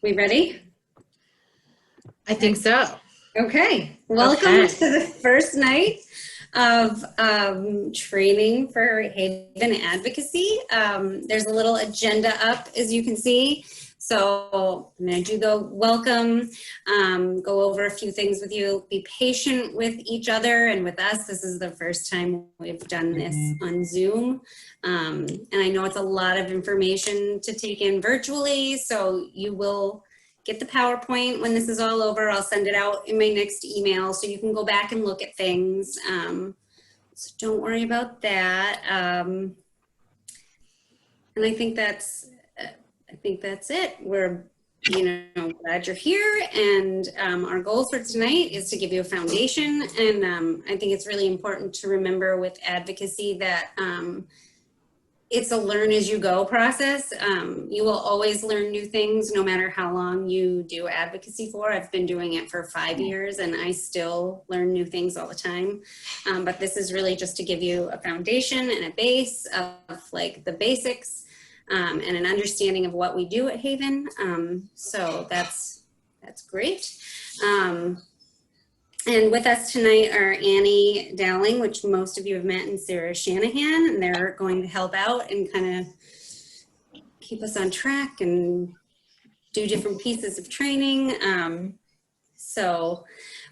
We ready? I think so. Okay. Welcome Okay. to the first night of training for Haven Advocacy. There's a little agenda up, as you can see. So I'm going to do the welcome, go over a few things with you. Be patient with each other and with us. This is the first time we've done this on Zoom. And I know it's a lot of information to take in virtually, so you will get the PowerPoint when this is all over. I'll send it out in my next email so you can go back and look at things. So don't worry about that. And I think that's it. We're glad you're here, and our goal for tonight is to give you a foundation. And I think it's really important to remember with advocacy that it's a learn as you go process. You will always learn new things no matter how long you do advocacy for. I've been doing it for 5 years and I still learn new things all the time. But this is really just to give you a foundation and a base of like the basics and an understanding of what we do at Haven. So that's great. And with us tonight are Annie Dowling, which most of you have met, and Sarah Shanahan, and they're going to help out and kind of keep us on track and do different pieces of training. So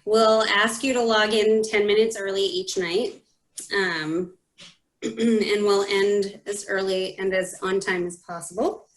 we'll ask you to log in 10 minutes early each night, and we'll end as early and as on time as possible.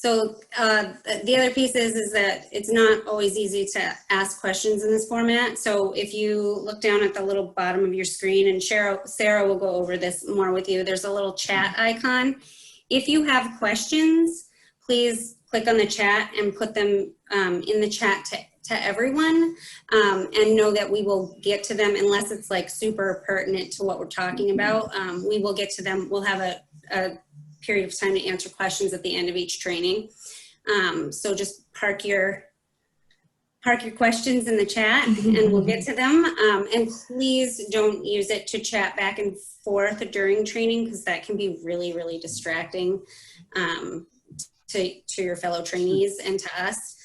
So the other piece is that it's not always easy to ask questions in this format. So if you look down at the little bottom of your screen, and Sarah will go over this more with you, there's a little chat icon. If you have questions, please click on the chat and put them in the chat to everyone, and know that we will get to them unless it's like super pertinent to what we're talking about. We will get to them. We'll have a period of time to answer questions at the end of each training. So just park your questions in the chat and we'll get to them. And please don't use it to chat back and forth during training, because that can be really, really distracting to your fellow trainees and to us.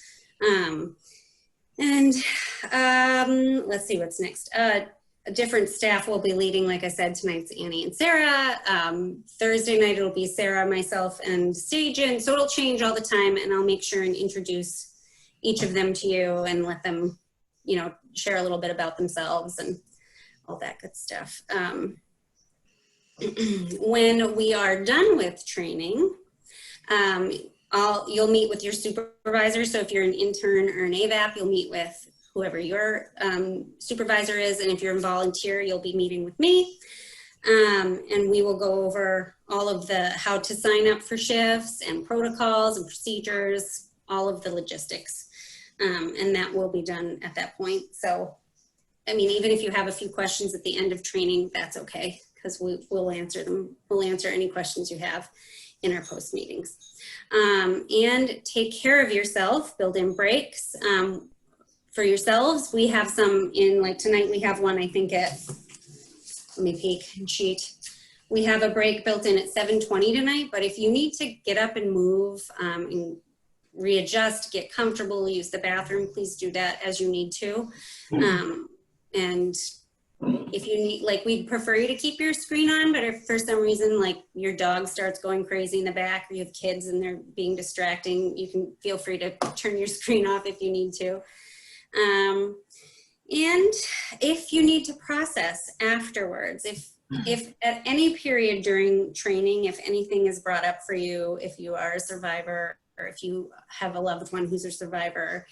Let's see what's next. A different staff will be leading, like I said, tonight's Annie and Sarah. Thursday night it'll be Sarah, myself, and Stajan. So it'll change all the time, and I'll make sure and introduce each of them to you and let them, share a little bit about themselves and all that good stuff. When we are done with training, you'll meet with your supervisor. So if you're an intern or an AVAP, you'll meet with whoever your supervisor is, and if you're a volunteer, you'll be meeting with me. And we will go over all of the how to sign up for shifts and protocols and procedures, all of the logistics. And that will be done at that point. So, I mean, even if you have a few questions at the end of training, that's okay, because we'll answer them. We'll answer any questions you have in our post meetings. And take care of yourself, build in breaks. For yourselves, we have some in, like tonight we have one, I think at, let me peek and cheat. We have a break built in at 7:20 tonight, but if you need to get up and move and readjust, get comfortable, use the bathroom, please do that as you need to. And if you need, like, we'd prefer you to keep your screen on, but if for some reason, like your dog starts going crazy in the back, or you have kids and they're being distracting, you can feel free to turn your screen off if you need to. And if you need to process afterwards, if at any period during training, if anything is brought up for you, if you are a survivor, or if you have a loved one who's a survivor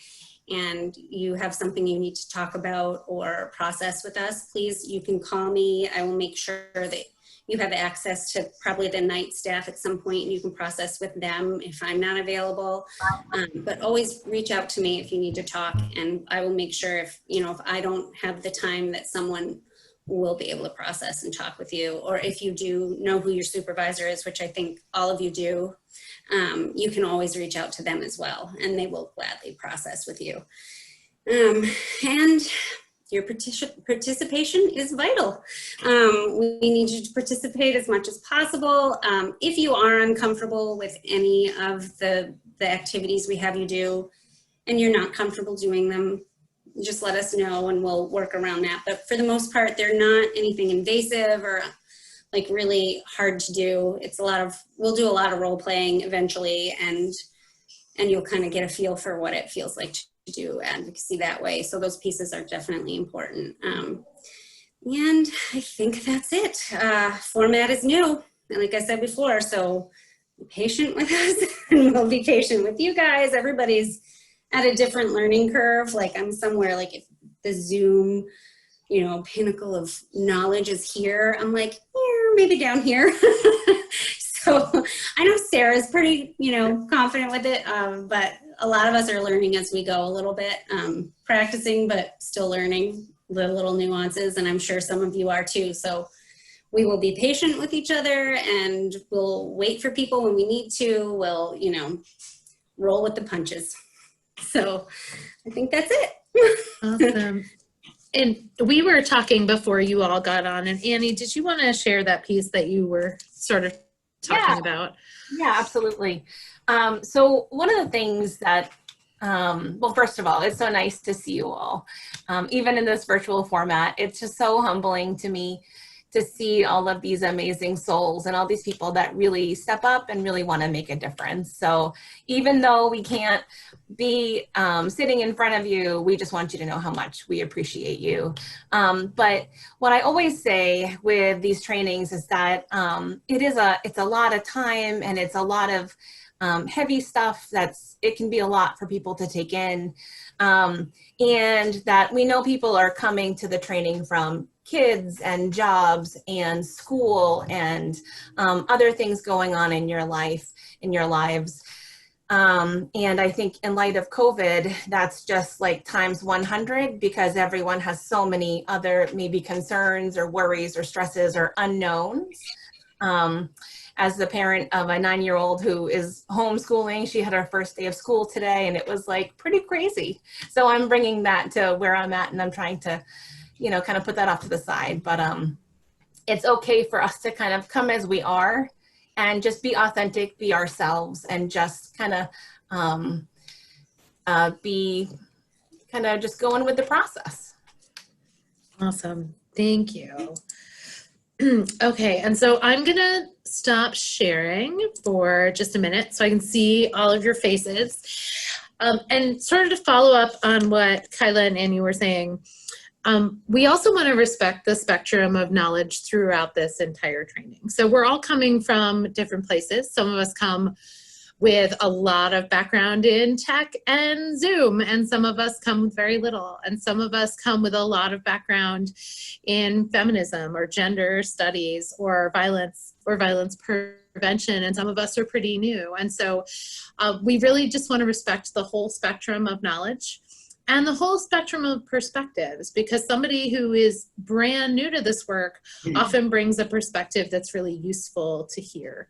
and you have something you need to talk about or process with us, please, you can call me. I will make sure that you have access to probably the night staff at some point, and you can process with them if I'm not available. But always reach out to me if you need to talk, and I will make sure if I don't have the time, that someone will be able to process and talk with you. Or if you do know who your supervisor is, which I think all of you do, you can always reach out to them as well, and they will gladly process with you. And your participation is vital. We need you to participate as much as possible. If you are uncomfortable with any of the activities we have you do, and you're not comfortable doing them, just let us know and we'll work around that. But for the most part, they're not anything invasive or like really hard to do. It's we'll do a lot of role playing eventually, and you'll kind of get a feel for what it feels like to do advocacy that way. So those pieces are definitely important. And I think that's it. Format is new, like I said before, so be patient with us and we'll be patient with you guys. Everybody's at a different learning curve. Like I'm somewhere, like if the Zoom, pinnacle of knowledge is here, I'm like, yeah, maybe down here. So I know Sarah's pretty, confident with it, but a lot of us are learning as we go a little bit, practicing, but still learning the little nuances, and I'm sure some of you are too. So we will be patient with each other, and we'll wait for people when we need to. We'll, roll with the punches. So I think that's it. Awesome. And we were talking before you all got on, and Annie, did you want to share that piece that you were sort of talking about? Yeah, absolutely. So one of the things that, well, first of all, it's so nice to see you all, even in this virtual format. It's just so humbling to me to see all of these amazing souls and all these people that really step up and really want to make a difference. So even though we can't be sitting in front of you, we just want you to know how much we appreciate you. But what I always say with these trainings is that it's a lot of time, and it's a lot of heavy stuff. It can be a lot for people to take in. And that we know people are coming to the training from kids and jobs and school and other things going on in your life, in your lives. And I think in light of COVID, that's just like times 100, because everyone has so many other maybe concerns or worries or stresses or unknowns. As the parent of a 9-year-old who is homeschooling, she had her first day of school today, and it was like pretty crazy. So I'm bringing that to where I'm at, and I'm trying to, kind of put that off to the side. But it's okay for us to kind of come as we are and just be authentic, be ourselves, and just kind of be kind of just going with the process. Awesome. Thank you. Okay, and so I'm gonna stop sharing for just a minute so I can see all of your faces. And sort of to follow up on what Kyla and Annie were saying, we also want to respect the spectrum of knowledge throughout this entire training. So we're all coming from different places. Some of us come with a lot of background in tech and Zoom, and some of us come with very little, and some of us come with a lot of background in feminism or gender studies or violence prevention, and some of us are pretty new. And so we really just want to respect the whole spectrum of knowledge and the whole spectrum of perspectives, because somebody who is brand new to this work often brings a perspective that's really useful to hear.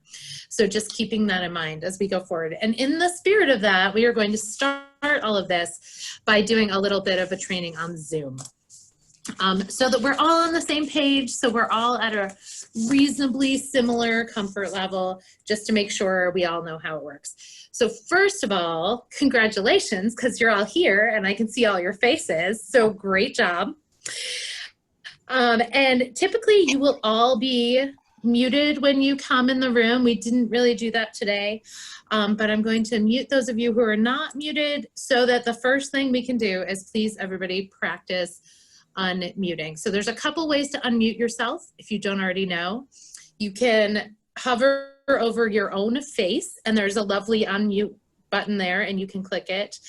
So just keeping that in mind as we go forward. And in the spirit of that, we are going to start all of this by doing a little bit of a training on Zoom. So that we're all on the same page, so we're all at a reasonably similar comfort level, just to make sure we all know how it works. So first of all, congratulations, because you're all here and I can see all your faces, so great job. And typically you will all be muted when you come in the room. We didn't really do that today, but I'm going to mute those of you who are not muted, so that the first thing we can do is please everybody practice unmuting. So there's a couple ways to unmute yourself if you don't already know. You can hover over your own face and there's a lovely unmute button there and you can click it.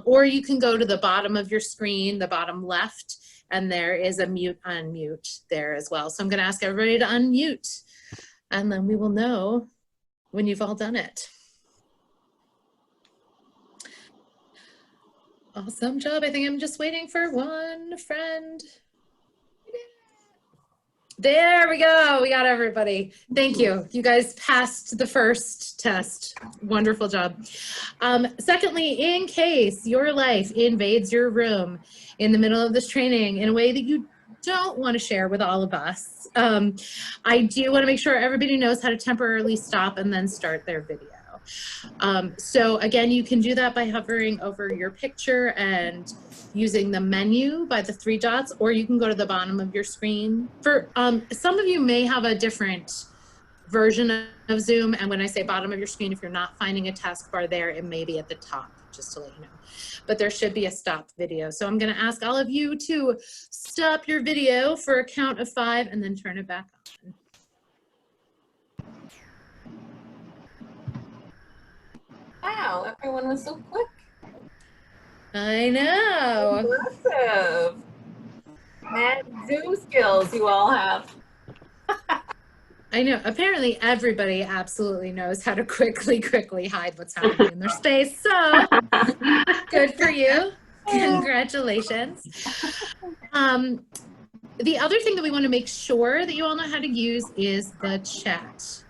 Or you can go to the bottom of your screen, the bottom left, and there is a mute unmute there as well. So I'm going to ask everybody to unmute and then we will know when you've all done it. Awesome job. I think I'm just waiting for one friend. There we go. We got everybody. Thank you. You guys passed the first test. Wonderful job. Secondly, in case your life invades your room in the middle of this training in a way that you don't want to share with all of us, I do want to make sure everybody knows how to temporarily stop and then start their video. So again, you can do that by hovering over your picture and using the menu by the 3 dots, or you can go to the bottom of your screen. For some of you may have a different version of Zoom, and when I say bottom of your screen, if you're not finding a taskbar there, it may be at the top, just to let you know. But there should be a stop video. So I'm going to ask all of you to stop your video for a count of 5 and then turn it back on. Wow, everyone was so quick. I know. Impressive. Mad Zoom skills you all have. I know. Apparently everybody absolutely knows how to quickly hide what's happening in their space. So good for you. Congratulations. The other thing that we want to make sure that you all know how to use is the chat.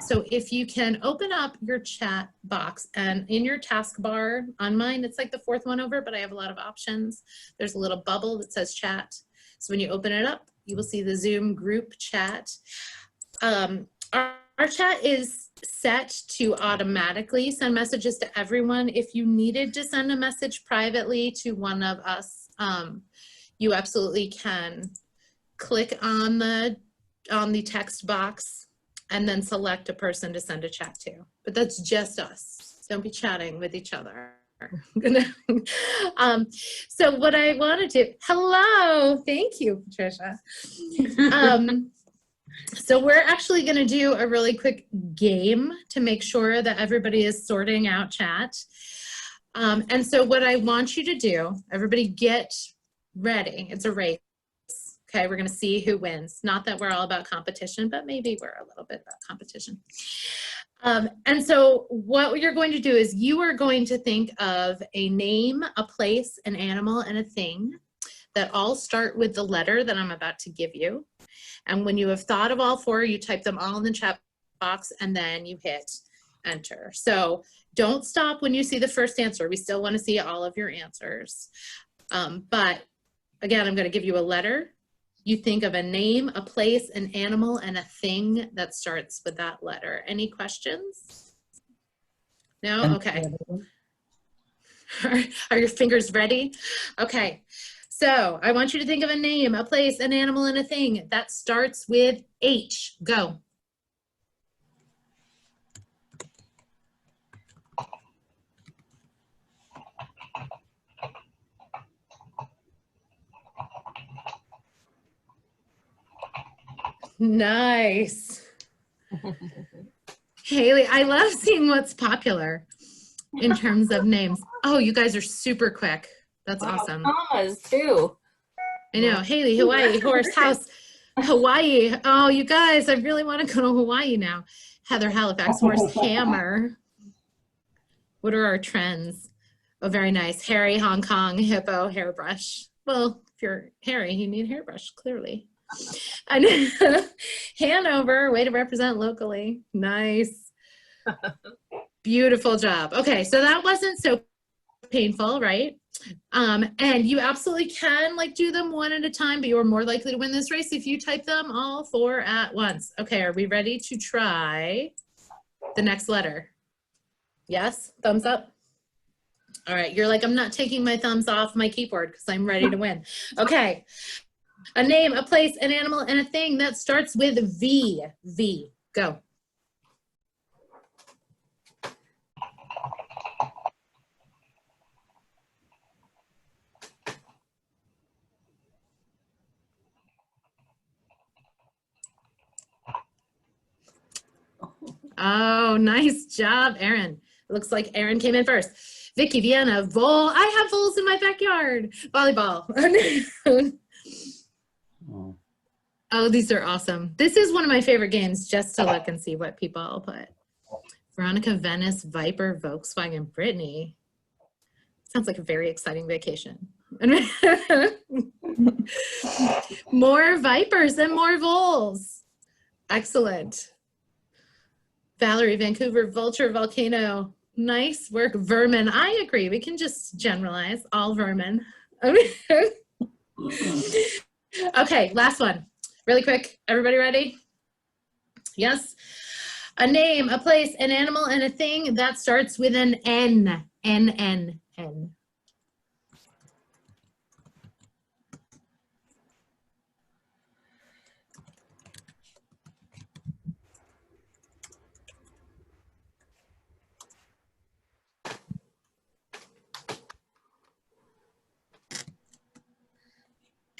So if you can open up your chat box, and in your taskbar, on mine, it's like the 4th one over, but I have a lot of options. There's a little bubble that says chat. So when you open it up, you will see the Zoom group chat. Our chat is set to automatically send messages to everyone. If you needed to send a message privately to one of us, you absolutely can click on the text box and then select a person to send a chat to. But that's just us. Don't be chatting with each other. So what I wanted to, hello, thank you, Patricia. So we're actually gonna do a really quick game to make sure that everybody is sorting out chat. And so what I want you to do, everybody get ready. It's a race. Okay, we're gonna see who wins. Not that we're all about competition, but maybe we're a little bit about competition. And so what you're going to do is you are going to think of a name, a place, an animal, and a thing that all start with the letter that I'm about to give you. And when you have thought of all 4, you type them all in the chat box and then you hit enter. So don't stop when you see the first answer. We still want to see all of your answers. But again, I'm going to give you a letter. You think of a name, a place, an animal, and a thing that starts with that letter. Any questions? No? Okay. Are your fingers ready? Okay. So I want you to think of a name, a place, an animal, and a thing that starts with H. Go. Nice. Haley, I love seeing what's popular in terms of names. Oh, you guys are super quick. That's awesome. Commas too. I know. Haley, Hawaii, horse, house, Hawaii. Oh, you guys, I really want to go to Hawaii now. Heather, Halifax, horse, hammer. What are our trends? Oh, very nice. Harry, Hong Kong, hippo, hairbrush. Well, if you're hairy, you need a hairbrush, clearly. And Hanover, way to represent locally. Nice. Beautiful job. Okay, so that wasn't so painful, right? And you absolutely can like do them one at a time, but you're more likely to win this race if you type them all 4 at once. Okay, are we ready to try the next letter? Yes? Thumbs up? All right, you're like, I'm not taking my thumbs off my keyboard because I'm ready to win. Okay. A name, a place, an animal, and a thing that starts with V. V. Go. Oh, nice job, Aaron. Looks like Aaron came in first. Vicky, Vienna, vole. I have voles in my backyard. Volleyball. Oh, these are awesome. This is one of my favorite games just to look and see what people put. Veronica, Venice, Viper, Volkswagen, Brittany. Sounds like a very exciting vacation. More vipers and more voles. Excellent. Valerie, Vancouver, vulture, volcano. Nice work. Vermin. I agree. We can just generalize all vermin. Okay, last one. Really quick. Everybody ready? Yes. A name, a place, an animal, and a thing that starts with an N. N, N, N.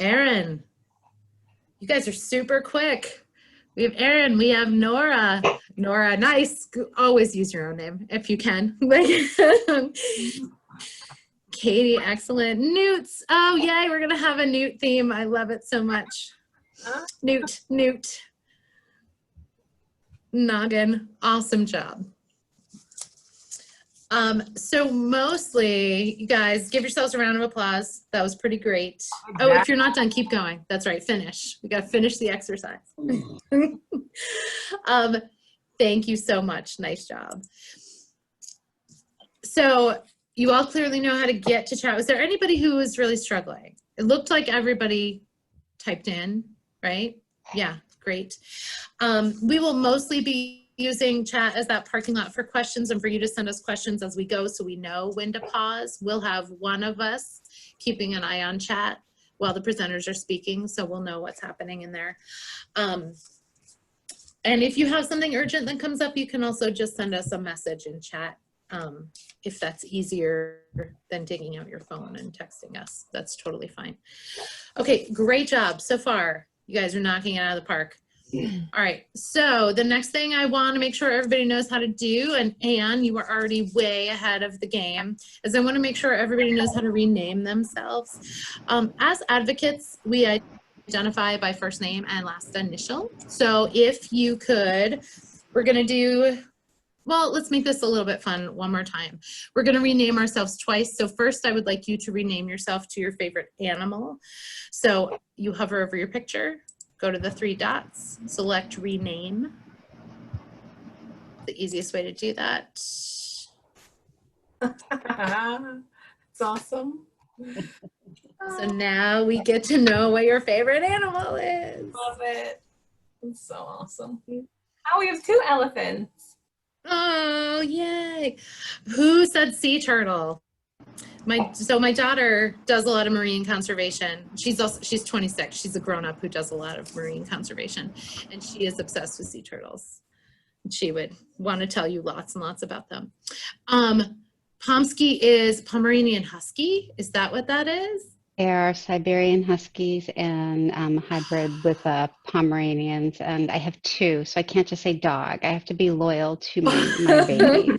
Aaron. You guys are super quick. We have Aaron, we have Nora. Nora, nice. Always use your own name if you can. Katie, excellent. Newts. Oh, yay, we're going to have a newt theme. I love it so much. Newt, newt. Noggin, awesome job. So mostly, you guys, give yourselves a round of applause. That was pretty great. Oh, if you're not done, keep going. That's right, finish. We got to finish the exercise. Thank you so much. Nice job. So you all clearly know how to get to chat. Was there anybody who was really struggling? It looked like everybody typed in, right? Yeah, great. We will mostly be using chat as that parking lot for questions and for you to send us questions as we go so we know when to pause. We'll have one of us keeping an eye on chat while the presenters are speaking, so we'll know what's happening in there. And if you have something urgent that comes up, you can also just send us a message in chat if that's easier than digging out your phone and texting us. That's totally fine. Okay, great job so far. You guys are knocking it out of the park. All right, so the next thing I want to make sure everybody knows how to do, and Anne, you are already way ahead of the game, is I want to make sure everybody knows how to rename themselves. As advocates, we identify by first name and last initial. So if you could, we're going to do, well, let's make this a little bit fun one more time. We're going to rename ourselves twice. So first, I would like you to rename yourself to your favorite animal. So you hover over your picture. Go to the 3 dots, select rename. The easiest way to do that. It's awesome. So now we get to know what your favorite animal is. Love it. It's so awesome. Oh, we have 2 elephants. Oh, yay. Who said sea turtle? So my daughter does a lot of marine conservation. She's 26. She's a grown-up who does a lot of marine conservation, and she is obsessed with sea turtles. She would want to tell you lots and lots about them. Pomsky is Pomeranian Husky. Is that what that is? They are Siberian Huskies and hybrid with Pomeranians, and I have 2, so I can't just say dog. I have to be loyal to my babies.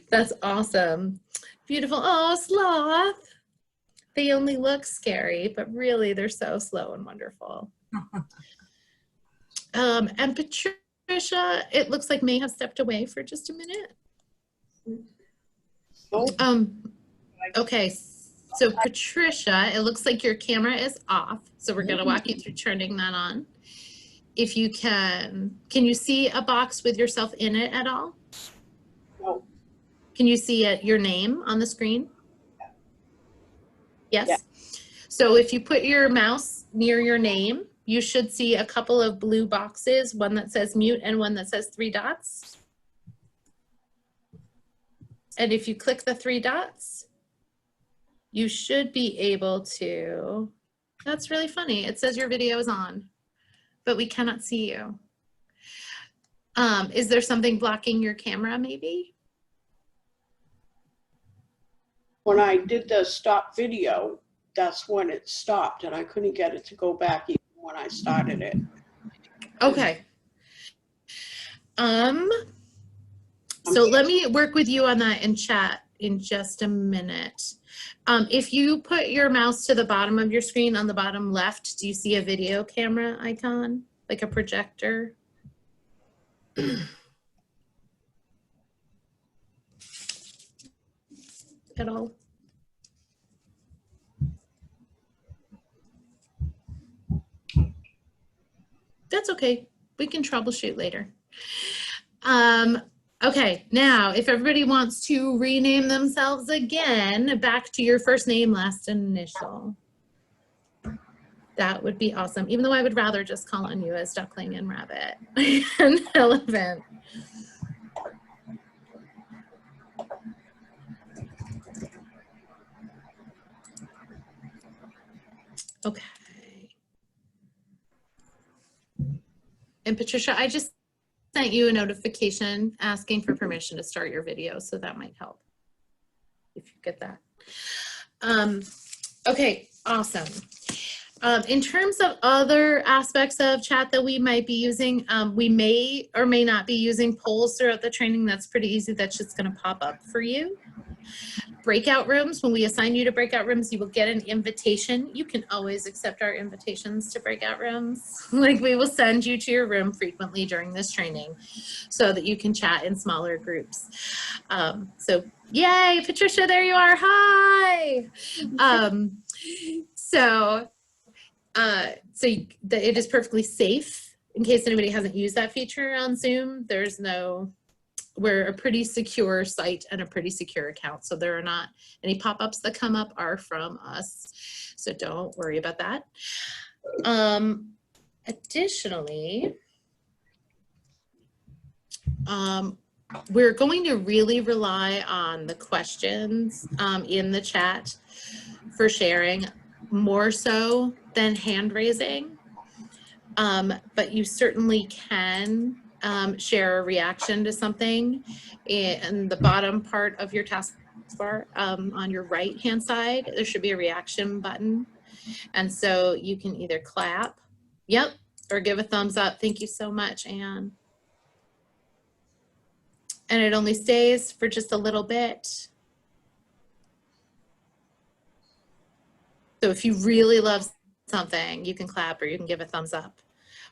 That's awesome. Beautiful. Oh, sloth. They only look scary, but really they're so slow and wonderful. And Patricia, it looks like may have stepped away for just a minute. Okay, so Patricia, it looks like your camera is off. So we're gonna walk you through turning that on. If you can you see a box with yourself in it at all? No. Can you see your name on the screen? Yes? Yeah. So if you put your mouse near your name, you should see a couple of blue boxes, one that says mute and one that says 3 dots. And if you click the 3 dots, you should be able to, that's really funny. It says your video is on, but we cannot see you. Is there something blocking your camera maybe? When I did the stop video, that's when it stopped and I couldn't get it to go back even when I started it. Okay. So let me work with you on that in chat in just a minute. If you put your mouse to the bottom of your screen on the bottom left, do you see a video camera icon, like a projector? At all? That's okay. We can troubleshoot later. Okay, now if everybody wants to rename themselves again back to your first name, last initial, that would be awesome. Even though I would rather just call on you as duckling and rabbit and elephant. Okay. And Patricia, I just sent you a notification asking for permission to start your video, so that might help if you get that. Okay, awesome. In terms of other aspects of chat that we might be using, we may or may not be using polls throughout the training. That's pretty easy. That's just going to pop up for you. Breakout rooms, when we assign you to breakout rooms, you will get an invitation. You can always accept our invitations to breakout rooms. Like, we will send you to your room frequently during this training so that you can chat in smaller groups. So yay, Patricia, there you are. Hi. It is perfectly safe in case anybody hasn't used that feature on Zoom. We're a pretty secure site and a pretty secure account. So there are not any pop-ups that come up are from us. So don't worry about that. Additionally, we're going to really rely on the questions in the chat for sharing, more so than hand raising. But you certainly can share a reaction to something in the bottom part of your taskbar. On your right hand side, there should be a reaction button. And so you can either clap, yep, or give a thumbs up. Thank you so much, Anne. And it only stays for just a little bit. So if you really love something, you can clap or you can give a thumbs up.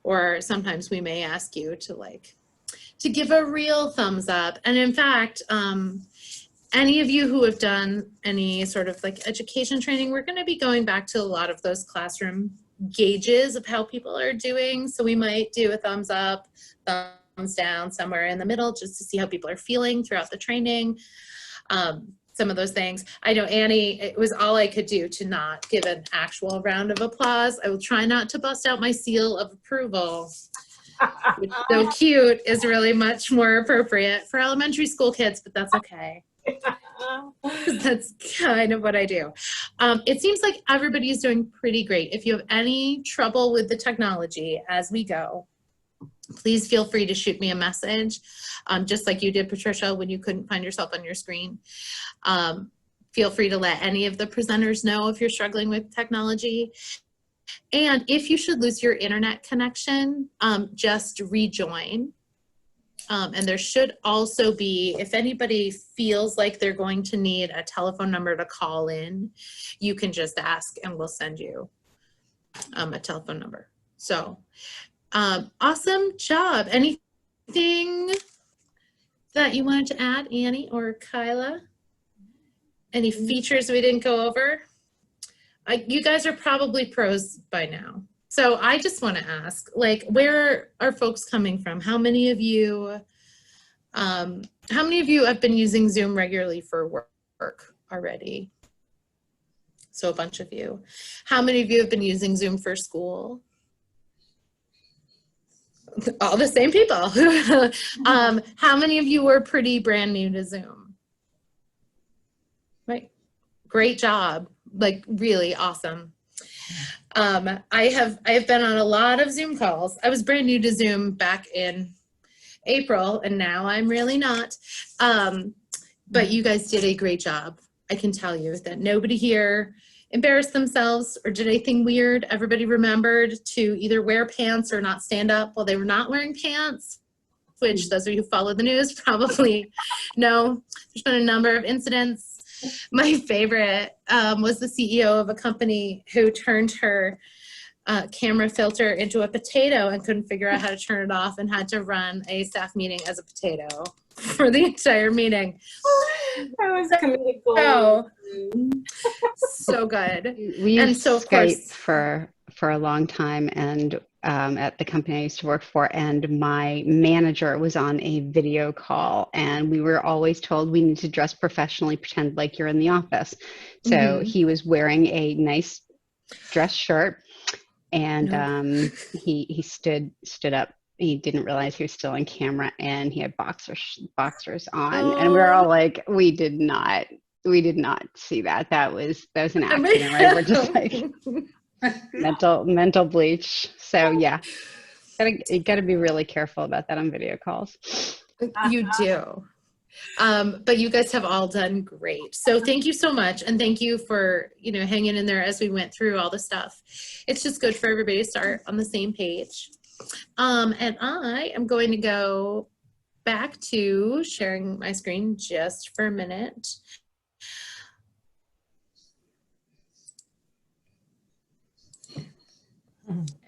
Or sometimes we may ask you to give a real thumbs up. And in fact, any of you who have done any sort of education training, we're going to be going back to a lot of those classroom gauges of how people are doing. So we might do a thumbs up, thumbs down, somewhere in the middle, just to see how people are feeling throughout the training. Some of those things. I know, Annie, it was all I could do to not give an actual round of applause. I will try not to bust out my seal of approval, which so cute is really much more appropriate for elementary school kids, but that's okay. That's kind of what I do. It seems like everybody's doing pretty great. If you have any trouble with the technology as we go, please feel free to shoot me a message, just like you did, Patricia, when you couldn't find yourself on your screen. Feel free to let any of the presenters know if you're struggling with technology. And if you should lose your internet connection, just rejoin. And there should also be, if anybody feels like they're going to need a telephone number to call in, you can just ask and we'll send you a telephone number. So awesome job. Anything that you wanted to add, Annie or Kyla? Any features we didn't go over? You guys are probably pros by now. So I just want to ask, where are folks coming from? How many of you have been using Zoom regularly for work already? So a bunch of you. How many of you have been using Zoom for school? All the same people. How many of you were pretty brand new to Zoom? Right. Great job. Really awesome. I have been on a lot of Zoom calls. I was brand new to Zoom back in April, and now I'm really not. But you guys did a great job. I can tell you that nobody here embarrassed themselves or did anything weird. Everybody remembered to either wear pants or not stand up while they were not wearing pants, which those of you who follow the news probably know. There's been a number of incidents. My favorite was the CEO of a company who turned her camera filter into a potato and couldn't figure out how to turn it off and had to run a staff meeting as a potato for the entire meeting. That was comedic gold. So good. We And used so, of Skype course, for a long time, and at the company I used to work for, and my manager was on a video call, and we were always told we need to dress professionally, pretend like you're in the office. So Mhm. he was wearing a nice dress shirt, and he stood up. He didn't realize he was still on camera, and he had boxers on, and we were all Oh, like, we did not see that. That was an I mean- accident, right? We're just like mental bleach. So yeah, you gotta be really careful about that on video calls. You do. But you guys have all done great. So thank you so much. And thank you for, hanging in there as we went through all the stuff. It's just good for everybody to start on the same page. And I am going to go back to sharing my screen just for a minute.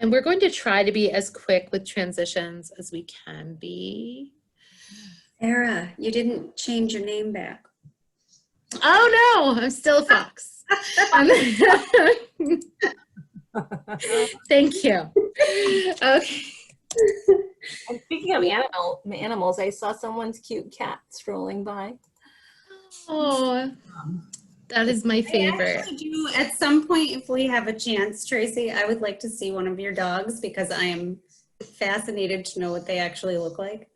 And we're going to try to be as quick with transitions as we can be. Sarah, you didn't change your name back. Oh no, I'm still a fox. Thank you. Okay. And speaking of animals, I saw someone's cute cat strolling by. Oh, that is my I favorite. actually do, at some point, if we have a chance, Tracy, I would like to see one of your dogs because I am fascinated to know what they actually look like.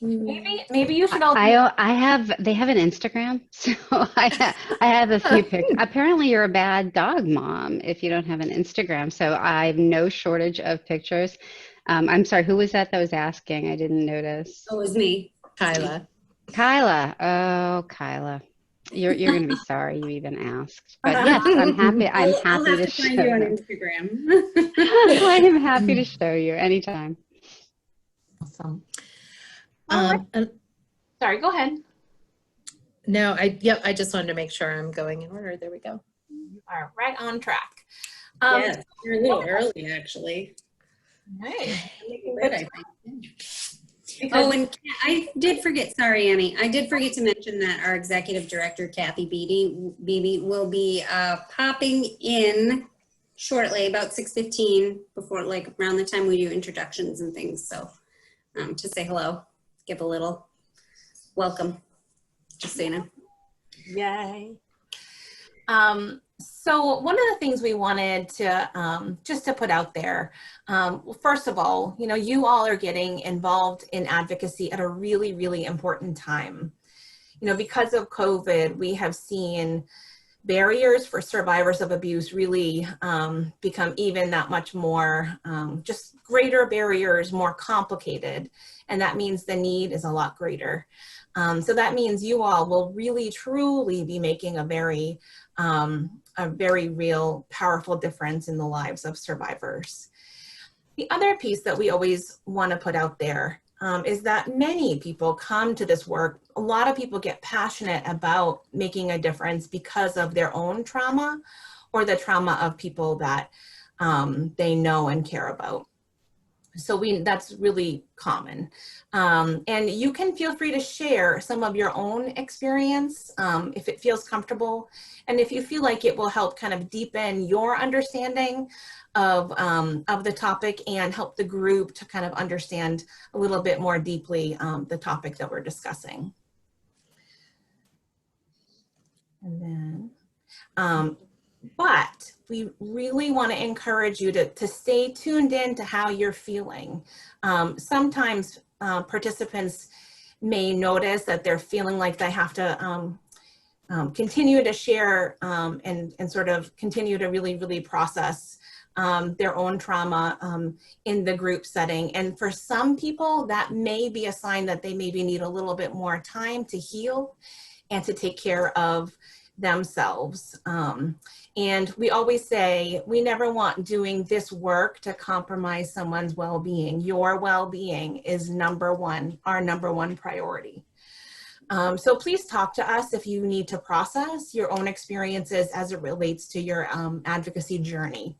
Maybe you should all. They have an Instagram, so I have a few pictures. Apparently you're a bad dog mom if you don't have an Instagram, so I have no shortage of pictures. I'm sorry, who was that was asking? I didn't notice. Oh, it was me. Kyla. Oh, Kyla. You're gonna be sorry you even asked. But yes, I'm happy I'll have to to show find you on you. Instagram. I am happy to show you anytime. Awesome. Sorry, go ahead. No, I just wanted to make sure I'm going in order. There we go. You are right on track. Yes, you're a little early, actually. Right. Good, I think. Oh, and I did forget, sorry, Annie, I did forget to mention that our executive director, Kathy Beebe, will be popping in shortly, about 6:15, before, like, around the time we do introductions and things. So to say hello, give a little welcome, just so you know. Yay. So one of the things we wanted to just to put out there, well, first of all, you all are getting involved in advocacy at a really, really important time. Because of COVID, we have seen barriers for survivors of abuse really become even that much more, just greater barriers, more complicated. And that means the need is a lot greater. So that means you all will really, truly be making a very real, powerful difference in the lives of survivors. The other piece that we always want to put out there is that many people come to this work. A lot of people get passionate about making a difference because of their own trauma or the trauma of people that they know and care about. So that's really common. And you can feel free to share some of your own experience if it feels comfortable. And if you feel like it will help kind of deepen your understanding of the topic and help the group to kind of understand a little bit more deeply the topic that we're discussing. And then, but we really want to encourage you to stay tuned in to how you're feeling. Sometimes participants may notice that they're feeling like they have to continue to share and sort of continue to really, really process their own trauma in the group setting. And for some people, that may be a sign that they maybe need a little bit more time to heal and to take care of themselves. And we always say, we never want doing this work to compromise someone's well-being. Your well-being is our number one priority. So please talk to us if you need to process your own experiences as it relates to your advocacy journey.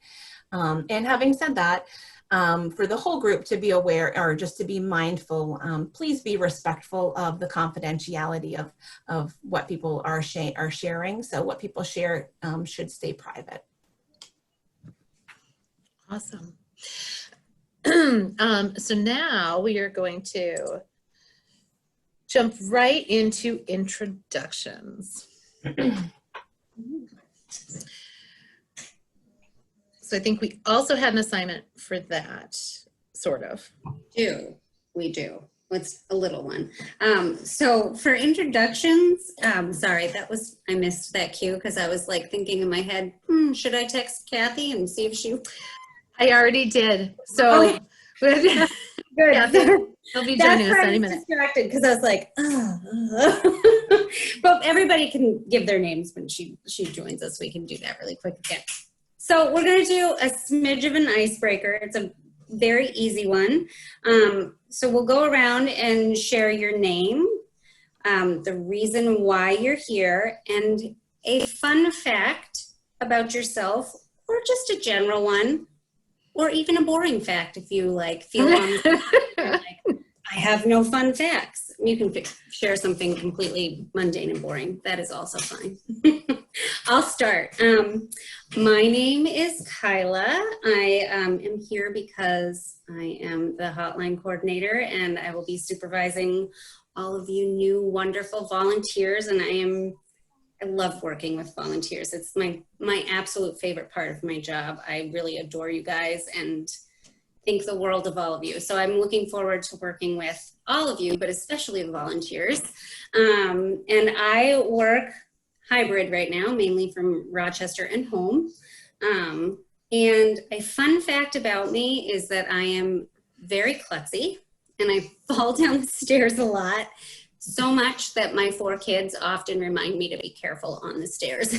And having said that, for the whole group to be aware or just to be mindful, please be respectful of the confidentiality of what people are sharing. So what people share should stay private. Awesome. So now we are going to jump right into introductions. So I think we also had an assignment for that, sort of. We do. It's a little one. So for introductions, sorry, I missed that cue because I was like thinking in my head, should I text Kathy and see if she... I already did. So Good. I'll be That's joining us where I any was minute. distracted because I was like, but everybody can give their names when she joins us. We can do that really quick again. So we're going to do a smidge of an icebreaker. It's a very easy one. So we'll go around and share your name, the reason why you're here, and a fun fact about yourself, or just a general one, or even a boring fact if you like feel like, I have no fun facts. You can share something completely mundane and boring. That is also fine. I'll start. My name is Kyla. I am here because I am the hotline coordinator and I will be supervising all of you new wonderful volunteers, and I love working with volunteers. It's my absolute favorite part of my job. I really adore you guys and think the world of all of you. So I'm looking forward to working with all of you, but especially the volunteers. And I work hybrid right now, mainly from Rochester and home. And a fun fact about me is that I am very klutzy and I fall down the stairs a lot. So much that my 4 kids often remind me to be careful on the stairs.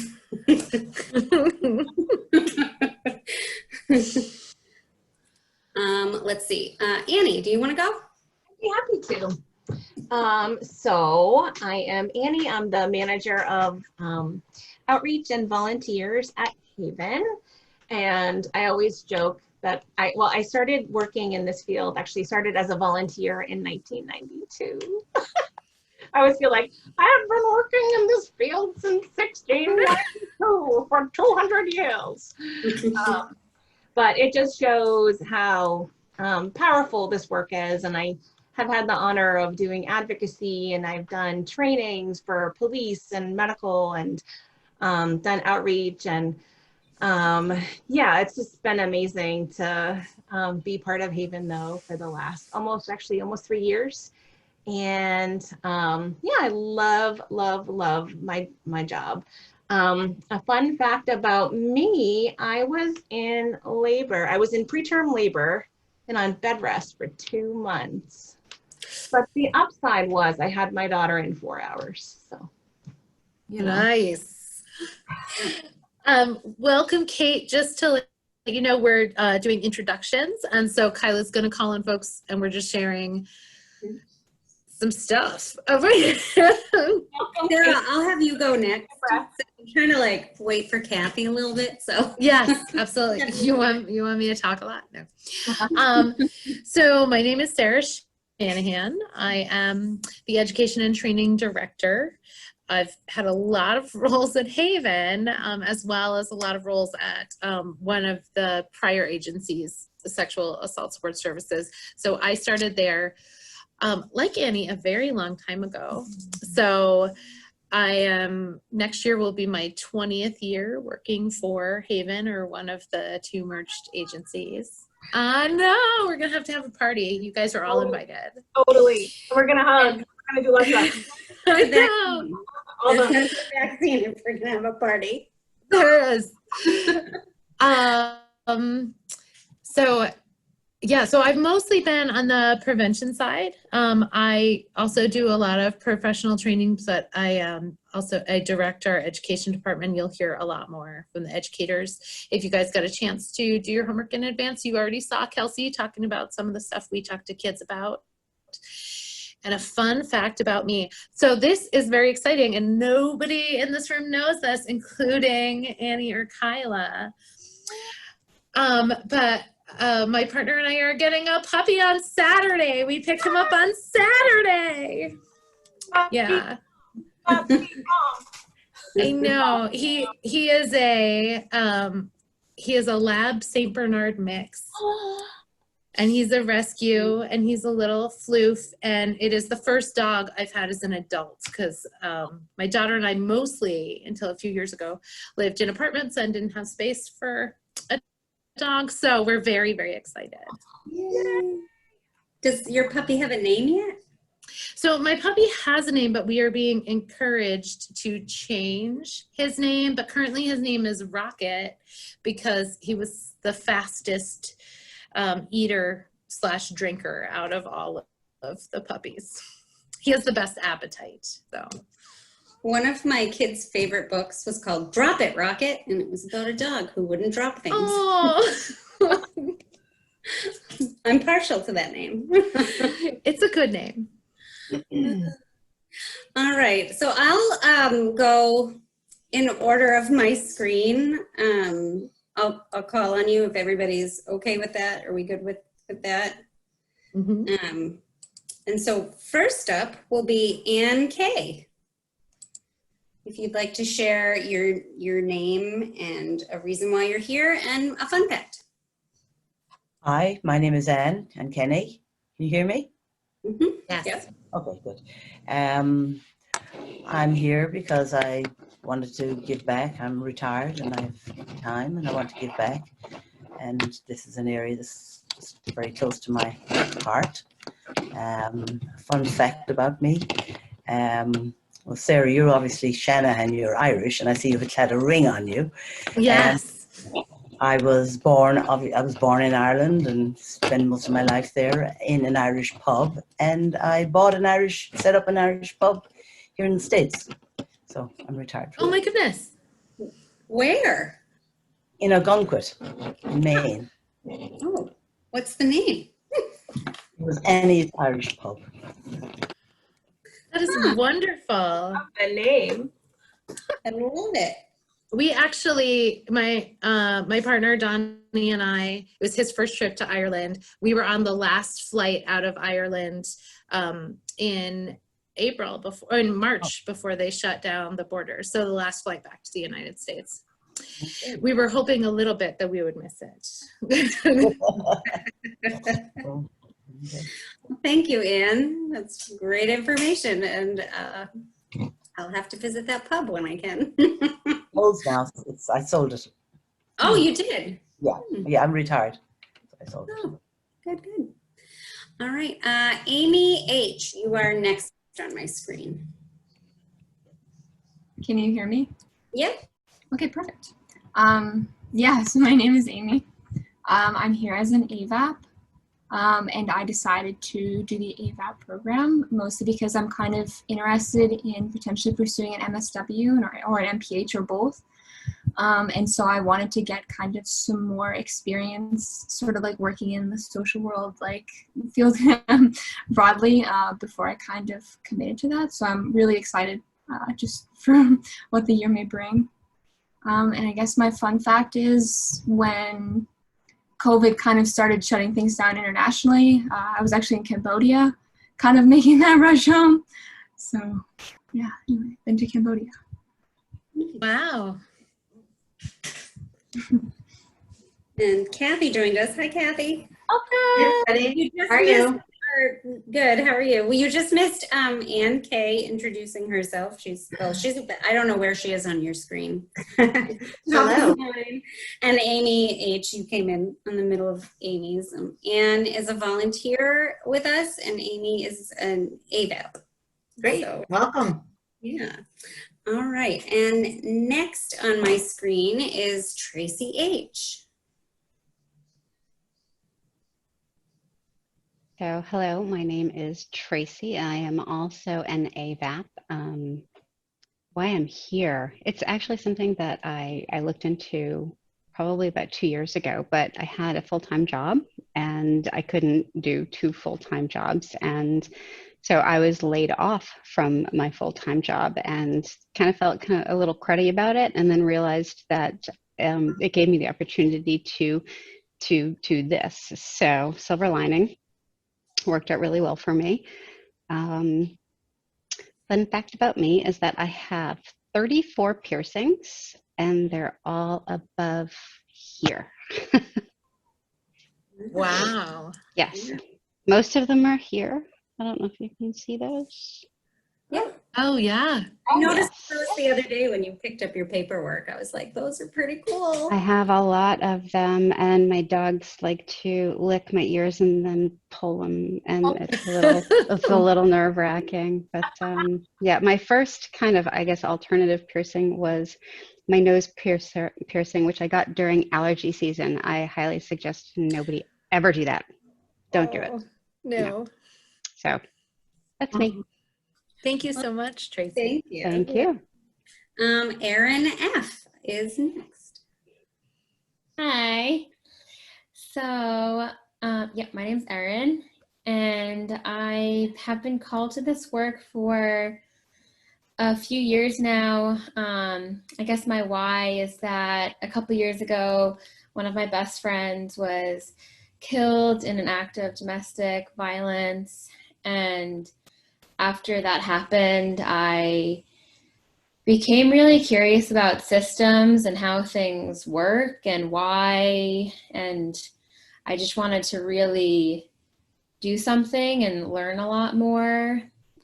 Let's see. Annie, do you want to go? I'd be happy to. So I am Annie. I'm the manager of outreach and volunteers at Haven. And I always joke that I started working in this field, actually started as a volunteer in 1992. I always feel like I've been working in this field since 1692 for 200 years. But it just shows how powerful this work is. And I have had the honor of doing advocacy, and I've done trainings for police and medical, and done outreach. And yeah, it's just been amazing to be part of Haven though for the last almost 3 years. And yeah, I love my job. A fun fact about me, I was in labor. I was in preterm labor and on bed rest for 2 months. But the upside was I had my daughter in 4 hours. So, you know. Nice. Welcome, Kate. Just to let you know, we're doing introductions. And so Kyla's going to call on folks and we're just sharing some stuff over here. Sarah, I'll have you go next. I'm trying to like wait for Kathy a little bit. So Yes, absolutely. You want me to talk a lot? No. So my name is Sarah Shanahan. I am the Education and Training Director. I've had a lot of roles at Haven, as well as a lot of roles at one of the prior agencies, the Sexual Assault Support Services. So I started there, like Annie, a very long time ago. So I am, next year will be my 20th year working for Haven, or one of the 2 merged agencies. No, we're gonna have to have a party. You guys are all invited. Totally. We're gonna hug. We're gonna do like that. I know. there's a vaccine if we're gonna have a party. There is. So yeah, so I've mostly been on the prevention side. I also do a lot of professional trainings, but I direct our education department. You'll hear a lot more from the educators. If you guys got a chance to do your homework in advance, you already saw Kelsey talking about some of the stuff we talk to kids about. And a fun fact about me. So this is very exciting, and nobody in this room knows this, including Annie or Kyla. But my partner and I are getting a puppy on Saturday. We picked him up on Saturday. Yeah. I know. He is a he is a lab Saint Bernard mix. And he's a rescue, and he's a little floof, and it is the first dog I've had as an adult because my daughter and I mostly, until a few years ago, lived in apartments and didn't have space for a dog, so we're very, very excited. Yay. Does your puppy have a name yet? So my puppy has a name, but we are being encouraged to change his name, but currently his name is Rocket because he was the fastest eater / drinker out of all of the puppies. He has the best appetite, so. One of my kids' favorite books was called Drop It, Rocket, and it was about a dog who wouldn't drop things. Oh, I'm partial to that name. it's a good name. All right, so I'll go in order of my screen. I'll call on you if everybody's okay with that. Are we good with that? Mhm. And so first up will be Ann Kay. If you'd like to share your name and a reason why you're here and a fun fact. Hi, my name is Anne and Kenny. Can you hear me? Mhm. Yes. Yes. Okay, good. I'm here because I wanted to give back. I'm retired and I have time and I want to give back. And this is an area that's very close to my heart. Fun fact about me. Well, Sarah, you're obviously Shanahan, you're Irish, and I see you've had a ring on you. Yes. I was born in Ireland and spent most of my life there in an Irish pub. And I set up an Irish pub here in the States. So I'm retired. Oh my goodness. Where? In Ogunquit, in Maine. Oh, what's the name? It was Annie's Irish pub. That is wonderful. The name. I love it. We actually, my partner Donnie and I, it was his first trip to Ireland. We were on the last flight out of Ireland in March before they shut down the borders. So the last flight back to the United States. We were hoping a little bit that we would miss it. Okay. Well, thank you, Ann. That's great information, and I'll have to visit that pub when I can. Closed now. I sold it. Oh, you did? Yeah, I'm retired. So I sold it. Oh, good, good. All right, Amy H., you are next on my screen. Can you hear me? Yep. Okay, perfect. Yeah, so my name is Amy. I'm here as an AVAP, and I decided to do the AVAP program mostly because I'm kind of interested in potentially pursuing an MSW or an MPH or both. And so I wanted to get kind of some more experience sort of like working in the social world, like field broadly, before I kind of committed to that. So I'm really excited just for what the year may bring. And I guess my fun fact is when COVID kind of started shutting things down internationally, I was actually in Cambodia, kind of making that rush home. So yeah, anyway, been to Cambodia. Wow. And Kathy joined us. Hi, Kathy. Okay. You just How are you? missed good. How are you? Well, you just missed Ann Kay introducing herself. She's I don't know where she is on your screen. Hello. And Amy H., you came in the middle of Amy's. Ann is a volunteer with us, and Amy is an AVAP. Great, So, welcome. yeah. All right. And next on my screen is Tracy H. So, hello, my name is Tracy. I am also an AVAP. Why I'm here, it's actually something that I looked into probably about 2 years ago, but I had a full-time job and I couldn't do 2 full-time jobs. And so I was laid off from my full-time job and kind of felt a little cruddy about it, and then realized that it gave me the opportunity to this. So silver lining. Worked out really well for me. Fun fact about me is that I have 34 piercings and they're all above here. Wow. Yes. Most of them are here. I don't know if you can see those. Oh, yeah. I noticed Yes. those the other day when you picked up your paperwork. I was like, those are pretty cool. I have a lot of them, and my dogs like to lick my ears and then pull them, and it's a little nerve-wracking. But yeah, my first kind of, I guess, alternative piercing was my nose piercing, which I got during allergy season. I highly suggest nobody ever do that. Don't do it. Oh, no. So that's me. Thank you so much, Tracy. Thank you. Thank you. Erin F. is next. Hi. So, yeah, my name's Erin, and I have been called to this work for a few years now. I guess my why is that a couple years ago, one of my best friends was killed in an act of domestic violence, and after that happened, I became really curious about systems and how things work and why, and I just wanted to really do something and learn a lot more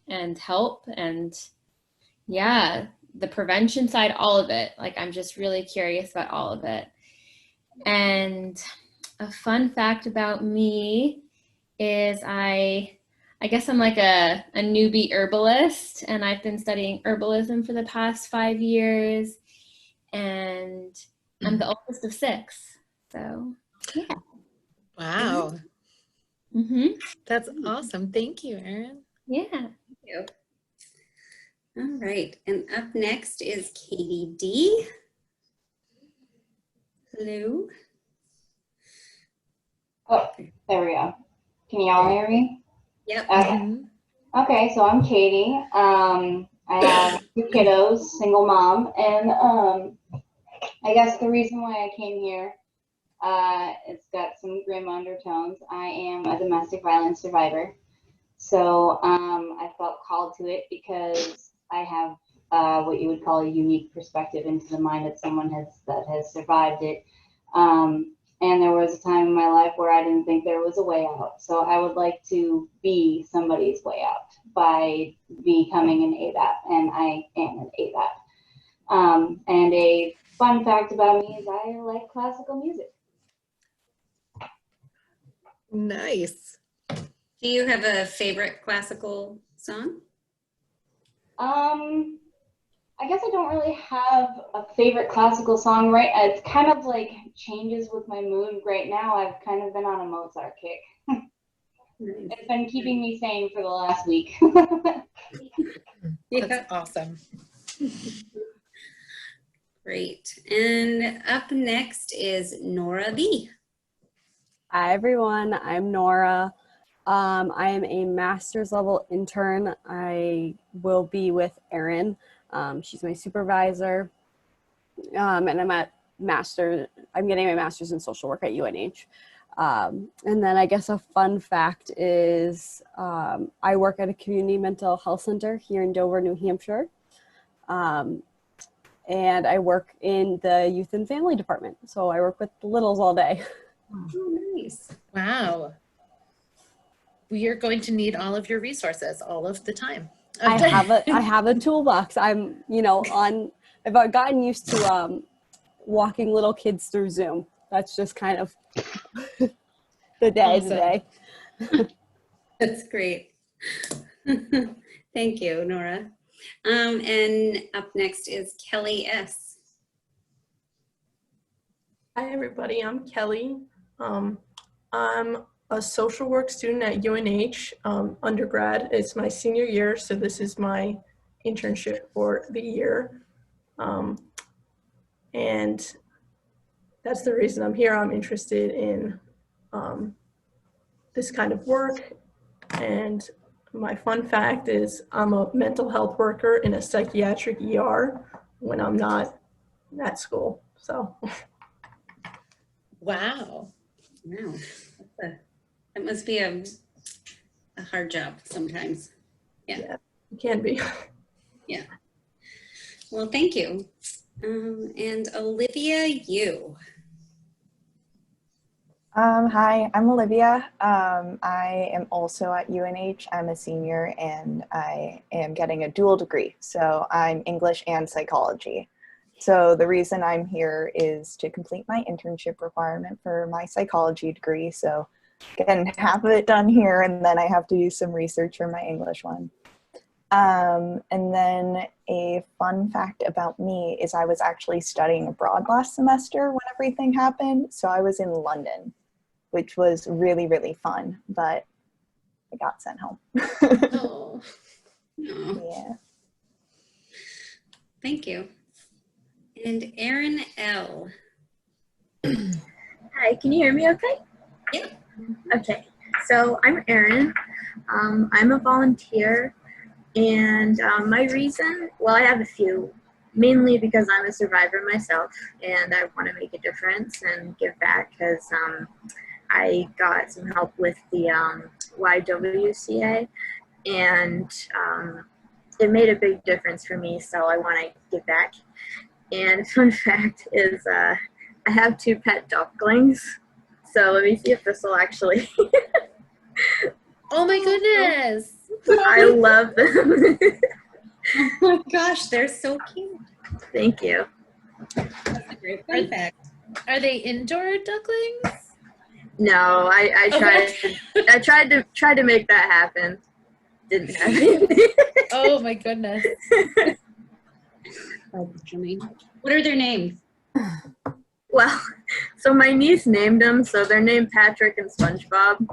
and help. And yeah, the prevention side, all of it. Like, I'm just really curious about all of it. And a fun fact about me is I guess I'm like a newbie herbalist, and I've been studying herbalism for the past 5 years, and I'm the oldest of 6. So, yeah. Wow. Mm-hmm. That's awesome. Thank you, Erin. Yeah. Thank you. All right. And up next is Katie D. Hello. Oh, there we go. Can y'all hear me? Yep. Okay. Mhm. Okay, so I'm Katie. I have 2 kiddos, single mom, and I guess the reason why I came here, it's got some grim undertones. I am a domestic violence survivor, so I felt called to it because I have what you would call a unique perspective into the mind that someone that has survived it. And there was a time in my life where I didn't think there was a way out. So I would like to be somebody's way out by becoming an AVAP, and I am an AVAP. And a fun fact about me is I like classical music. Nice. Do you have a favorite classical song? I guess I don't really have a favorite classical song, right? It's kind of like changes with my mood. Right now, I've kind of been on a Mozart kick. Nice. It's been keeping me sane for the last week. Yeah. That's awesome. Great. And up next is Nora B. Hi everyone, I'm Nora. I am a master's level intern. I will be with Erin. She's my supervisor. And I'm getting my master's in social work at UNH. And then I guess a fun fact is I work at a community mental health center here in Dover, New Hampshire. And I work in the youth and family department. So I work with the littles all day. Oh, nice. Wow. We are going to need all of your resources all of the time. I have a toolbox. I've gotten used to walking little kids through Zoom. That's just kind of the day to day. That's great. Thank you, Nora. And up next is Kelly S. Hi everybody, I'm Kelly. I'm a social work student at UNH undergrad. It's my senior year, so this is my internship for the year. And that's the reason I'm here. I'm interested in this kind of work. And my fun fact is I'm a mental health worker in a psychiatric ER when I'm not at school, so. Wow. Wow. That must be a hard job sometimes. Yeah. It can be. Yeah. Well, thank you. And Olivia Yu. Hi, I'm Olivia. I am also at UNH. I'm a senior and I am getting a dual degree. So I'm English and psychology. So the reason I'm here is to complete my internship requirement for my psychology degree. So getting half of it done here, and then I have to do some research for my English one. And then a fun fact about me is I was actually studying abroad last semester when everything happened. So I was in London, which was really, really fun, but I got sent home. Oh, no. Yeah. Thank you. And Erin L. Hi, can you hear me okay? Yeah. Okay, so I'm Erin. I'm a volunteer, and my reason, well, I have a few, mainly because I'm a survivor myself, and I want to make a difference and give back, because I got some help with the YWCA, and it made a big difference for me, so I want to give back. And fun fact is I have 2 pet ducklings, so let me see if this will actually... Oh my goodness. I love them. Oh my gosh, they're so cute. Thank you. That's a great fun fact. Are they indoor ducklings? No, I tried to make that happen. Didn't happen. Oh my goodness. What are their names? Well, so my niece named them, so they're named Patrick and SpongeBob.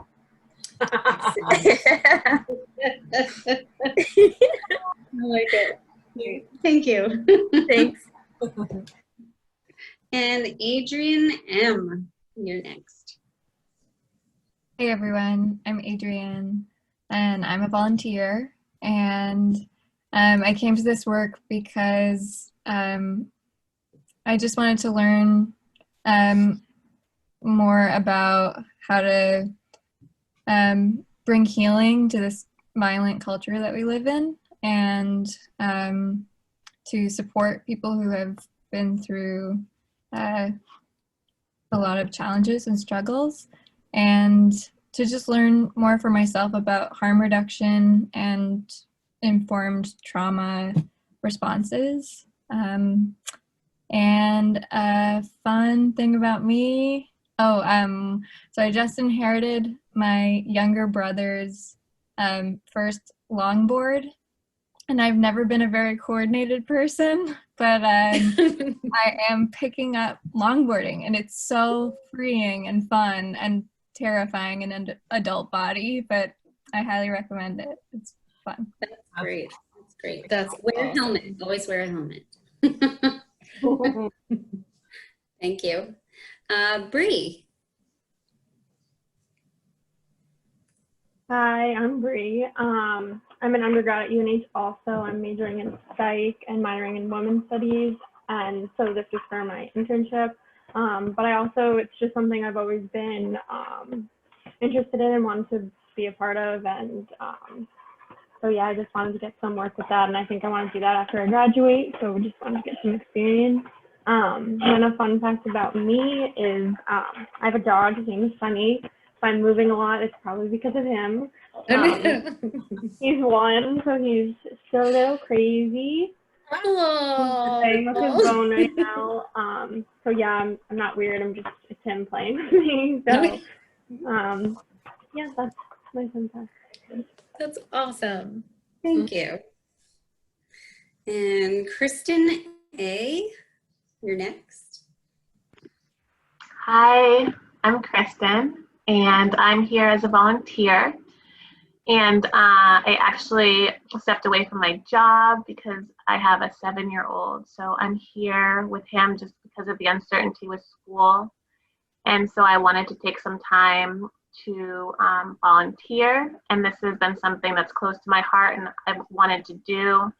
I like it. Thank you. Thanks. And Adrian M. You're next. Hey everyone, I'm Adrienne and I'm a volunteer, and I came to this work because I just wanted to learn more about how to bring healing to this violent culture that we live in, and to support people who have been through a lot of challenges and struggles, and to just learn more for myself about harm reduction and informed trauma responses. And a fun thing about me, so I just inherited my younger brother's first longboard, and I've never been a very coordinated person, but I am picking up longboarding, and it's so freeing and fun and terrifying in an adult body, but I highly recommend it. It's fun. That's great. That's great. Wear a helmet. Always wear a helmet. Thank you. Bree. Hi, I'm Bree. I'm an undergrad at UNH also. I'm majoring in psych and minoring in women's studies, and so this is for my internship. But it's just something I've always been interested in and wanted to be a part of, and so yeah, I just wanted to get some work with that, and I think I want to do that after I graduate, so we just wanted to get some experience. And then a fun fact about me is I have a dog. His name is Sunny. If I'm moving a lot, it's probably because of him. He's 1, so he's still a little crazy. Oh, He's playing with his bone right now. So yeah, I'm not weird. It's him playing with me. So yeah, that's my fun fact. That's awesome. Thank you. And Kristen A., you're next. Hi, I'm Kristen, and I'm here as a volunteer. And I actually stepped away from my job because I have a 7-year-old. So I'm here with him just because of the uncertainty with school. And so I wanted to take some time to volunteer. And this has been something that's close to my heart and I've wanted to do.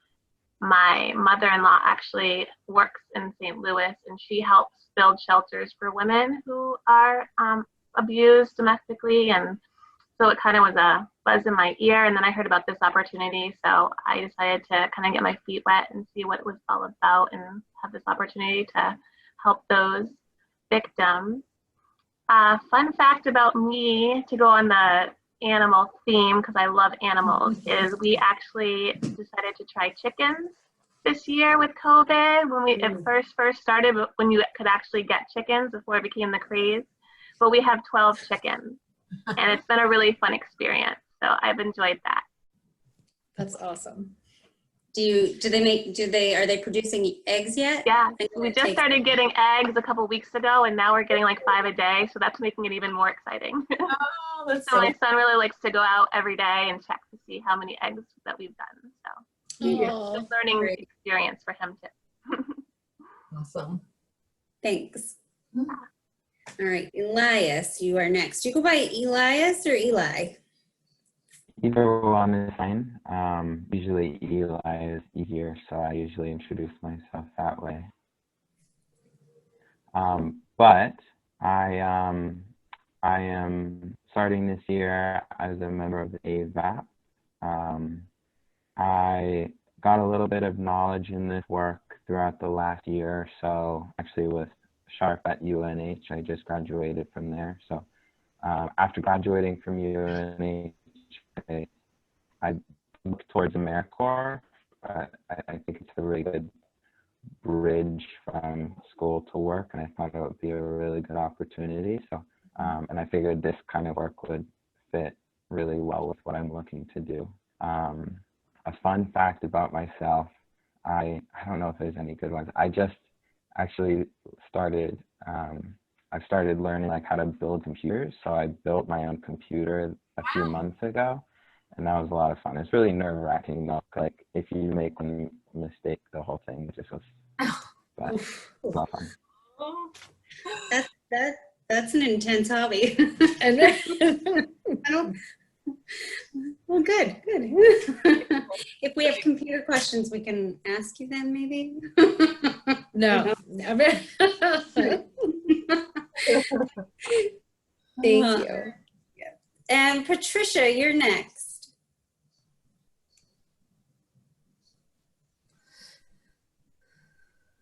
My mother-in-law actually works in St. Louis, and she helps build shelters for women who are abused domestically. And so it kind of was a buzz in my ear, and then I heard about this opportunity, so I decided to kind of get my feet wet and see what it was all about and have this opportunity to help those victims. Fun fact about me, to go on the animal theme, because I love animals, is we actually decided to try chickens this year with COVID when it first started, but when you could actually get chickens before it became the craze. But we have 12 chickens, and it's been a really fun experience. So I've enjoyed that. That's awesome. Are they producing eggs yet? Yeah, we just started getting eggs a couple weeks ago, and now we're getting like 5 a day. So that's making it even more exciting. Oh, that's so my son really likes to go out every day and check to see how many eggs that we've done. So it's a learning experience for him too. Awesome. Thanks. All right, Elias, you are next. Do you go by Elias or Eli? Either one is fine. Usually Eli is easier, so I usually introduce myself that way. But I am starting this year as a member of the AVAP. I got a little bit of knowledge in this work throughout the last year or so, actually with Sharp at UNH. I just graduated from there. So after graduating from UNH, I looked towards AmeriCorps. I think it's a really good bridge from school to work, and I thought it would be a really good opportunity. So, and I figured this kind of work would fit really well with what I'm looking to do. A fun fact about myself, I don't know if there's any good ones. I just actually started, I started learning like how to build computers. So I built my own computer a few months ago, and that was a lot of fun. It's really nerve-wracking though. Like if you make one mistake, the whole thing just goes, but it's a lot of fun. That's an intense hobby. Well, good. If we have computer questions, we can ask you then, maybe. No, never. Thank you. And Patricia, you're next.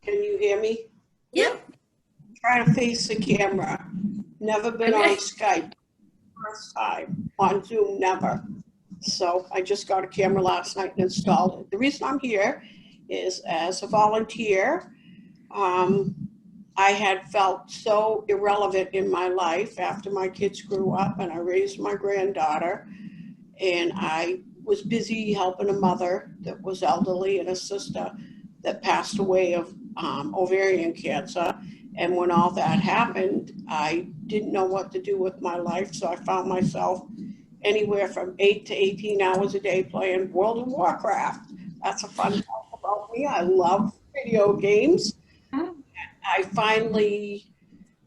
Can you hear me? Yep. Try to face the camera. Never been on Skype. First time on Zoom, never. So I just got a camera last night and installed it. The reason I'm here is as a volunteer. I had felt so irrelevant in my life after my kids grew up and I raised my granddaughter, and I was busy helping a mother that was elderly and a sister that passed away of ovarian cancer. And when all that happened, I didn't know what to do with my life. So I found myself anywhere from 8 to 18 hours a day playing World of Warcraft. That's a fun fact about me. I love video games. I finally,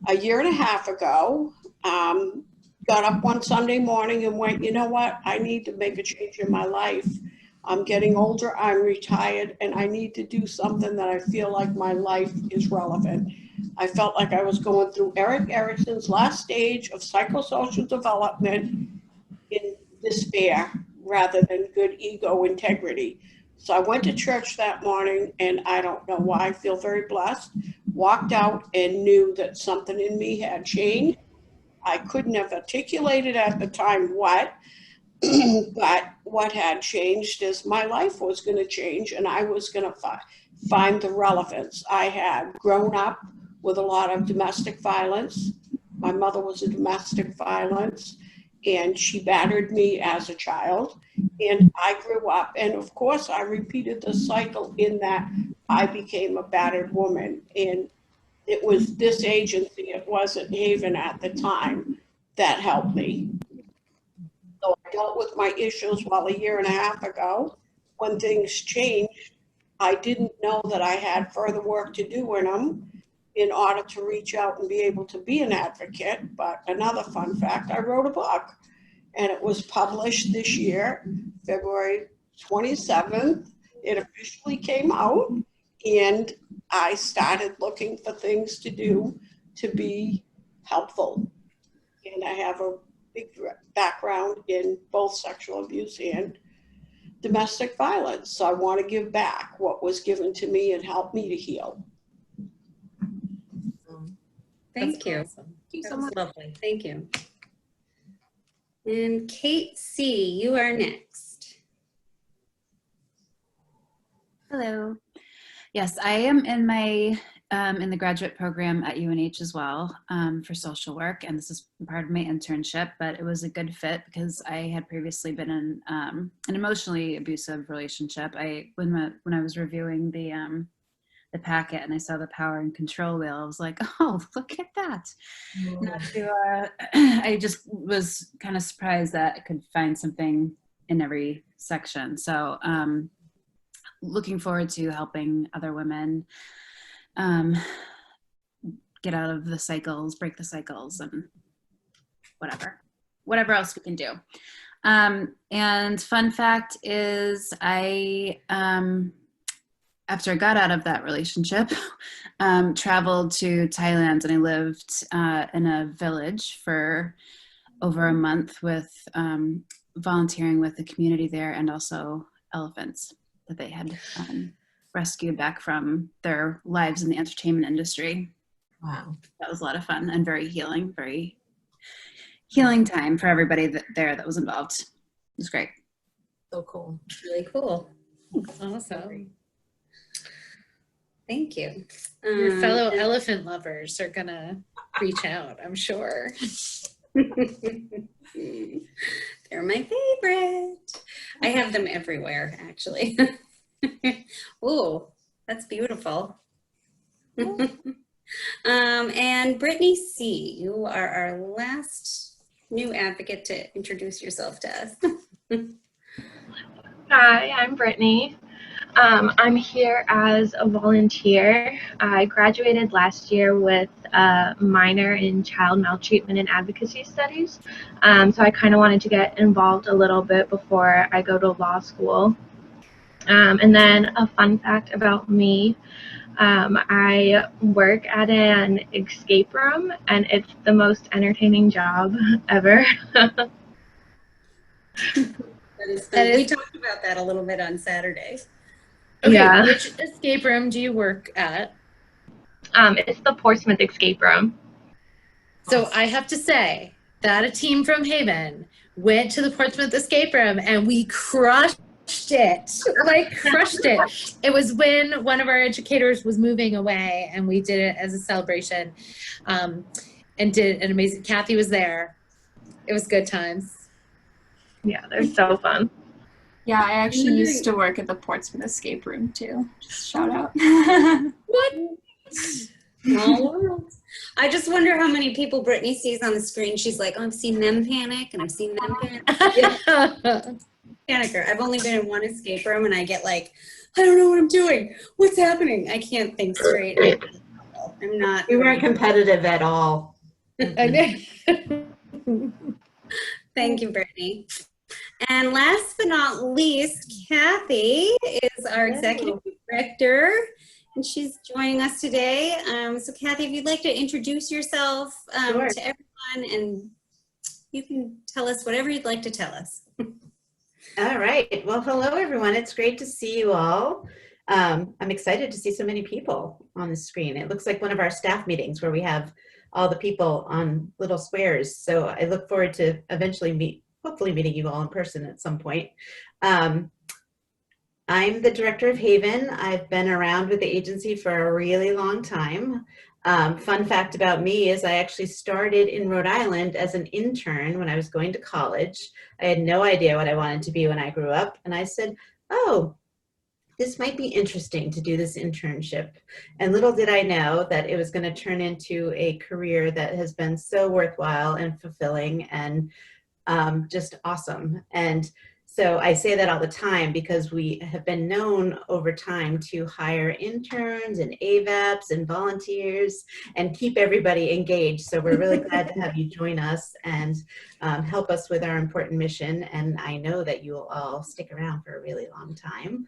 a year and a half ago, got up one Sunday morning and went, you know what? I need to make a change in my life. I'm getting older, I'm retired, and I need to do something that I feel like my life is relevant. I felt like I was going through Erik Erikson's last stage of psychosocial development in despair rather than good ego integrity. So I went to church that morning, and I don't know why, I feel very blessed. Walked out and knew that something in me had changed. I couldn't have articulated at the time what, but what had changed is my life was going to change, and I was going to find the relevance. I had grown up with a lot of domestic violence. My mother was a domestic violence, and she battered me as a child. And I grew up, and of course I repeated the cycle in that I became a battered woman. And it was this agency, it wasn't Haven at the time, that helped me. So I dealt with my issues a year and a half ago. When things changed, I didn't know that I had further work to do in them in order to reach out and be able to be an advocate. But another fun fact, I wrote a book, and it was published this year, February 27th. It officially came out, and I started looking for things to do to be helpful. And I have a big background in both sexual abuse and domestic violence. So I want to give back what was given to me and help me to heal. Thank you. Awesome. you That so was much. lovely. Thank you. And Kate C., you are next. Hello. Yes, I am in my in the graduate program at UNH as well for social work, and this is part of my internship. But it was a good fit because I had previously been in an emotionally abusive relationship. When I was reviewing the packet and I saw the power and control wheel, I was like, oh, look at that. Not to, I just was kind of surprised that I could find something in every section. So looking forward to helping other women get out of the cycles, break the cycles, and whatever else we can do. And fun fact is after I got out of that relationship, traveled to Thailand, and I lived in a village for over a month with volunteering with the community there, and also elephants that they had rescued back from their lives in the entertainment industry. Wow. That was a lot of fun and very healing time for everybody there that was involved. It was great. So cool. Really cool. Awesome. Thank you. Your fellow elephant lovers are gonna reach out, I'm sure. They're my favorite. I have them everywhere, actually. Oh, that's beautiful. And Brittany C., you are our last new advocate to introduce yourself to us. Hi, I'm Brittany. I'm here as a volunteer. I graduated last year with a minor in child maltreatment and advocacy studies. So I kind of wanted to get involved a little bit before I go to law school. And then a fun fact about me, I work at an escape room, and it's the most entertaining job ever. That is fun. We talked about that a little bit on Saturday. Okay, Yeah. which escape room do you work at? It's the Portsmouth Escape Room. So I have to say that a team from Haven went to the Portsmouth Escape Room and we crushed it. It was when one of our educators was moving away, and we did it as a celebration, and did an amazing. Kathy was there. It was good times. Yeah, they're so fun. Yeah, I actually used to work at the Portsmouth Escape Room too. Just shout out. What? Small world. I just wonder how many people Brittany sees on the screen. She's like, oh, I've seen them panic, and I've seen them panic. Panicker. I've only been in one escape room, and I get like, I don't know what I'm doing. What's happening? I can't think straight. I'm not. You weren't competitive at all. Thank you, Brittany. And last but not least, Kathy is our executive director, and she's joining us today. So Kathy, if you'd like to introduce yourself Sure. to everyone, and you can tell us whatever you'd like to tell us. All right. Well, hello, everyone. It's great to see you all. I'm excited to see so many people on the screen. It looks like one of our staff meetings where we have all the people on little squares. So I look forward to eventually hopefully meeting you all in person at some point. I'm the director of Haven. I've been around with the agency for a really long time. Fun fact about me is I actually started in Rhode Island as an intern when I was going to college. I had no idea what I wanted to be when I grew up. And I said, oh, this might be interesting to do this internship. And little did I know that it was going to turn into a career that has been so worthwhile and fulfilling and just awesome. And so I say that all the time because we have been known over time to hire interns and AVAPs and volunteers and keep everybody engaged. So we're really glad to have you join us and help us with our important mission. And I know that you will all stick around for a really long time.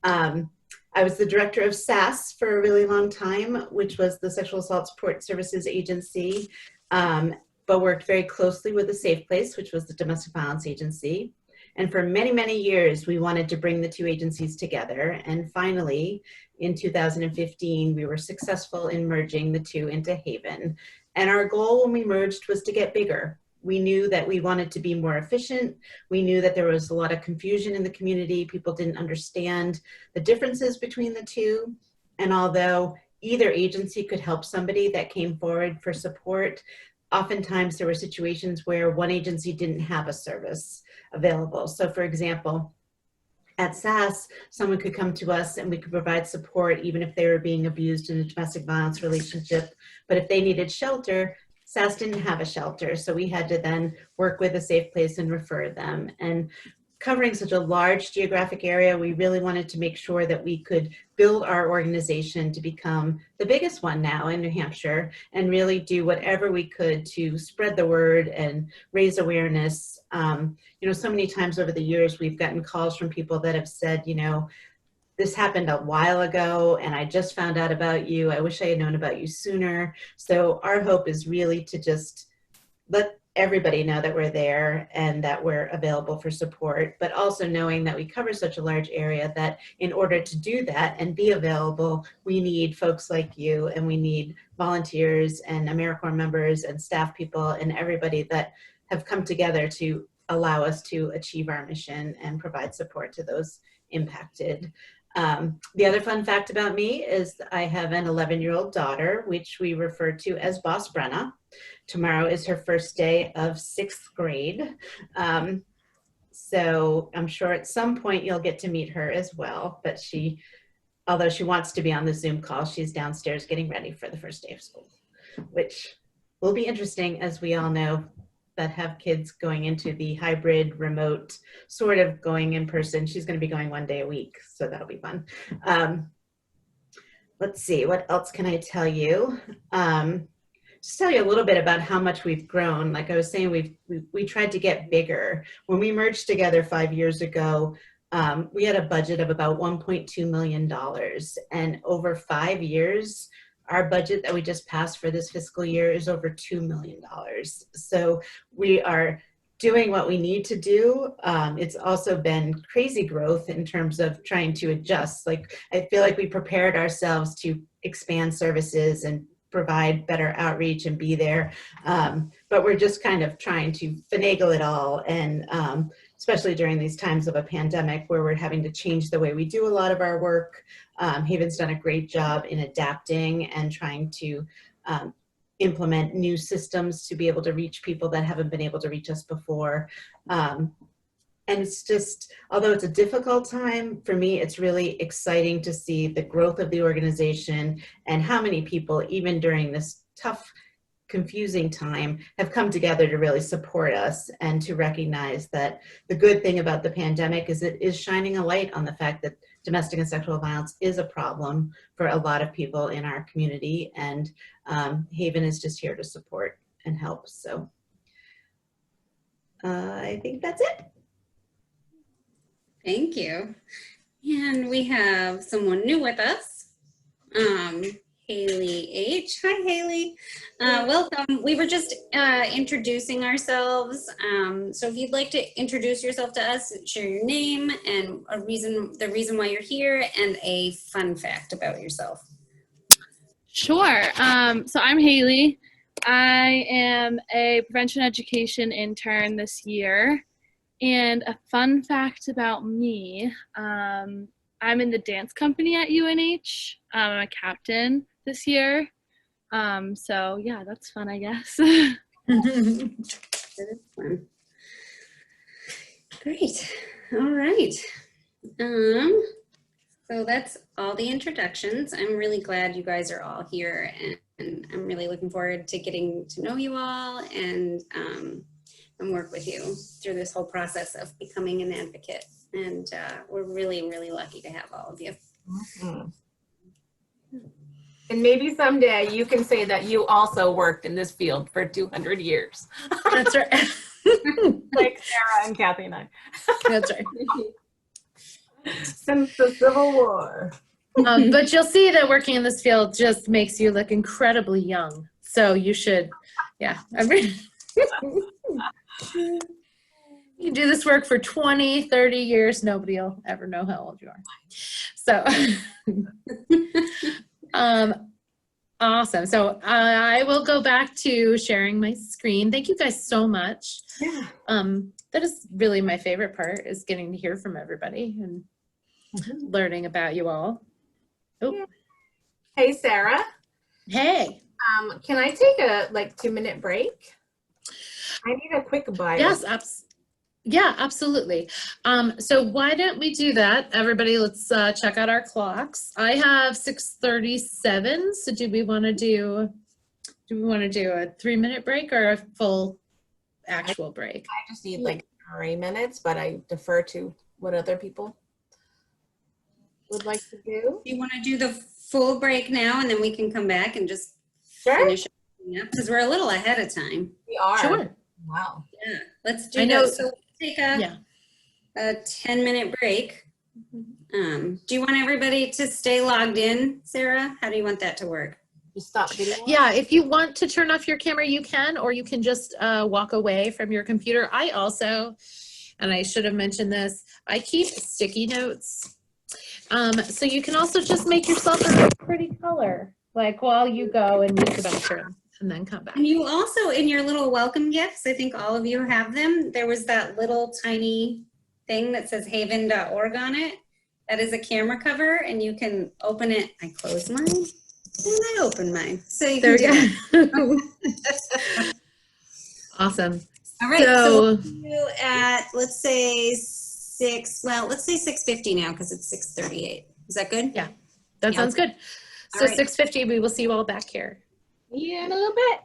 I was the director of SAS for a really long time, which was the Sexual Assault Support Services Agency, but worked very closely with the Safe Place, which was the domestic violence agency. And for many, many years, we wanted to bring the two agencies together. And finally, in 2015, we were successful in merging the two into Haven. And our goal when we merged was to get bigger. We knew that we wanted to be more efficient. We knew that there was a lot of confusion in the community. People didn't understand the differences between the two. And although either agency could help somebody that came forward for support, oftentimes there were situations where one agency didn't have a service available. So for example, at SAS, someone could come to us and we could provide support even if they were being abused in a domestic violence relationship. But if they needed shelter, SAS didn't have a shelter. So we had to then work with a safe place and refer them. And covering such a large geographic area, we really wanted to make sure that we could build our organization to become the biggest one now in New Hampshire and really do whatever we could to spread the word and raise awareness. You know, so many times over the years, we've gotten calls from people that have said, you know, this happened a while ago and I just found out about you. I wish I had known about you sooner. So our hope is really to just let everybody know that we're there and that we're available for support, but also knowing that we cover such a large area that in order to do that and be available, we need folks like you and we need volunteers and AmeriCorps members and staff people and everybody that have come together to allow us to achieve our mission and provide support to those impacted. The other fun fact about me is I have an 11-year-old daughter, which we refer to as Boss Brenna. Tomorrow is her first day of 6th grade. So I'm sure at some point you'll get to meet her as well, but although she wants to be on the Zoom call, she's downstairs getting ready for the first day of school, which will be interesting, as we all know that have kids going into the hybrid remote sort of going in person. She's going to be going 1 day a week, so that'll be fun. Let's see, what else can I tell you? Just tell you a little bit about how much we've grown. Like I was saying, we tried to get bigger. When we merged together 5 years ago, we had a budget of about $1.2 million. And over 5 years, our budget that we just passed for this fiscal year is over $2 million. So we are doing what we need to do. It's also been crazy growth in terms of trying to adjust. Like, I feel like we prepared ourselves to expand services and provide better outreach and be there. But we're just kind of trying to finagle it all. And especially during these times of a pandemic where we're having to change the way we do a lot of our work. Haven's done a great job in adapting and trying to implement new systems to be able to reach people that haven't been able to reach us before. And it's just, although it's a difficult time, for me, it's really exciting to see the growth of the organization and how many people, even during this tough, confusing time, have come together to really support us and to recognize that the good thing about the pandemic is it is shining a light on the fact that domestic and sexual violence is a problem for a lot of people in our community, and Haven is just here to support and help. So I think that's it. Thank you. And we have someone new with us, Haley H. Hi, Haley. Welcome. We were just introducing ourselves. So if you'd like to introduce yourself to us, share your name and the reason why you're here, and a fun fact about yourself. Sure. So I'm Haley. I am a prevention education intern this year. And a fun fact about me, I'm in the dance company at UNH. I'm a captain this year. So yeah, that's fun, I guess. That is fun. Great. All right. So that's all the introductions. I'm really glad you guys are all here, and I'm really looking forward to getting to know you all and work with you through this whole process of becoming an advocate. And we're really, really lucky to have all of you. Mm-hmm. And maybe someday you can say that you also worked in this field for 200 years. That's right. Like Sarah and Kathy and I. That's right. Since the Civil War. But you'll see that working in this field just makes you look incredibly young. So you should, yeah. You do this work for 20, 30 years, nobody will ever know how old you are. So, awesome. So I will go back to sharing my screen. Thank you guys so much. Yeah. That is really my favorite part, is getting to hear from everybody and learning about you all. Oh, Hey, Sarah. hey. Can I take a 2-minute break? I need a quick bio. Yes, yeah, absolutely. So why don't we do that? Everybody, let's check out our clocks. I have 6:37. So do we want to do a 3-minute break or a full actual break? I just need 3 minutes, but I defer to what other people would like to do. You want to do the full break now, and then we can come back and just finish up because we're a little ahead of time. We are. Sure. Wow. Yeah, let's do I know. that. So we'll take a 10-minute break. Do you want everybody to stay logged in, Sarah? How do you want that to work? Just stop video? Yeah, if you want to turn off your camera, you can, or you can just walk away from your computer. I also, and I should have mentioned this, I keep sticky notes. So you can also just make yourself a pretty color, like while you go and use the bathroom and then come back. And you also, in your little welcome gifts, I think all of you have them, there was that little tiny thing that says haven.org on it. That is a camera cover, and you can open it. I closed mine, and I opened mine. So you can do that. Awesome. All right, so we'll do at, let's say 6:50 now, because it's 6:38. Is that good? Yeah, that sounds good. All So right. 6:50, we will see you all back here. Yeah, in a little bit.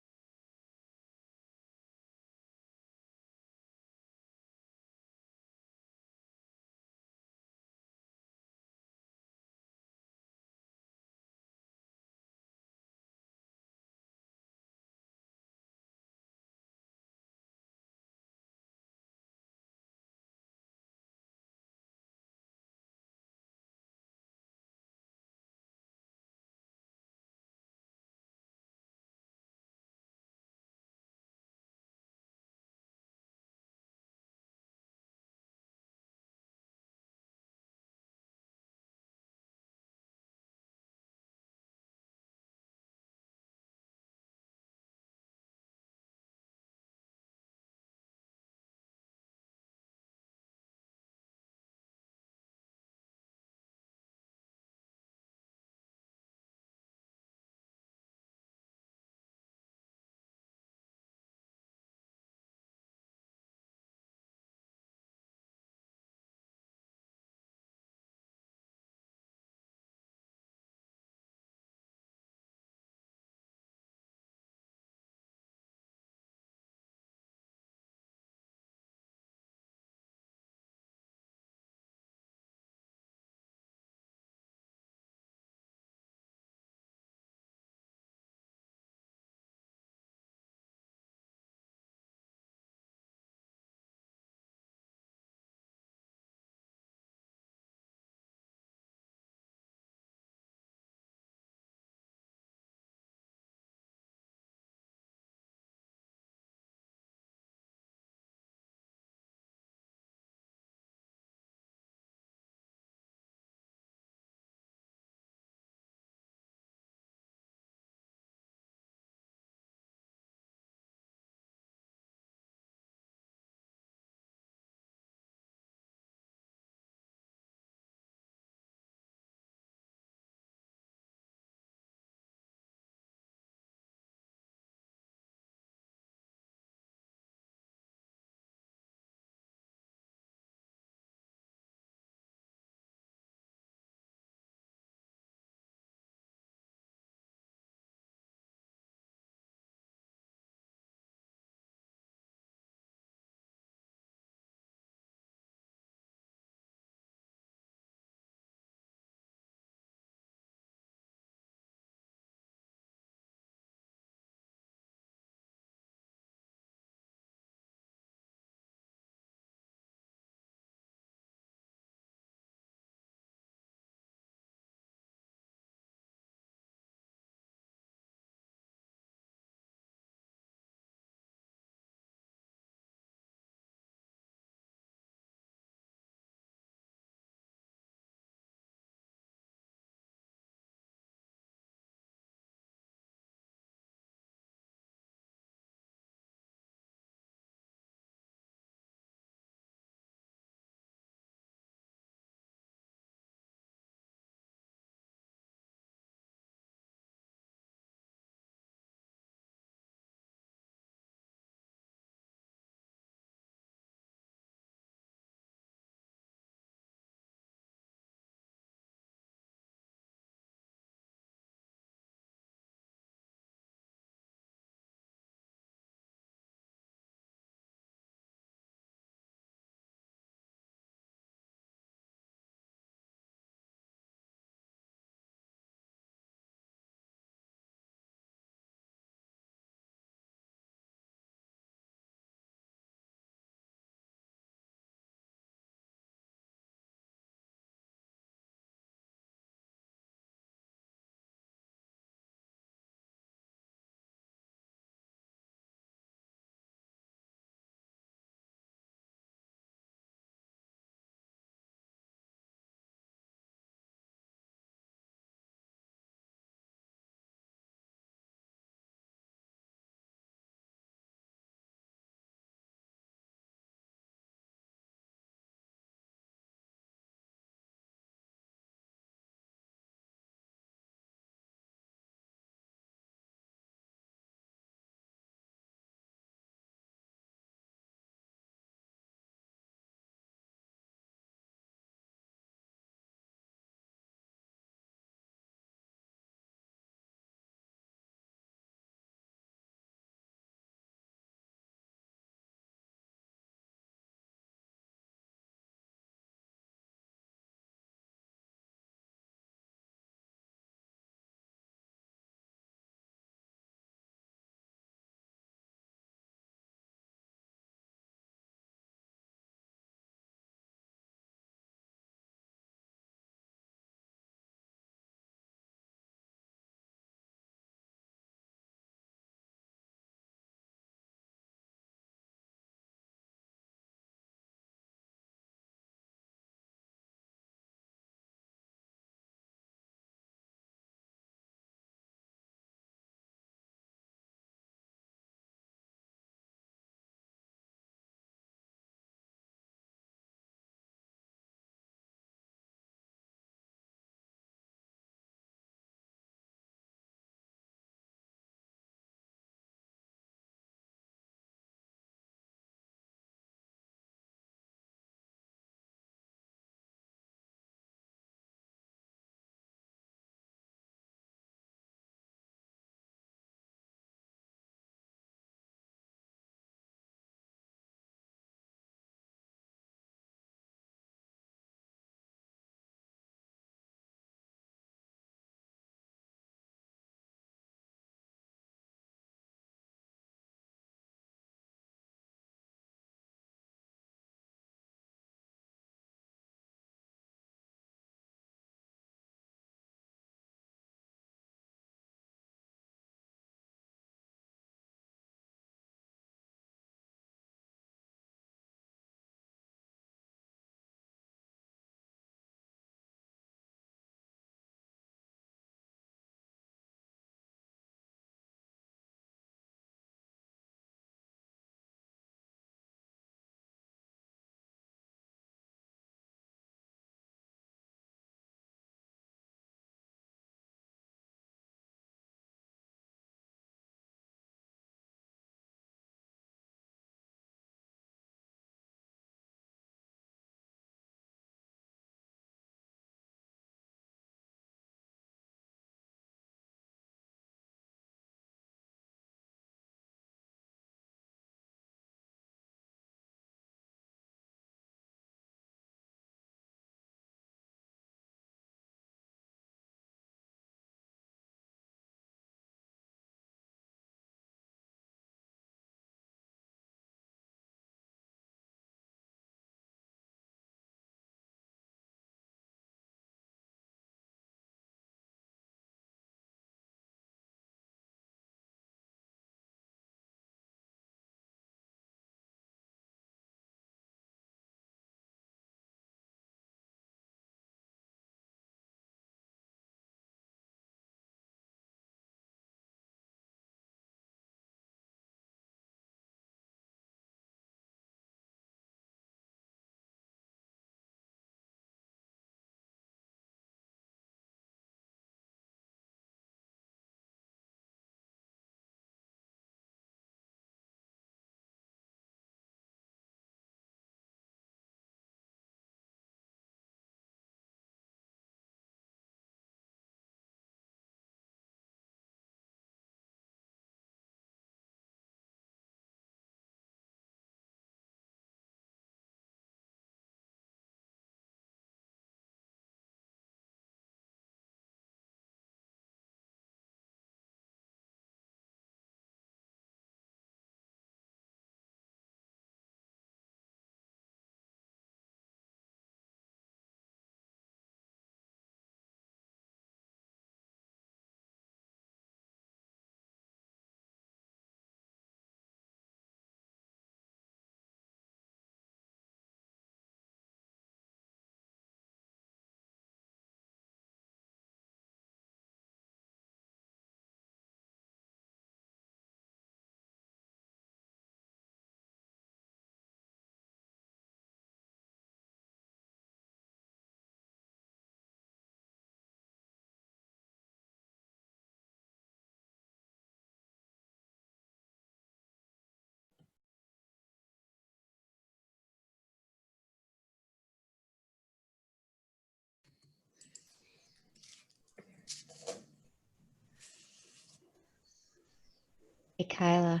Hey, Kyla.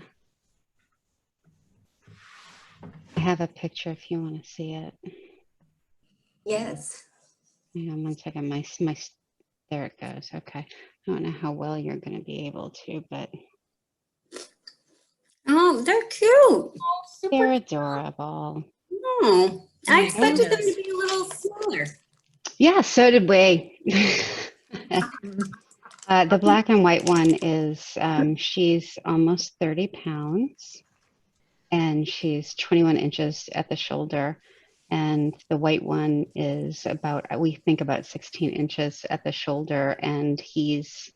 I have a picture if you want to see it. Yes. Hang on one second. There it goes. Okay. I don't know how well you're going to be able to, but. Oh, they're cute. They're adorable. Oh, I Oh, expected them yes. to be a little smaller. Yeah, so did we. The black and white one is, she's almost 30 pounds and she's 21 inches at the shoulder. And the white one is we think about 16 inches at the shoulder, and he's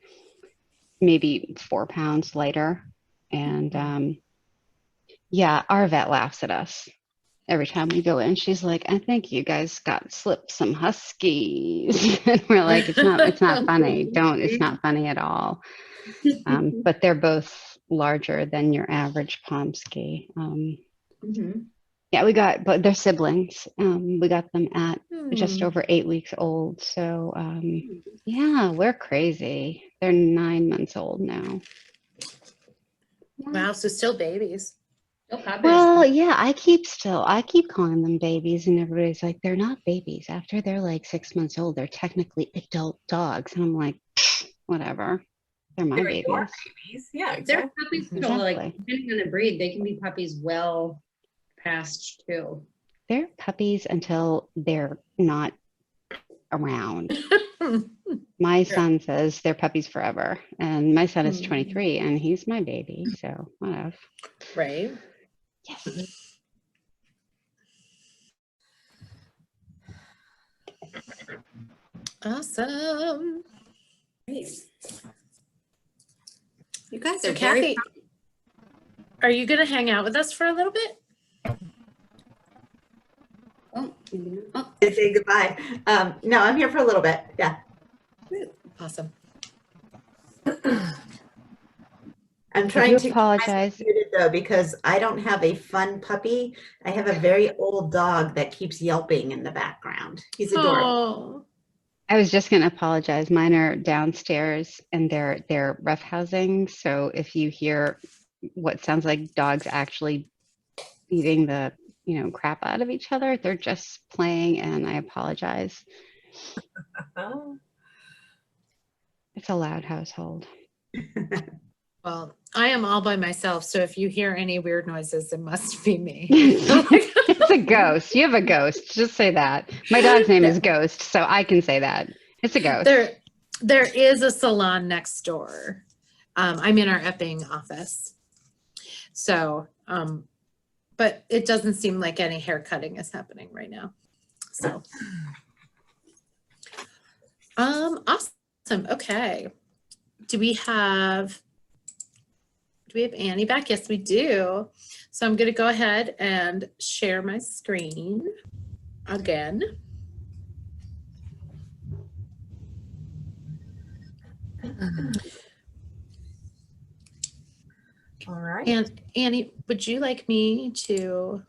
maybe 4 pounds lighter. And yeah, our vet laughs at us every time we go in. She's like, I think you guys slipped some huskies. And we're like, it's not funny. It's not funny at all. But they're both larger than your average Pomsky. Yeah, but they're siblings. We got them at just over 8 weeks old. So yeah, we're crazy. They're 9 months old now. Wow, so still babies. Well, yeah, I keep calling them babies, and everybody's like, they're not babies. After they're like 6 months old, they're technically adult dogs. And I'm like, whatever. They're my babies. Babies. Yeah, They're exactly. puppies too, like depending on the breed, they can be puppies well past 2. They're puppies until they're not around. My son says they're puppies forever, and my son is 23, and he's my baby, so whatever. Right. Yes. Awesome. Great. You guys So are very Kathy, are you going to hang out with us for a little bit? Say goodbye. No, I'm here for a little bit. Yeah. Awesome. I'm trying to apologize though, because I don't have a fun puppy. I have a very old dog that keeps yelping in the background. He's adorable. I was just going to apologize. Mine are downstairs, and they're roughhousing. So if you hear what sounds like dogs actually beating the crap out of each other, they're just playing, and I apologize. It's a loud household. Well, I am all by myself, so if you hear any weird noises, it must be me. It's a ghost. You have a ghost. Just say that. My dog's name is Ghost, so I can say that. It's a ghost. There is a salon next door. I'm in our Epping office. So, but it doesn't seem like any hair cutting is happening right now. So, awesome. Okay. Do we have Annie back? Yes, we do. So I'm going to go ahead and share my screen again. All right. And Annie, would you like me to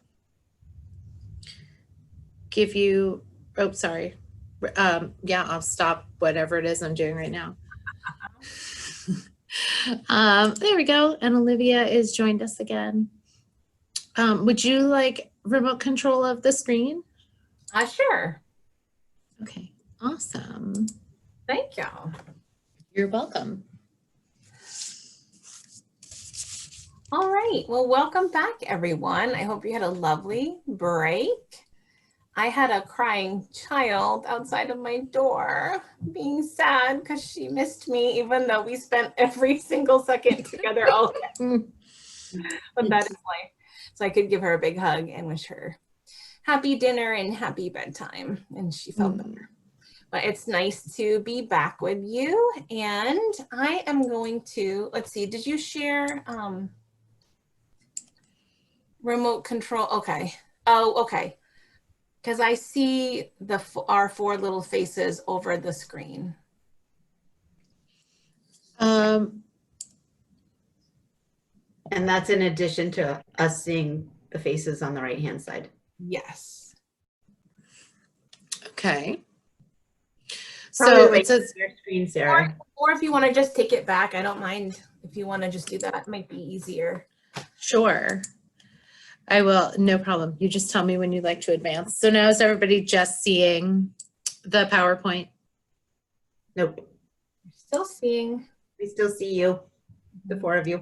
give you, oh, sorry. Yeah, I'll stop whatever it is I'm doing right now. There we go. And Olivia is joined us again. Would you like remote control of the screen? Sure. Okay, awesome. Thank you. You're welcome. All right. Well, welcome back, everyone. I hope you had a lovely break. I had a crying child outside of my door being sad because she missed me, even though we spent every single second together all day. But that is life. So I could give her a big hug and wish her happy dinner and happy bedtime. And she felt better. But it's nice to be back with you. And I am going to, let's see, did you share remote control? Okay. Oh, okay. Because I see our 4 little faces over the screen. And that's in addition to us seeing the faces on the right-hand side. Yes. Okay. Probably So wait it says your screen, Sarah. Or if you want to just take it back, I don't mind if you want to just do that, it might be easier. Sure. I will, no problem. You just tell me when you'd like to advance. So now is everybody just seeing the PowerPoint? Nope. Still seeing. We still see you, the four of you.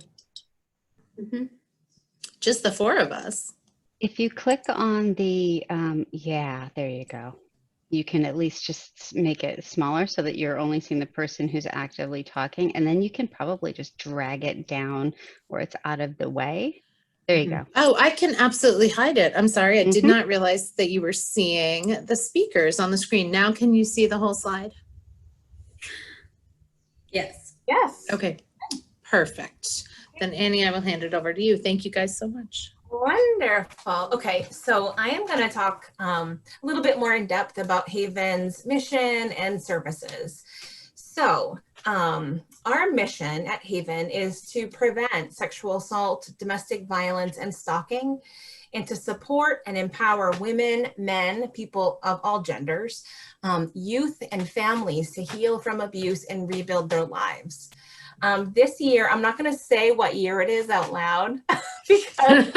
Just the four of us. If you click on the, yeah, there you go. You can at least just make it smaller so that you're only seeing the person who's actively talking. And then you can probably just drag it down where it's out of the way. There you go. Oh, I can absolutely hide it. I'm sorry. I did not realize that you were seeing the speakers on the screen. Now can you see the whole slide? Yes. Yes. Okay, perfect. Then Annie, I will hand it over to you. Thank you guys so much. Wonderful. Okay, so I am going to talk a little bit more in depth about Haven's mission and services. So our mission at Haven is to prevent sexual assault, domestic violence, and stalking, and to support and empower women, men, people of all genders, youth, and families to heal from abuse and rebuild their lives. This year, I'm not going to say what year it is out loud because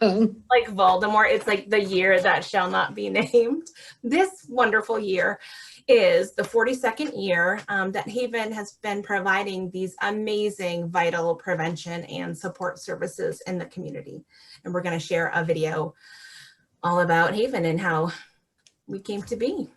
like Voldemort, it's like the year that shall not be named. This wonderful year is the 42nd year that Haven has been providing these amazing vital prevention and support services in the community. And we're going to share a video all about Haven and how we came to be.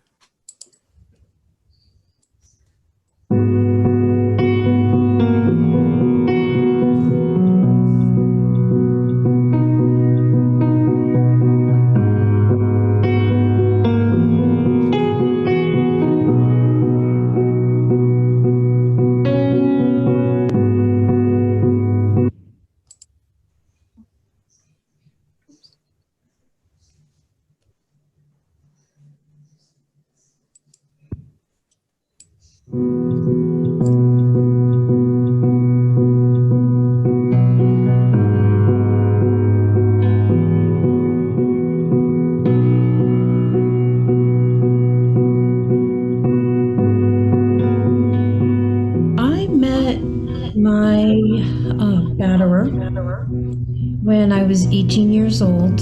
When I was 18 years old.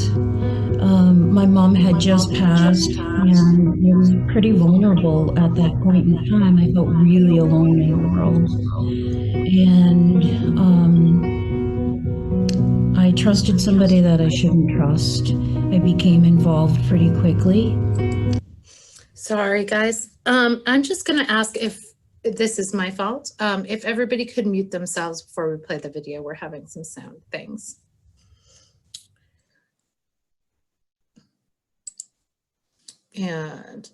My mom had just passed and I was pretty vulnerable at that point in time. I felt really alone in the world. And I trusted somebody that I shouldn't trust. I became involved pretty quickly. Sorry, guys. I'm just going to ask if this is my fault. If everybody could mute themselves before we play the video, we're having some sound things. And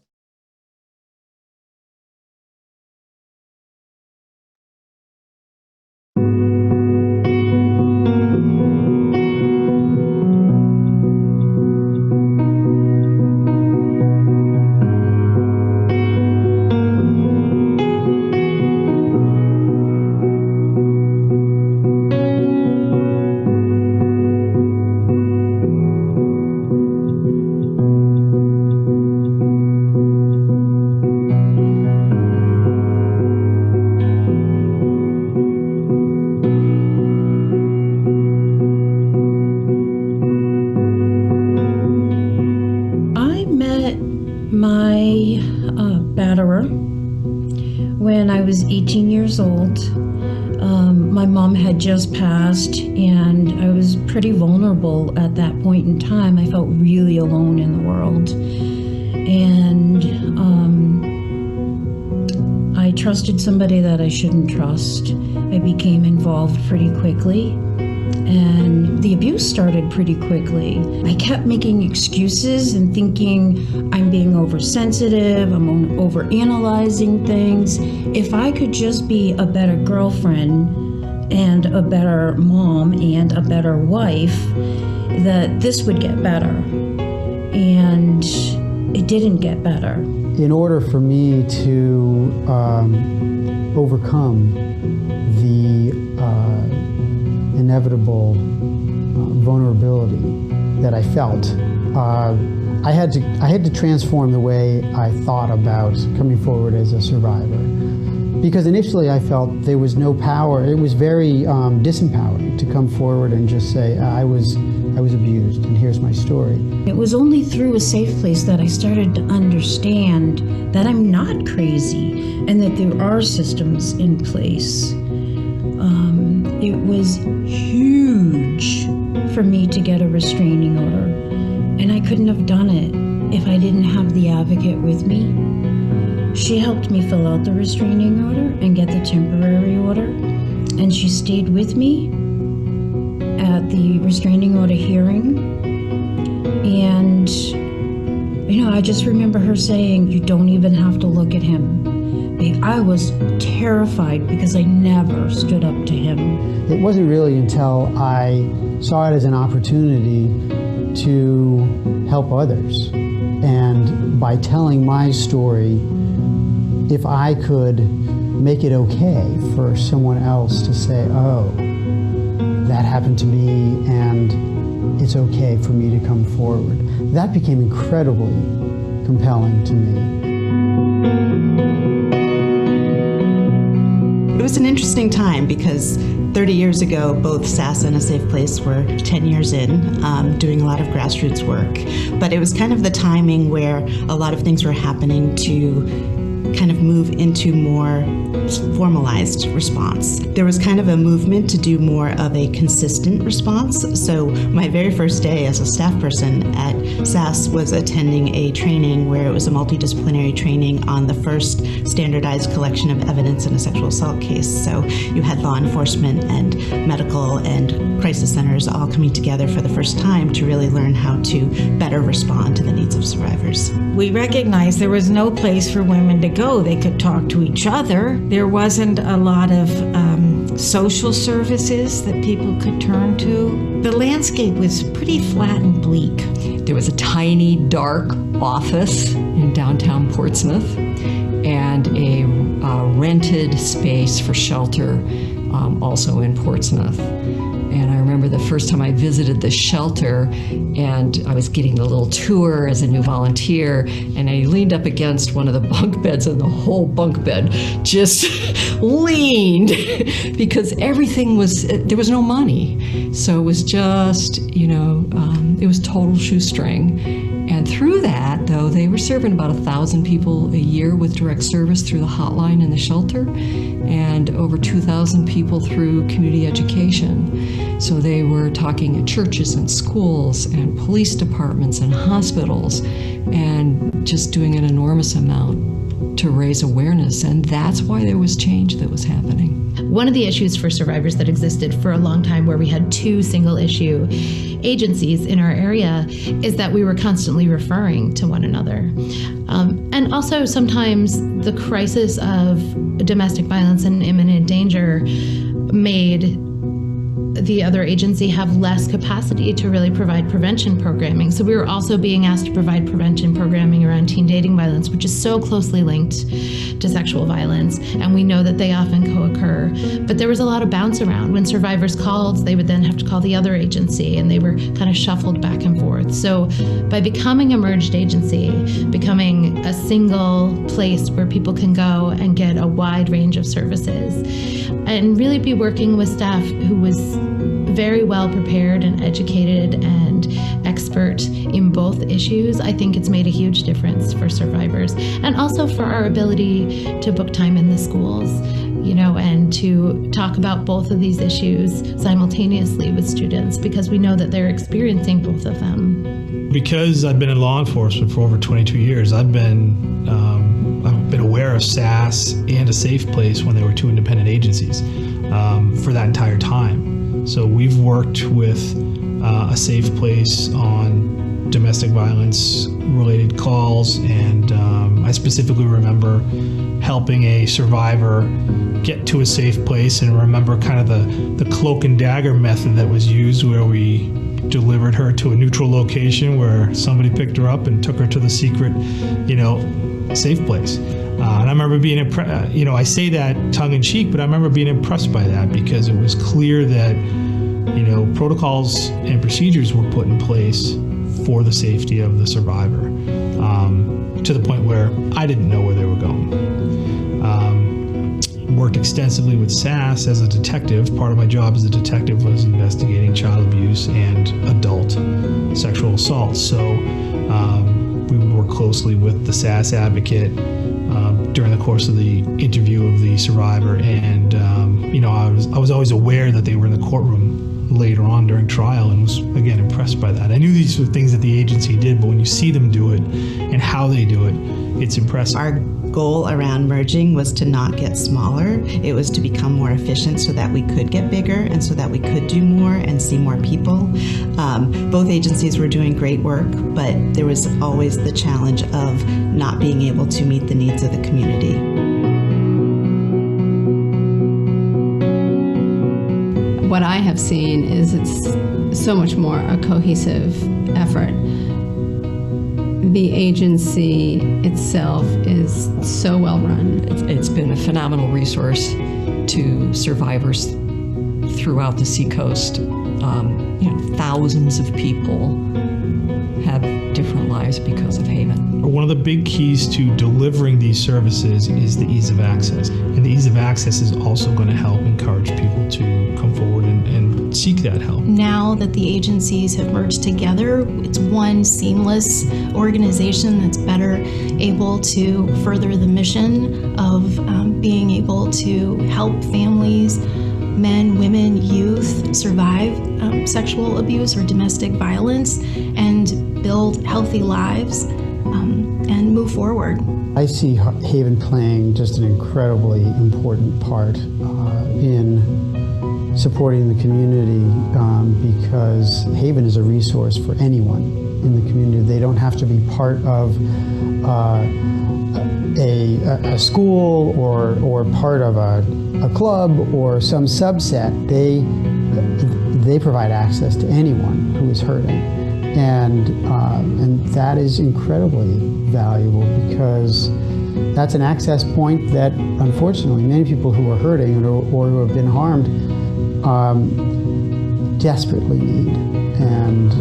when I was 18 years old. My mom had just passed and I was pretty vulnerable at that point in time. I felt really alone in the world. And I trusted somebody that I shouldn't trust. I became involved pretty quickly. And the abuse started pretty quickly. I kept making excuses and thinking I'm being oversensitive, I'm overanalyzing things. If I could just be a better girlfriend and a better mom and a better wife, that this would get better. And it didn't get better. In order for me to overcome the inevitable vulnerability that I felt, I had to transform the way I thought about coming forward as a survivor. Because initially I felt there was no power. It was very disempowering to come forward and just say, I was abused and here's my story. It was only through a safe place that I started to understand that I'm not crazy and that there are systems in place. It was huge for me to get a restraining order, and I couldn't have done it if I didn't have the advocate with me. She helped me fill out the restraining order and get the temporary order, and she stayed with me at the restraining order hearing. And, you know, I just remember her saying, you don't even have to look at him. I was terrified because I never stood up to him. It wasn't really until I saw it as an opportunity to help others. And by telling my story, if I could make it okay for someone else to say, oh, that happened to me and it's okay for me to come forward, that became incredibly compelling to me. It was an interesting time because 30 years ago, both SAS and A Safe Place were 10 years in, doing a lot of grassroots work. But it was kind of the timing where a lot of things were happening to kind of move into more formalized response. There was kind of a movement to do more of a consistent response. So my very first day as a staff person at SAS was attending a training where it was a multidisciplinary training on the first standardized collection of evidence in a sexual assault case. So you had law enforcement and medical and crisis centers all coming together for the first time to really learn how to better respond to the needs of survivors. We recognized there was no place for women to go. They could talk to each other. There wasn't a lot of social services that people could turn to. The landscape was pretty flat and bleak. There was a tiny, dark office in downtown Portsmouth and a rented space for shelter also in Portsmouth. And I remember the first time I visited the shelter and I was getting the little tour as a new volunteer, and I leaned up against one of the bunk beds and the whole bunk bed just leaned because everything was, there was no money. So it was just, you know, it was total shoestring. And through that, though, they were serving about 1,000 people a year with direct service through the hotline in the shelter, and over 2,000 people through community education. So they were talking at churches and schools and police departments and hospitals and just doing an enormous amount to raise awareness. And that's why there was change that was happening. One of the issues for survivors that existed for a long time, where we had 2 single issue agencies in our area, is that we were constantly referring to one another. And also sometimes the crisis of domestic violence and imminent danger made the other agency have less capacity to really provide prevention programming. So we were also being asked to provide prevention programming around teen dating violence, which is so closely linked to sexual violence, and we know that they often co-occur. But there was a lot of bounce around. When survivors called, they would then have to call the other agency, and they were kind of shuffled back and forth. So by becoming a merged agency, becoming a single place where people can go and get a wide range of services, and really be working with staff who was very well prepared and educated and expert in both issues, I think it's made a huge difference for survivors, and also for our ability to book time in the schools, you know, and to talk about both of these issues simultaneously with students, because we know that they're experiencing both of them. Because I've been in law enforcement for over 22 years, I've been aware of SAS and A Safe Place when they were 2 independent agencies for that entire time. So we've worked with A Safe Place on domestic violence related calls, and I specifically remember helping a survivor get to a safe place, and remember kind of the cloak and dagger method that was used, where we delivered her to a neutral location where somebody picked her up and took her to the secret, you know, safe place. And I remember being impressed, you know, I say that tongue in cheek, but I remember being impressed by that because it was clear that, you know, protocols and procedures were put in place for the safety of the survivor, to the point where I didn't know where they were going. worked extensively with SAS as a detective. Part of my job as a detective was investigating child abuse and adult sexual assault. So we would work closely with the SAS advocate during the course of the interview of the survivor, and I was always aware that they were in the courtroom later on during trial, and was again impressed by that. I knew these were things that the agency did, but when you see them do it and how they do it, it's impressive. Our goal around merging was to not get smaller. It was to become more efficient so that we could get bigger and so that we could do more and see more people. Both agencies were doing great work, but there was always the challenge of not being able to meet the needs of the community. What I have seen is it's so much more a cohesive effort. The agency itself is so well run. It's been a phenomenal resource to survivors throughout the Seacoast. Thousands of people have different lives because of Haven. One of the big keys to delivering these services is the ease of access. And the ease of access is also going to help encourage people to come forward and seek that help. Now that the agencies have merged together, it's one seamless organization that's better able to further the mission of being able to help families, men, women, youth survive sexual abuse or domestic violence and build healthy lives and move forward. I see Haven playing just an incredibly important part in supporting the community because Haven is a resource for anyone in the community. They don't have to be part of a school or part of a club or some subset. They provide access to anyone who is hurting, and that is incredibly valuable because that's an access point that unfortunately many people who are hurting or who have been harmed desperately need. And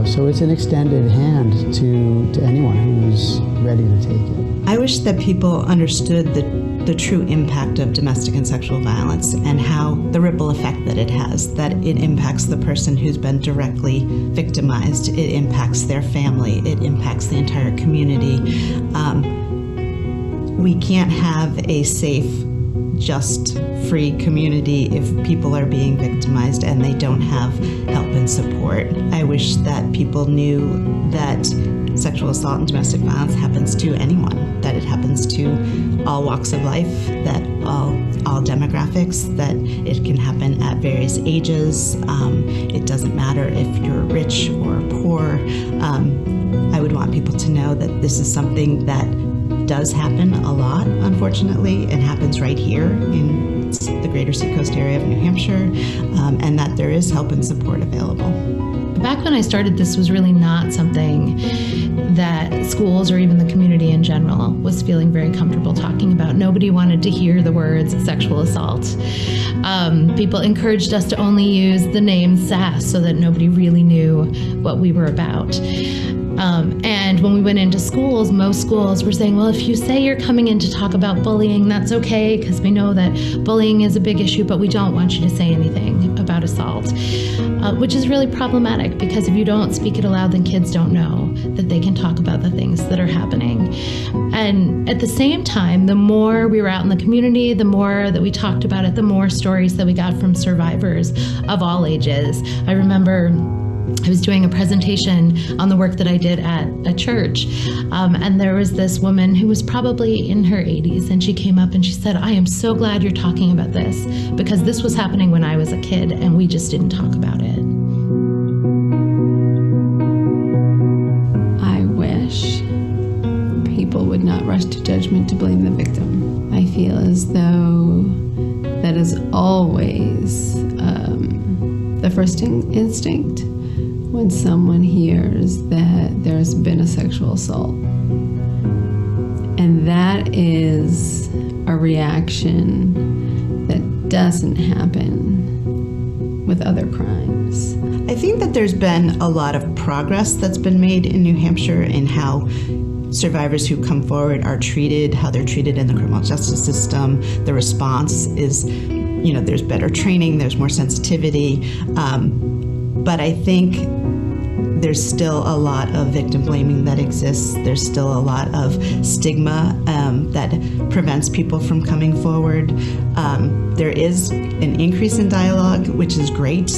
so it's an extended hand to anyone who's ready to take it. I wish that people understood the true impact of domestic and sexual violence and how the ripple effect that it has, that it impacts the person who's been directly victimized, it impacts their family, it impacts the entire community. We can't have a safe, just, free community if people are being victimized and they don't have help and support. I wish that people knew that sexual assault and domestic violence happens to anyone, that it happens to all walks of life, that all demographics, that it can happen at various ages. It doesn't matter if you're rich or poor. I would want people to know that this is something that does happen a lot, unfortunately, and happens right here in the greater Seacoast area of New Hampshire, and that there is help and support available. Back when I started, this was really not something that schools or even the community in general was feeling very comfortable talking about. Nobody wanted to hear the words sexual assault. People encouraged us to only use the name SAS so that nobody really knew what we were about. And when we went into schools, most schools were saying, well, if you say you're coming in to talk about bullying, that's okay, because we know that bullying is a big issue, but we don't want you to say anything about assault, which is really problematic, because if you don't speak it aloud, then kids don't know that they can talk about the things that are happening. And at the same time, the more we were out in the community, the more that we talked about it, the more stories that we got from survivors of all ages. I remember I was doing a presentation on the work that I did at a church, and there was this woman who was probably in her 80s, and she came up and she said, I am so glad you're talking about this, because this was happening when I was a kid and we just didn't talk about it. I wish people would not rush to judgment to blame the victim. I feel as though that is always the first instinct when someone hears that there's been a sexual assault. And that is a reaction that doesn't happen with other crimes. I think that there's been a lot of progress that's been made in New Hampshire in how survivors who come forward are treated, how they're treated in the criminal justice system. The response is, there's better training, there's more sensitivity. But I think there's still a lot of victim blaming that exists. There's still a lot of stigma that prevents people from coming forward. There is an increase in dialogue, which is great.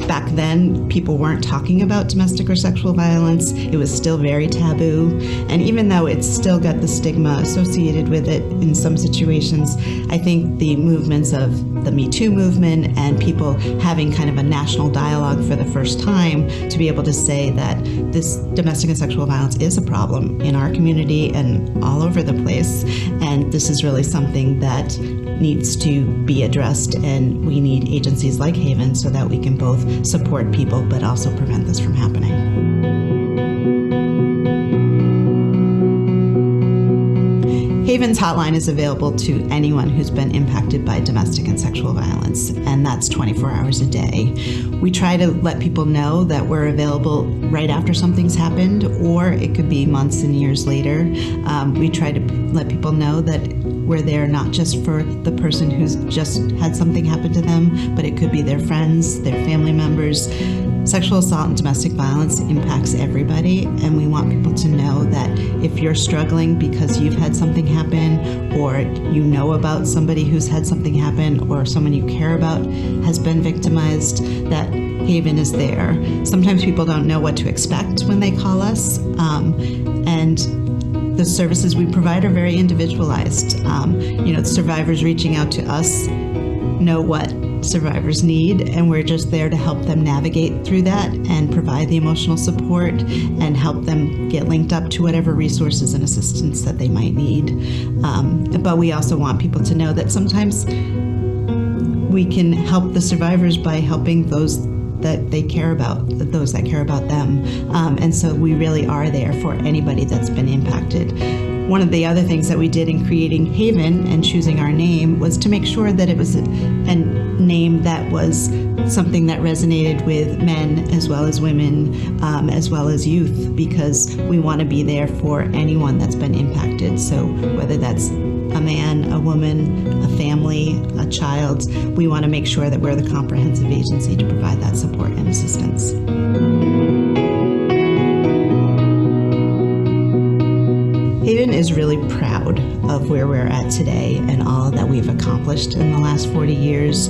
Back then, people weren't talking about domestic or sexual violence. It was still very taboo. And even though it's still got the stigma associated with it in some situations, I think the movements of the Me Too movement and people having kind of a national dialogue for the first time to be able to say that this domestic and sexual violence is a problem in our community and all over the place. And this is really something that needs to be addressed, and we need agencies like Haven so that we can both support people but also prevent this from happening. Haven's hotline is available to anyone who's been impacted by domestic and sexual violence, and that's 24 hours a day. We try to let people know that we're available right after something's happened, or it could be months and years later. We try to let people know that we're there not just for the person who's just had something happen to them, but it could be their friends, their family members. Sexual assault and domestic violence impacts everybody, and we want people to know that if you're struggling because you've had something happen, or you know about somebody who's had something happen, or someone you care about has been victimized, that Haven is there. Sometimes people don't know what to expect when they call us, and the services we provide are very individualized. Survivors reaching out to us know what survivors need, and we're just there to help them navigate through that and provide the emotional support and help them get linked up to whatever resources and assistance that they might need. But we also want people to know that sometimes we can help the survivors by helping those that they care about, those that care about them. And so we really are there for anybody that's been impacted. One of the other things that we did in creating Haven and choosing our name was to make sure that it was a name that was something that resonated with men as well as women, as well as youth, because we want to be there for anyone that's been impacted. So whether that's a man, a woman, a family, a child, we want to make sure that we're the comprehensive agency to provide that support and assistance. Haven is really proud of where we're at today and all that we've accomplished in the last 40 years,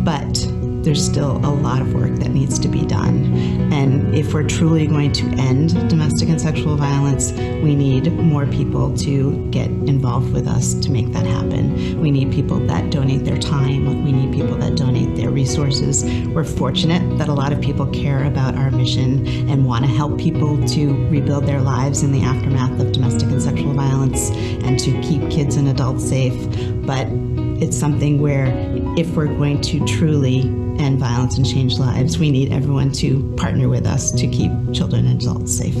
but there's still a lot of work that needs to be done. And if we're truly going to end domestic and sexual violence, we need more people to get involved with us to make that happen. We need people that donate their time. We need people that donate their resources. We're fortunate that a lot of people care about our mission and want to help people to rebuild their lives in the aftermath of domestic and sexual violence and to keep kids and adults safe. But it's something where if we're going to truly end violence and change lives, we need everyone to partner with us to keep children and adults safe.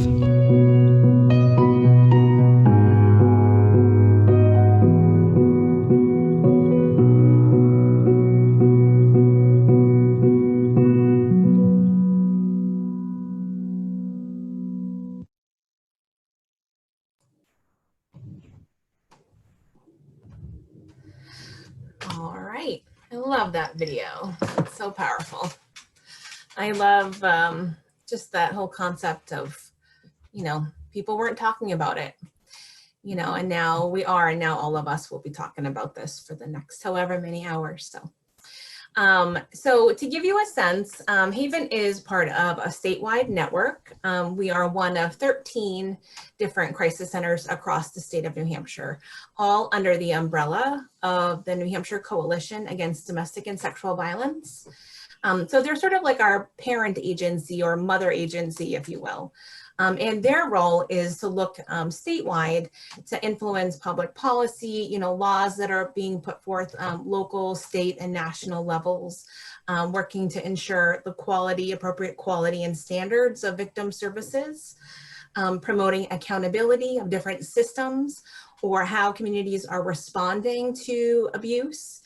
All right. I love that video. It's so powerful. I love just that whole concept of, people weren't talking about it, and now we are, and now all of us will be talking about this for the next however many hours. So to give you a sense, Haven is part of a statewide network. We are one of 13 different crisis centers across the state of New Hampshire, all under the umbrella of the New Hampshire Coalition Against Domestic and Sexual Violence. So they're sort of like our parent agency or mother agency, if you will. And their role is to look statewide to influence public policy, laws that are being put forth local, state, and national levels, working to ensure the appropriate quality and standards of victim services, promoting accountability of different systems or how communities are responding to abuse.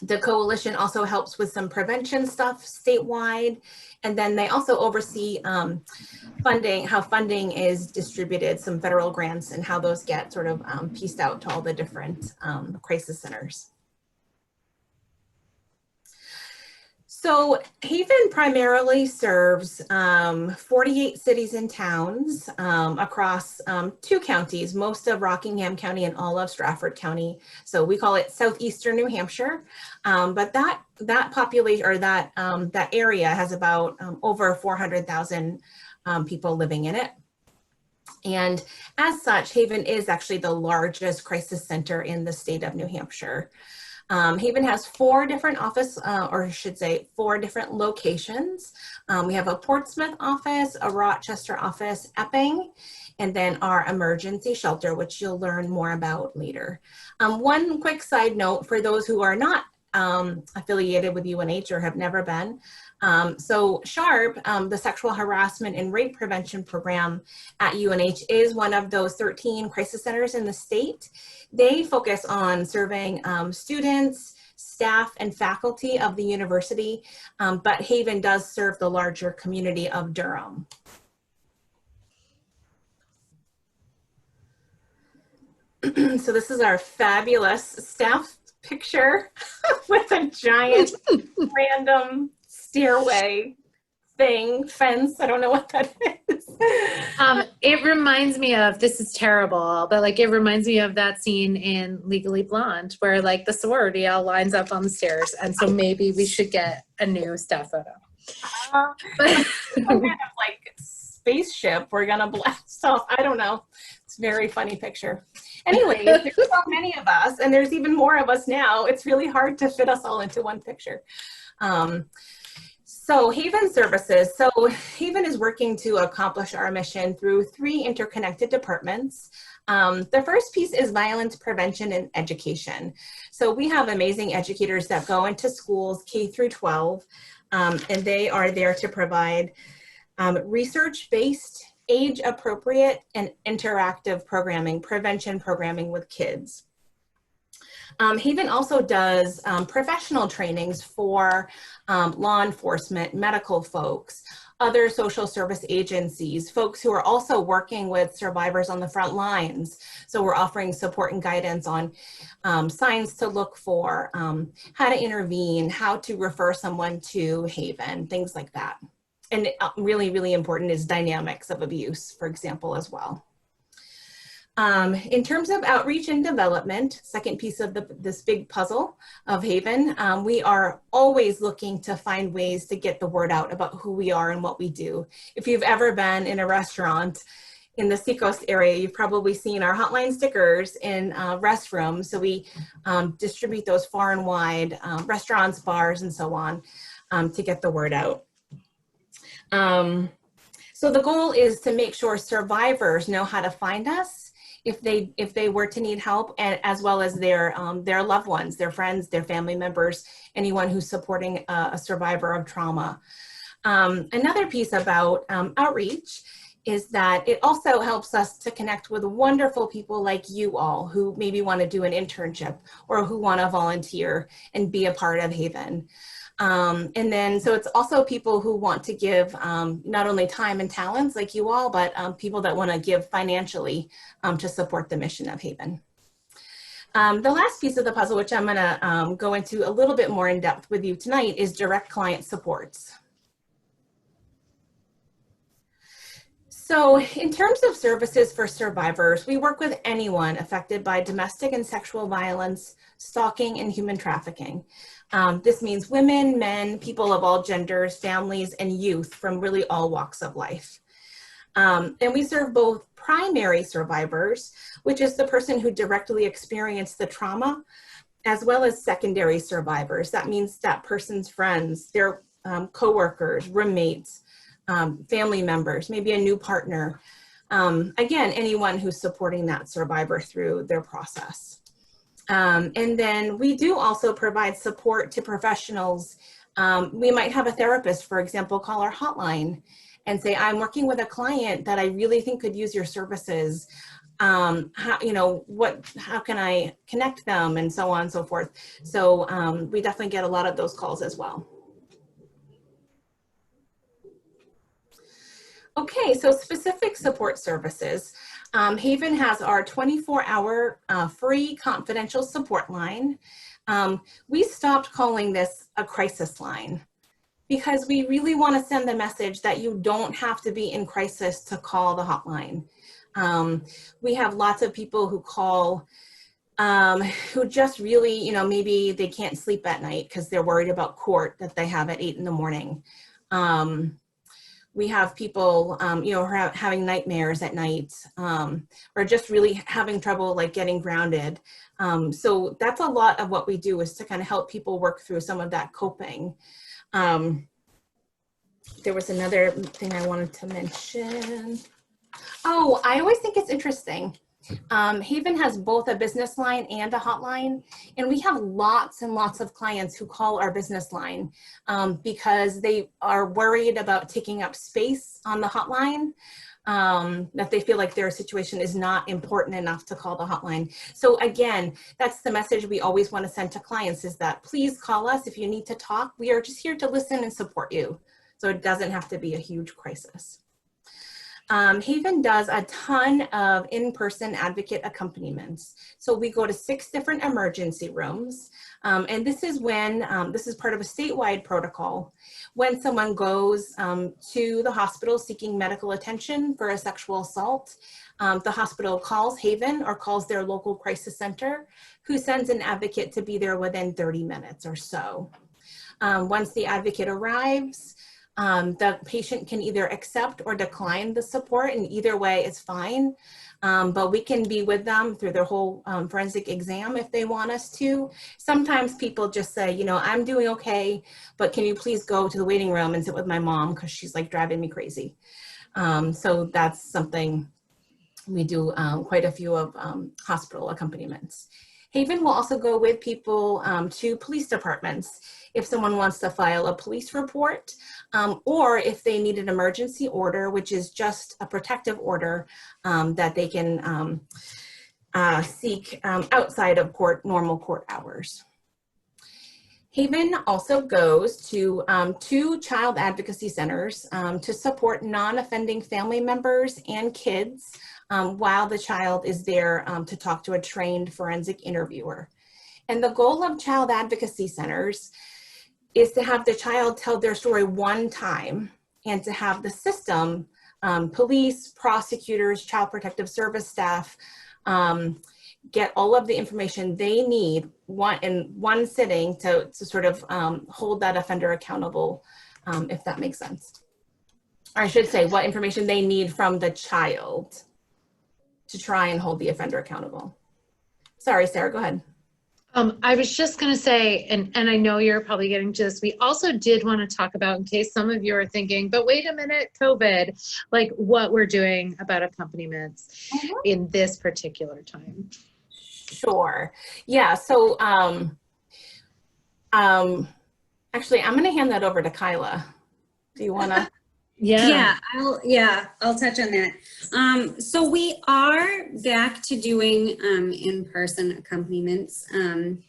The coalition also helps with some prevention stuff statewide. And then they also oversee funding, how funding is distributed, some federal grants and how those get sort of pieced out to all the different crisis centers. So Haven primarily serves 48 cities and towns across 2 counties, most of Rockingham County and all of Stratford County. So we call it southeastern New Hampshire, but that population, or that area has about over 400,000 people living in it. And as such, Haven is actually the largest crisis center in the state of New Hampshire. Haven has 4 different office, or I should say 4 different locations. We have a Portsmouth office, a Rochester office, Epping, and then our emergency shelter, which you'll learn more about later. One quick side note for those who are not affiliated with UNH or have never been. So SHARP, the Sexual Harassment and Rape Prevention Program at UNH, is one of those 13 crisis centers in the state. They focus on serving students, staff, and faculty of the university, but Haven does serve the larger community of Durham. So this is our fabulous staff picture with a giant random stairway thing, fence. I don't know what that is. It reminds me of, this is terrible, but like it reminds me of that scene in Legally Blonde where like the sorority all lines up on the stairs, and so maybe we should get a new staff photo. Some kind of like spaceship we're gonna blast off. I don't know. It's a very funny picture. Anyway, there's so many of us, and there's even more of us now. It's really hard to fit us all into one picture. So Haven services. So Haven is working to accomplish our mission through 3 interconnected departments. The first piece is violence prevention and education. So we have amazing educators that go into schools K through 12, and they are there to provide research-based, age-appropriate, and interactive programming, prevention programming with kids. Haven also does professional trainings for law enforcement, medical folks, other social service agencies, folks who are also working with survivors on the front lines. So we're offering support and guidance on signs to look for, how to intervene, how to refer someone to Haven, things like that. And really, really important is dynamics of abuse, for example, as well. In terms of outreach and development, second piece of this big puzzle of Haven, we are always looking to find ways to get the word out about who we are and what we do. If you've ever been in a restaurant in the Seacoast area, you've probably seen our hotline stickers in restrooms. So we distribute those far and wide, restaurants, bars, and so on, to get the word out. So the goal is to make sure survivors know how to find us if they were to need help, and as well as their loved ones, their friends, their family members, anyone who's supporting a survivor of trauma. Another piece about outreach is that it also helps us to connect with wonderful people like you all who maybe want to do an internship or who want to volunteer and be a part of Haven. And then, so it's also people who want to give not only time and talents like you all, but people that want to give financially to support the mission of Haven. The last piece of the puzzle, which I'm going to go into a little bit more in depth with you tonight, is direct client supports. So in terms of services for survivors, we work with anyone affected by domestic and sexual violence, stalking, and human trafficking. This means women, men, people of all genders, families, and youth from really all walks of life. And we serve both primary survivors, which is the person who directly experienced the trauma, as well as secondary survivors. That means that person's friends, their coworkers, roommates, family members, maybe a new partner. Again, anyone who's supporting that survivor through their process. And then we do also provide support to professionals. We might have a therapist, for example, call our hotline and say, I'm working with a client that I really think could use your services. how, you know, how can I connect them, and so on and so forth. So we definitely get a lot of those calls as well. Okay, so specific support services. Haven has our 24-hour free confidential support line. We stopped calling this a crisis line because we really want to send the message that you don't have to be in crisis to call the hotline. We have lots of people who call who just really, you know, maybe they can't sleep at night because they're worried about court that they have at 8 in the morning. We have people, you know, who are having nightmares at night, or just really having trouble like getting grounded. So that's a lot of what we do, is to kind of help people work through some of that coping. There was another thing I wanted to mention. Oh, I always think it's interesting. Haven has both a business line and a hotline, and we have lots and lots of clients who call our business line because they are worried about taking up space on the hotline, that they feel like their situation is not important enough to call the hotline. So again, that's the message we always want to send to clients, is that please call us if you need to talk. We are just here to listen and support you. So it doesn't have to be a huge crisis. Haven does a ton of in-person advocate accompaniments. So we go to 6 different emergency rooms. And this is when, this is part of a statewide protocol. When someone goes to the hospital seeking medical attention for a sexual assault, the hospital calls Haven or calls their local crisis center, who sends an advocate to be there within 30 minutes or so. Once the advocate arrives, the patient can either accept or decline the support, and either way is fine. But we can be with them through their whole forensic exam if they want us to. Sometimes people just say, you know, I'm doing okay, but can you please go to the waiting room and sit with my mom because she's like driving me crazy. So that's something we do, quite a few of hospital accompaniments. Haven will also go with people to police departments if someone wants to file a police report, or if they need an emergency order, which is just a protective order that they can seek outside of normal court hours. Haven also goes to 2 child advocacy centers to support non-offending family members and kids while the child is there to talk to a trained forensic interviewer. And the goal of child advocacy centers is to have the child tell their story one time, and to have the system, police, prosecutors, child protective service staff, get all of the information they need in one sitting to sort of hold that offender accountable, if that makes sense. Or I should say, what information they need from the child to try and hold the offender accountable. Sorry, Sarah, go ahead. I was just going to say, and I know you're probably getting to this, we also did want to talk about, in case some of you are thinking, but wait a minute, COVID, like what we're doing about accompaniments in this particular time. Sure. Yeah. So actually, I'm going to hand that over to Kyla. Do you want to? Yeah, I'll touch on that. So we are back to doing in-person accompaniments, and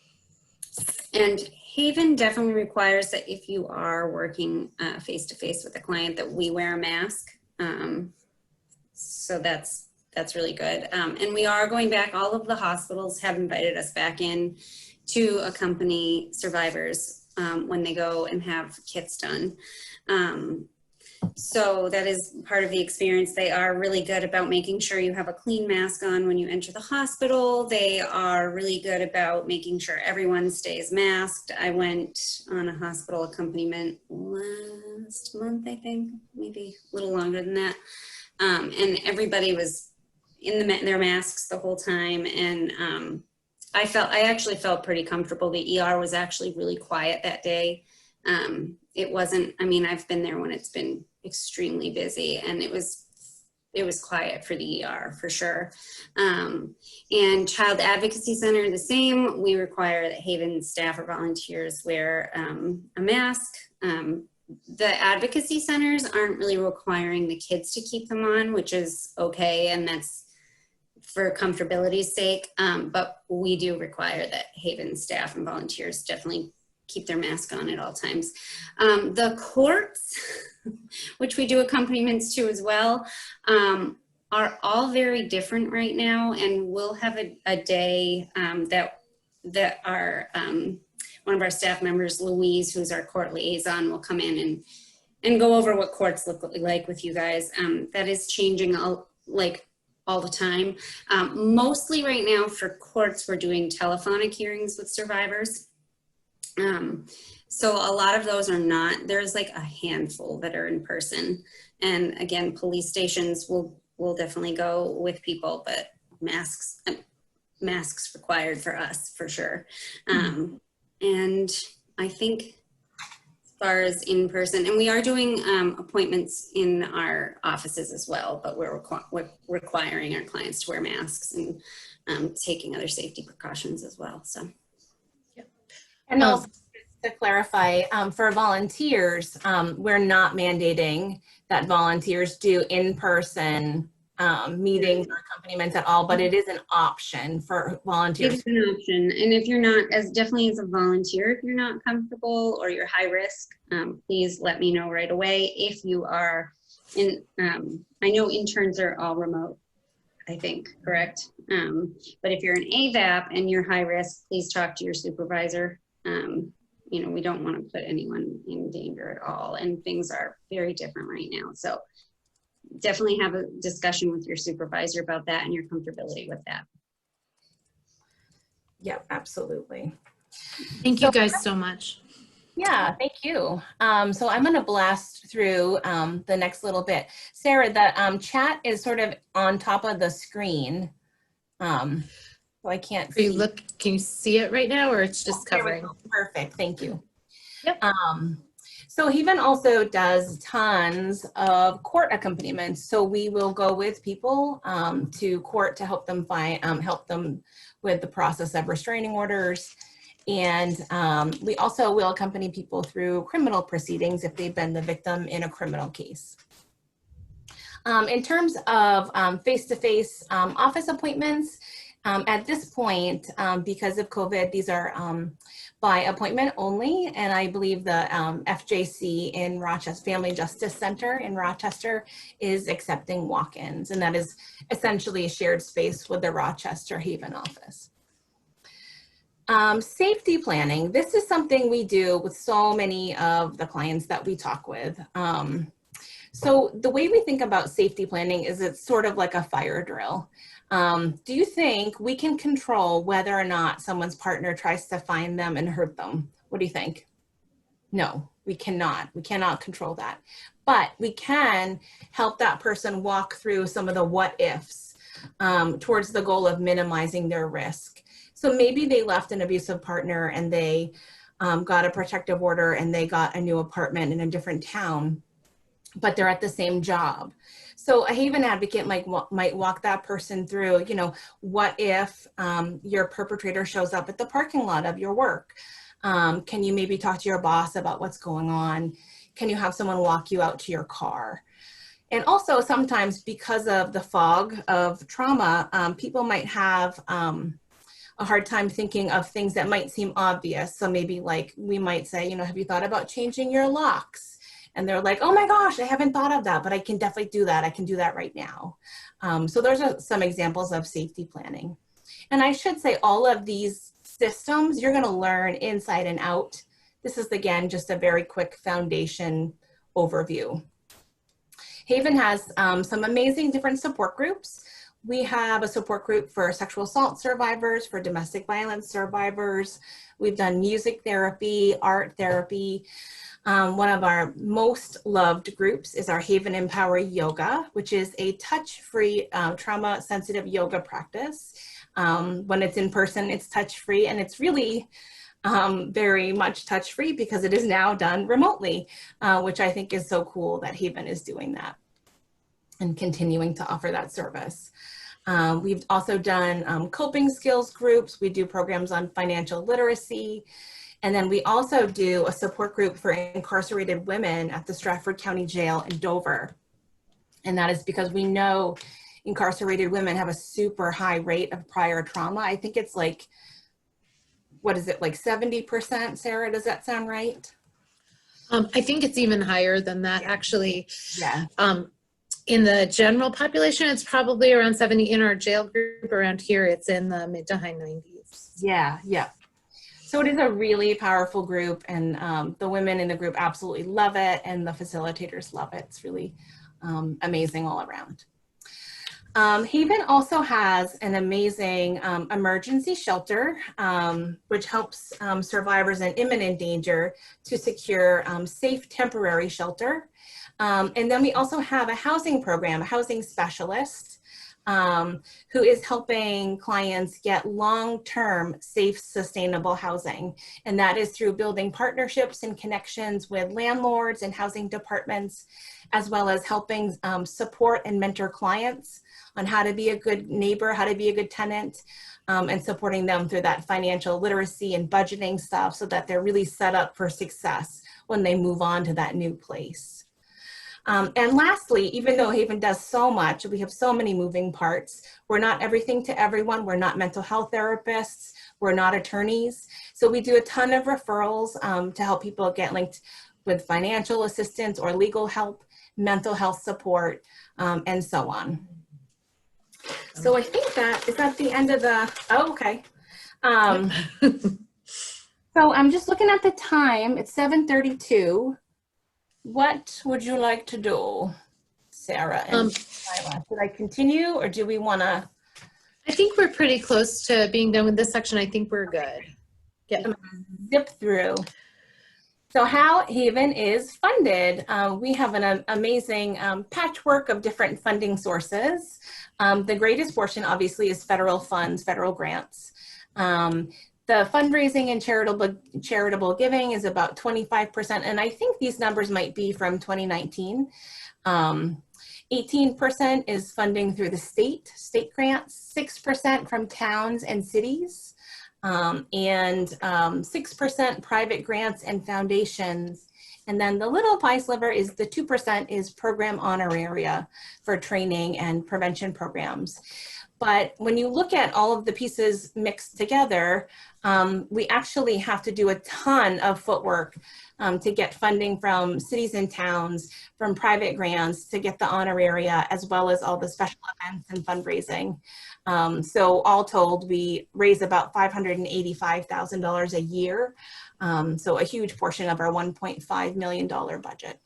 Haven definitely requires that if you are working face-to-face with a client, that we wear a mask. So that's really good. And we are going back. All of the hospitals have invited us back in to accompany survivors when they go and have kits done. So that is part of the experience. They are really good about making sure you have a clean mask on when you enter the hospital. They are really good about making sure everyone stays masked. I went on a hospital accompaniment last month, I think, maybe a little longer than that. And everybody was in their masks the whole time. And I actually felt pretty comfortable. The ER was actually really quiet that day. It wasn't, I mean, I've been there when it's been extremely busy, and it was quiet for the ER for sure. And Child Advocacy Center, the same. We require that Haven staff or volunteers wear a mask. The advocacy centers aren't really requiring the kids to keep them on, which is okay, and for comfortability's sake, but we do require that Haven staff and volunteers definitely keep their mask on at all times. The courts, which we do accompaniments to as well, are all very different right now, and we'll have a day that our one of our staff members, Louise, who's our court liaison, will come in and go over what courts look like with you guys. That is changing all the time. Mostly right now for courts, we're doing telephonic hearings with survivors. So a lot of those are not, there's like a handful that are in person. And again, police stations will definitely go with people, but masks required for us for sure. And I think as far as in person, and we are doing appointments in our offices as well, but we're requiring our clients to wear masks and taking other safety precautions as well. So, and also just to clarify, for volunteers, we're not mandating that volunteers do in-person meetings or accompaniments at all, but it is an option for volunteers. It's an option, and if you're not, definitely as a volunteer, if you're not comfortable or you're high risk, please let me know right away. If you are in, I know interns are all remote, I think, correct? But if you're an AVAP and you're high risk, please talk to your supervisor. You know, we don't want to put anyone in danger at all, and things are very different right now. So definitely have a discussion with your supervisor about that and your comfortability with that. Yeah, absolutely. Thank you guys so much. Yeah, thank you. So I'm going to blast through the next little bit. Sarah, the chat is sort of on top of the screen. So I can't see. Can you see it right now, or it's just covering? Perfect, thank you. Yep. So Haven also does tons of court accompaniments. So we will go with people to court to help them help them with the process of restraining orders. And we also will accompany people through criminal proceedings if they've been the victim in a criminal case. In terms of face-to-face office appointments, at this point, because of COVID, these are by appointment only, and I believe the FJC in Rochester, Family Justice Center in Rochester, is accepting walk-ins, and that is essentially a shared space with the Rochester Haven office. Safety planning. This is something we do with so many of the clients that we talk with. So the way we think about safety planning is it's sort of like a fire drill. Do you think we can control whether or not someone's partner tries to find them and hurt them? What do you think? No, we cannot. We cannot control that. But we can help that person walk through some of the what ifs towards the goal of minimizing their risk. So maybe they left an abusive partner and they got a protective order and they got a new apartment in a different town, but they're at the same job. So a Haven advocate might walk that person through, you know, what if your perpetrator shows up at the parking lot of your work? Can you maybe talk to your boss about what's going on? Can you have someone walk you out to your car? And also sometimes because of the fog of trauma, people might have a hard time thinking of things that might seem obvious. So maybe like we might say, you know, have you thought about changing your locks? And they're like, oh my gosh, I haven't thought of that, but I can definitely do that. I can do that right now. So those are some examples of safety planning. And I should say all of these systems, you're gonna learn inside and out. This is, again, just a very quick foundation overview. Haven has some amazing different support groups. We have a support group for sexual assault survivors, for domestic violence survivors. We've done music therapy, art therapy. One of our most loved groups is our Haven Empower Yoga, which is a touch-free, trauma-sensitive yoga practice. When it's in person, it's touch-free, and it's really very much touch-free because it is now done remotely, which I think is so cool that Haven is doing that and continuing to offer that service. We've also done coping skills groups. We do programs on financial literacy. And then we also do a support group for incarcerated women at the Stratford County Jail in Dover. And that is because we know incarcerated women have a super high rate of prior trauma. I think it's like, what is it, like 70%, Sarah? Does that sound right? I think it's even higher than that, actually. Yeah. In the general population, it's probably around 70. In our jail group around here, it's in the mid to high 90s. Yeah, yeah. So it is a really powerful group, and the women in the group absolutely love it, and the facilitators love it. It's really amazing all around. Haven also has an amazing emergency shelter, which helps survivors in imminent danger to secure safe temporary shelter. And then we also have a housing program, a housing specialist, who is helping clients get long-term, safe, sustainable housing. And that is through building partnerships and connections with landlords and housing departments, as well as helping support and mentor clients on how to be a good neighbor, how to be a good tenant, and supporting them through that financial literacy and budgeting stuff so that they're really set up for success when they move on to that new place. And lastly, even though Haven does so much, we have so many moving parts, we're not everything to everyone. We're not mental health therapists. We're not attorneys. So we do a ton of referrals to help people get linked with financial assistance or legal help, mental health support, and so on. So I think that is at the end of the, oh, okay. So I'm just looking at the time. It's 7:32. What would you like to do, Sarah and Lila? Should I continue, or do we want to? I think we're pretty close to being done with this section. I think we're good. Yeah. Zip through. So how Haven is funded. We have an amazing patchwork of different funding sources. The greatest portion obviously is federal funds, federal grants. The fundraising and charitable giving is about 25%, and I think these numbers might be from 2019. 18% is funding through the state grants, 6% from towns and cities, and 6% private grants and foundations. And then the little pie sliver is the 2% is program honoraria for training and prevention programs. But when you look at all of the pieces mixed together, we actually have to do a ton of footwork to get funding from cities and towns, from private grants, to get the honoraria, as well as all the special events and fundraising. So all told, we raise about $585,000 a year. So a huge portion of our $1.5 million budget.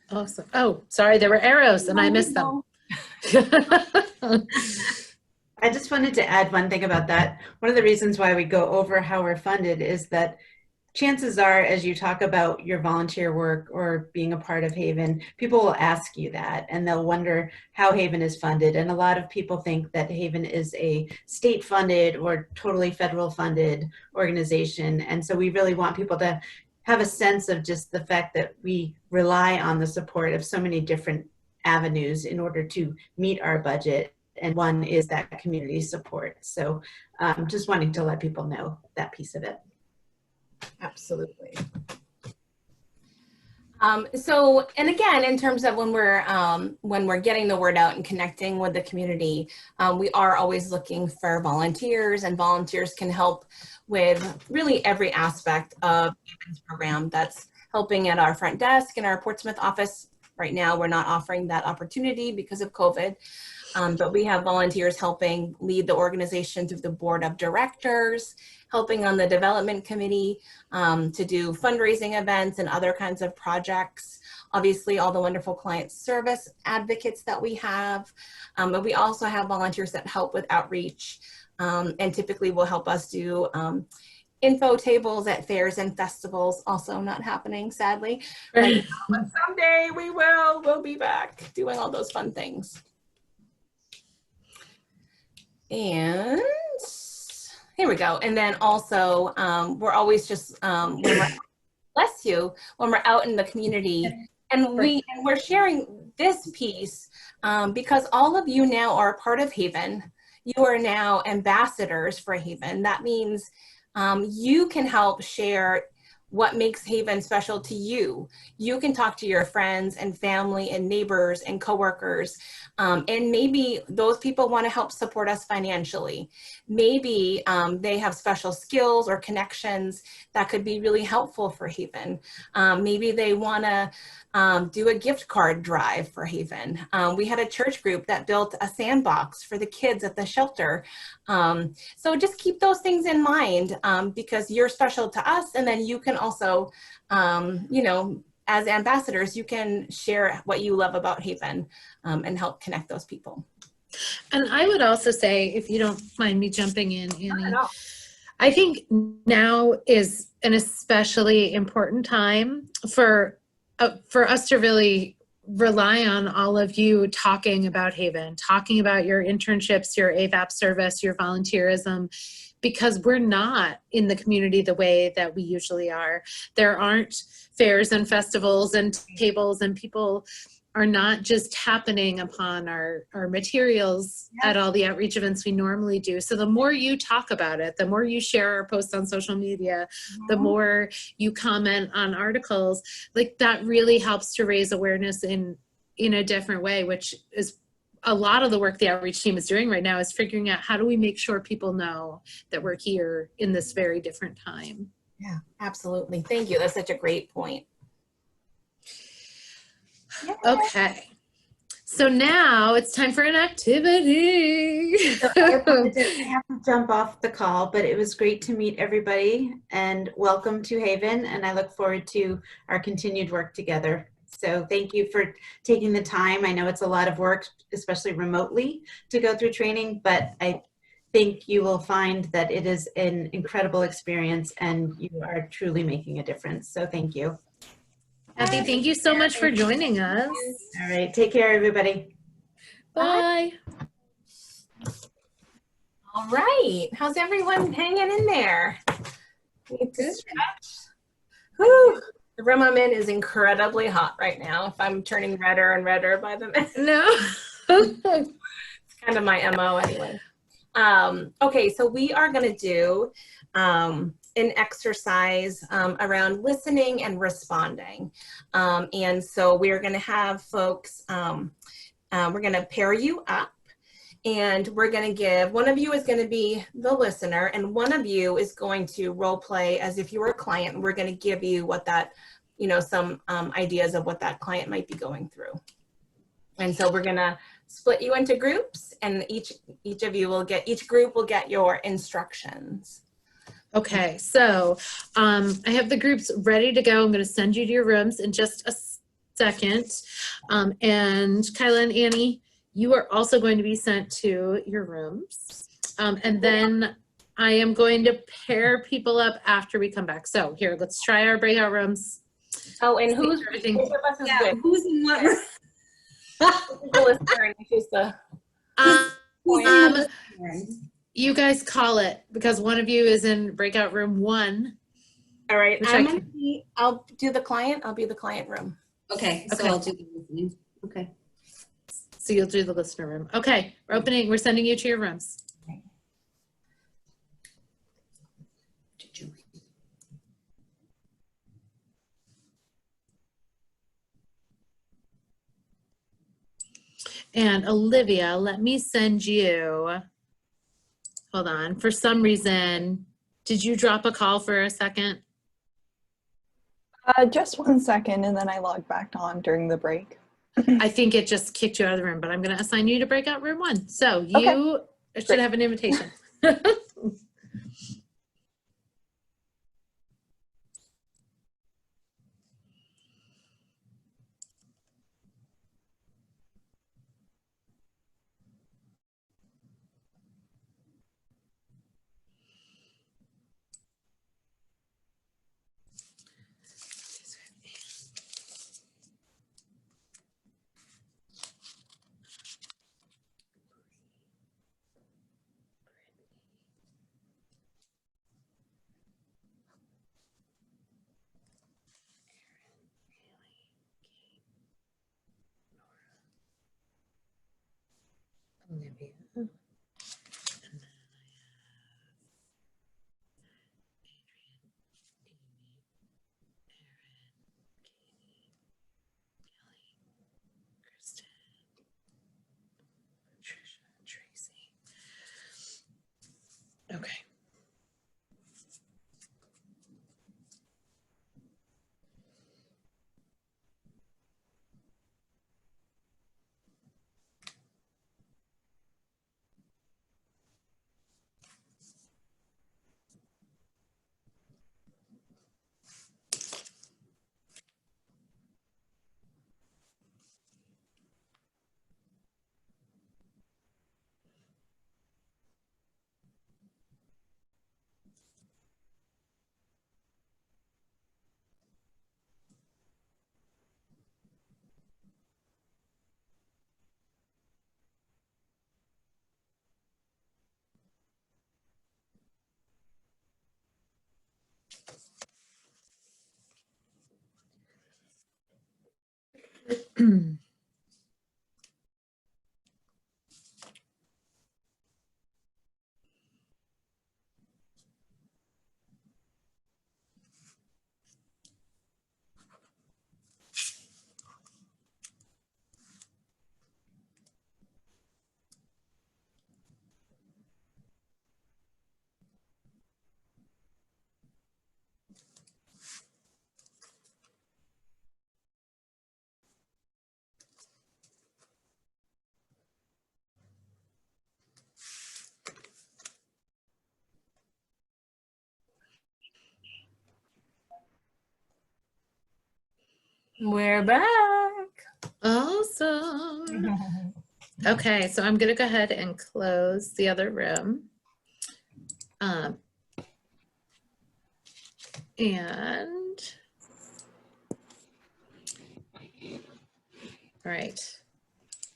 Awesome. Oh, sorry, there were arrows and I missed them. I just wanted to add one thing about that. One of the reasons why we go over how we're funded is that chances are, as you talk about your volunteer work or being a part of Haven, people will ask you that and they'll wonder how Haven is funded. And a lot of people think that Haven is a state funded or totally federal funded organization. And so we really want people to have a sense of just the fact that we rely on the support of so many different avenues in order to meet our budget, and one is that community support. So just wanting to let people know that piece of it. Absolutely. So, and again, in terms of when we're getting the word out and connecting with the community, we are always looking for volunteers, and volunteers can help with really every aspect of Haven's program. That's helping at our front desk in our Portsmouth office. Right now, we're not offering that opportunity because of COVID, but we have volunteers helping lead the organization through the board of directors, helping on the development committee to do fundraising events and other kinds of projects. Obviously, all the wonderful client service advocates that we have, but we also have volunteers that help with outreach and typically will help us do info tables at fairs and festivals, also not happening, sadly. Right. But someday we'll be back doing all those fun things. And here we go. And then also, we're always just, when we're out in the community, and we're sharing this piece because all of you now are a part of Haven. You are now ambassadors for Haven. That means you can help share what makes Haven special to you. You can talk to your friends and family and neighbors and coworkers, and maybe those people want to help support us financially. Maybe they have special skills or connections that could be really helpful for Haven. Maybe they want to do a gift card drive for Haven. We had a church group that built a sandbox for the kids at the shelter. So just keep those things in mind, because you're special to us, and then you can also, you know, as ambassadors, you can share what you love about Haven and help connect those people. And I would also say, if you don't mind me jumping in, Annie, No. I think now is an especially important time for us to really rely on all of you talking about Haven, talking about your internships, your AVAP service, your volunteerism, because we're not in the community the way that we usually are. There aren't fairs and festivals and tables, and people are not just happening upon our materials at all the outreach events we normally do. So the more you talk about it, the more you share our posts on social media, the more you comment on articles, like that really helps to raise awareness in a different way, which is a lot of the work the outreach team is doing right now, is figuring out how do we make sure people know that we're here in this very different time. Yeah, absolutely. Thank you. That's such a great point. Okay. So now it's time for an activity. So I have to jump off the call, but it was great to meet everybody, and welcome to Haven, and I look forward to our continued work together. So thank you for taking the time. I know it's a lot of work, especially remotely, to go through training, but I think you will find that it is an incredible experience and you are truly making a difference. So thank you. Kathy, thank you so much for joining us. All right, take care, everybody. Bye. All right. How's everyone hanging in there? Need to stretch. Whew. The room I'm in is incredibly hot right now. If I'm turning redder and redder by the minute. No. It's kind of my MO anyway. Okay, so we are going to do an exercise around listening and responding. And so we're going to have folks, we're going to pair you up, and we're going to give, one of you is going to be the listener, and one of you is going to role play as if you were a client, and we're going to give you what that, you know, some ideas of what that client might be going through. And so we're going to split you into groups, and each of you will get, each group will get your instructions. Okay, so I have the groups ready to go. I'm going to send you to your rooms in just a second. And Kyla and Annie, you are also going to be sent to your rooms. And then I am going to pair people up after we come back. So here, let's try our breakout rooms. Oh, and who's, everything? which of us is Yeah, good? who's in what room? The listener and who's the... You guys call it, because one of you is in breakout room 1. All right, Which I'm gonna be, I'll do the client. I'll be the client room. Okay, so I'll do the listening. Okay. So you'll do the listener room. Okay, we're sending you to your rooms. And Olivia, let me send you, hold on, for some reason, did you drop a call for a second? Just 1 second, and then I logged back on during the break. I think it just kicked you out of the room, but I'm going to assign you to breakout room 1. So you should have an invitation. Olivia. We're back. Awesome. Okay, so I'm gonna go ahead and close the other room. And all right,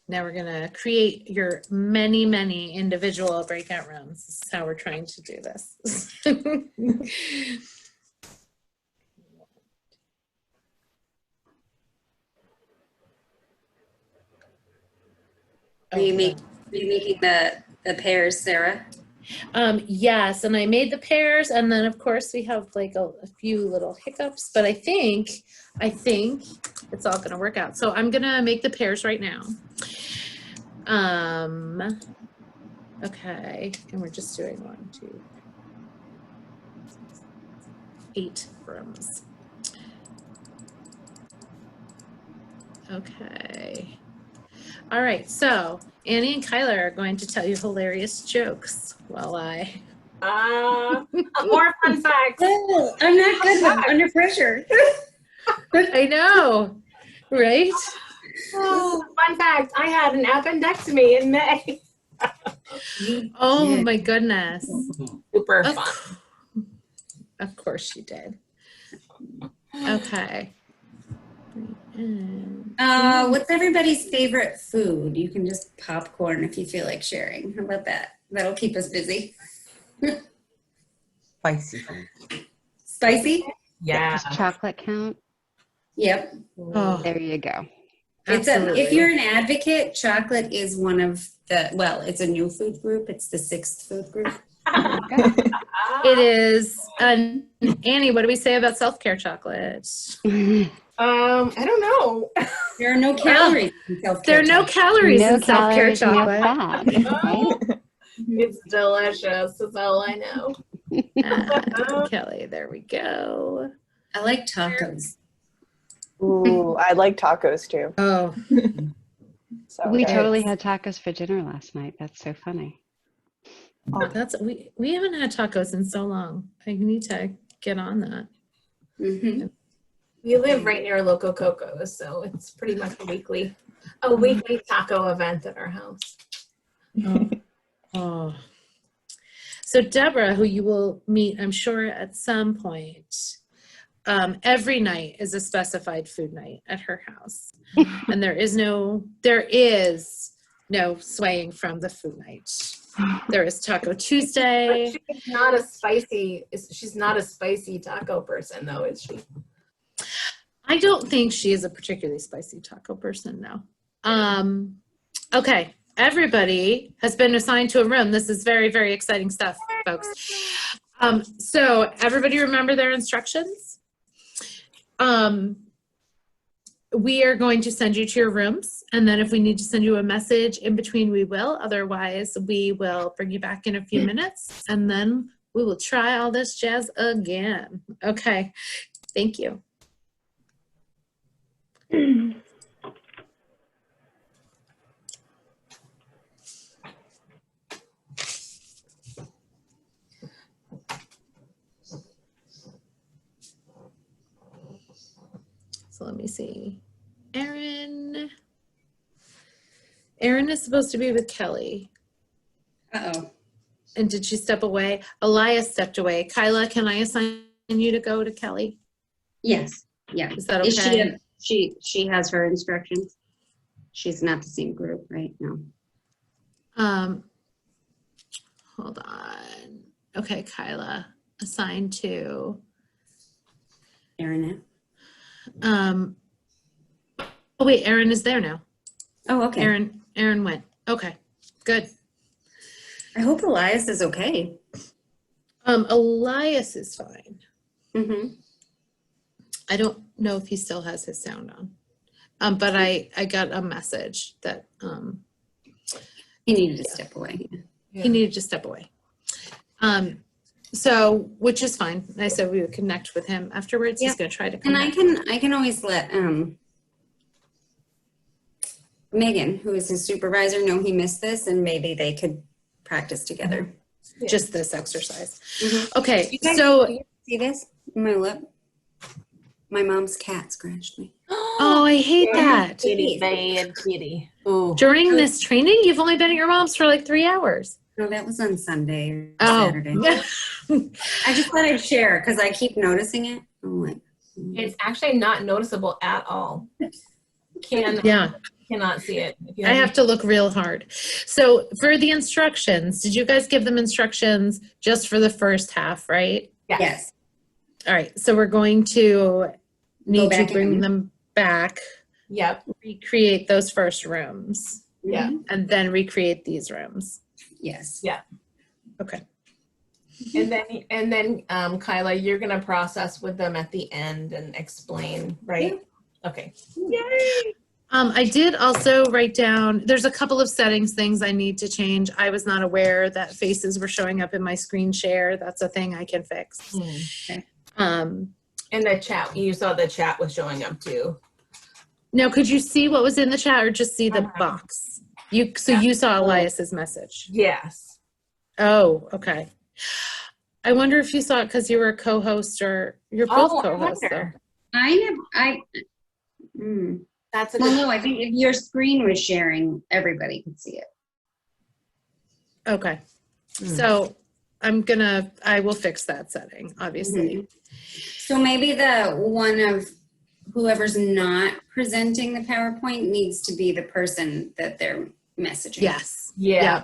now we're gonna create your many, many individual breakout rooms. This is how we're trying to do this. Are you making the pairs, Sarah? Yes, and I made the pairs, and then of course we have like a few little hiccups, but I think it's all gonna work out. So I'm gonna make the pairs right now. Okay, and we're just doing 1, 2, 8 rooms. Okay. All right, so Annie and Kyla are going to tell you hilarious jokes while I... More fun facts. Oh, I'm not good with under pressure. I know, right? Oh, fun fact, I had an appendectomy in May. Oh my goodness. Super fun. Of course you did. Okay. What's everybody's favorite food? You can just popcorn if you feel like sharing. How about that? That'll keep us busy. Spicy food. Spicy? Yeah. Does chocolate count? Yep. Oh, There you go. If you're an advocate, chocolate is one of the, well, it's a new food group. It's the 6th food group. it is. Annie, what do we say about self-care chocolate? I don't know. There are no calories in self-care There are no calories No in self-care calories, no chocolate. fat, right? It's delicious. That's all I know. Kelly, there we go. I like tacos. Ooh, I like tacos too. Oh, So We good. totally had tacos for dinner last night. That's so funny. that's we haven't had tacos in so long. I need to get on that. Mm-hmm. We live right near Loco Coco's, so it's pretty much a weekly taco event at our house. Oh. So Deborah, who you will meet, I'm sure, at some point, every night is a specified food night at her house. And there is no swaying from the food night. There is Taco Tuesday. She's not a spicy taco person though, is she? I don't think she is a particularly spicy taco person, no. Okay, everybody has been assigned to a room. This is very, very exciting stuff, folks. So everybody remember their instructions? We are going to send you to your rooms, and then if we need to send you a message in between, we will. Otherwise, we will bring you back in a few minutes, and then we will try all this jazz again. Okay, thank you. So let me see. Erin is supposed to be with Kelly. Uh-oh. And did she step away? Elias stepped away. Kyla, can I assign you to go to Kelly? Yes. Yeah. Is that Is okay? she has her instructions. She's not the same group, right? No. Hold on. Okay, Kyla, assigned to Erin. Oh wait, Erin is there now. Oh, okay. Erin went. Okay, good. I hope Elias is okay. Elias is fine. Mm-hmm. I don't know if he still has his sound on. But I got a message that He needed to step away. he needed to step away. So, which is fine. I said we would connect with him afterwards. He's Yep. gonna try to come And back. I can always let Megan, who is his supervisor, know he missed this, and maybe they could practice together. Just this exercise. Mhm. Okay, You guys so see this? My lip. My mom's cat scratched me. oh, I hate that. Kitty, bad kitty. Ooh. During this training, you've only been at your mom's for like 3 hours. No, that was on Sunday or Oh. Saturday. I just thought I'd share because I keep noticing it. I'm like, It's actually not noticeable at all. Cannot see it. If you I have to look real hard. So for the instructions, did you guys give them instructions just for the first half, right? Yes. All right, so we're going to need to back bring in. them back, Yep. recreate those first rooms, Yeah. and then recreate these rooms. Yes. Yeah. Okay. And then Kyla, you're gonna process with them at the end and explain, right? Okay. Yay! I did also write down, there's a couple of settings things I need to change. I was not aware that faces were showing up in my screen share. That's a thing I can fix. Okay. And the chat, you saw the chat was showing up too. Now, could you see what was in the chat or just see the box? You saw Elias's message. Yes. Oh, okay. I wonder if you saw it because you were a co-host or you're both Oh, I co-hosts though. wonder. That's a well, good no, I think if your screen was sharing, everybody could see it. Okay. So I will fix that setting, obviously. So maybe the one of whoever's not presenting the PowerPoint needs to be the person that they're messaging. Yes. Yeah.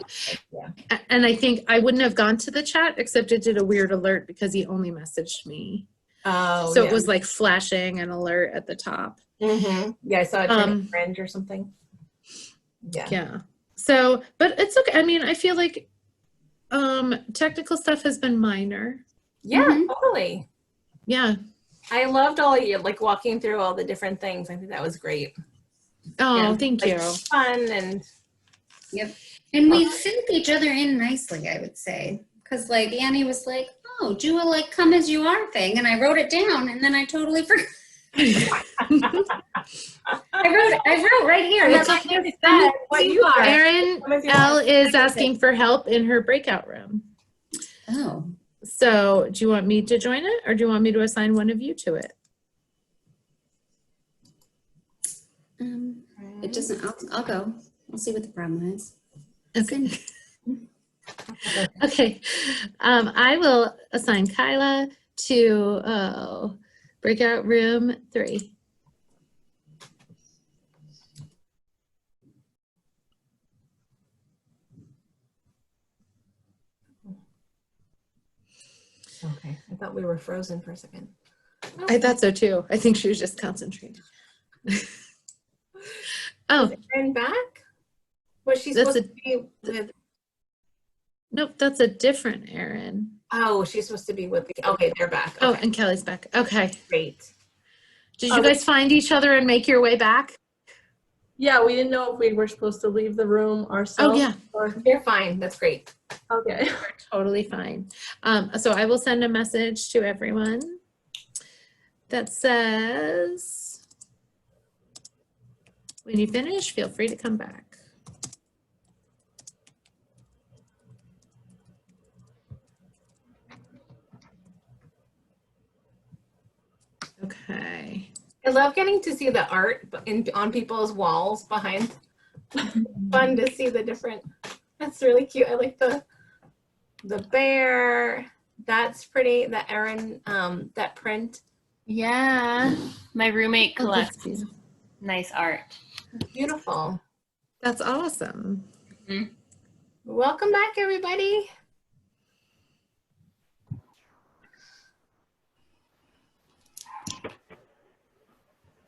And I think I wouldn't have gone to the chat except it did a weird alert because he only messaged me. Oh, So yeah. it was like flashing an alert at the top. Mm-hmm. Yeah, I saw it turn orange or something. Yeah. Yeah. So, but it's okay. I mean, I feel like technical stuff has been minor. Yeah, totally. Yeah. I loved all of you, like walking through all the different things. I think that was great. Oh, thank like, you. Fun and Yep. And we fit each other in nicely, I would say. Because like Annie was like, oh, do a like come as you are thing. And I wrote it down and then I totally forgot. I wrote right here. It's That's like like, said, what you are. Erin L is asking for help in her breakout room. Oh. So do you want me to join it or do you want me to assign one of you to it? It doesn't, I'll go. I'll see what the problem is. Okay. Okay. I will assign Kyla to breakout room 3. Okay. I thought we were frozen for a second. I thought so too. I think she was just concentrating. Oh. Is Erin back? Was she That's supposed to be with? Nope, that's a different Erin. Oh, she's supposed to be with the. Okay, they're back. Oh, Okay. and Kelly's back. Okay. Great. Did you guys find each other and make your way back? Yeah, we didn't know if we were supposed to leave the room ourselves. Oh, yeah. Or... You're fine. That's great. Okay. You're totally fine. So I will send a message to everyone that says, when you finish, feel free to come back. Okay. I love getting to see the art on people's walls behind. Fun to see the different. That's really cute. I like the bear. That's pretty. The Erin that print. Yeah, my roommate Oh, that's collects nice art. Beautiful. That's awesome. Welcome back, everybody.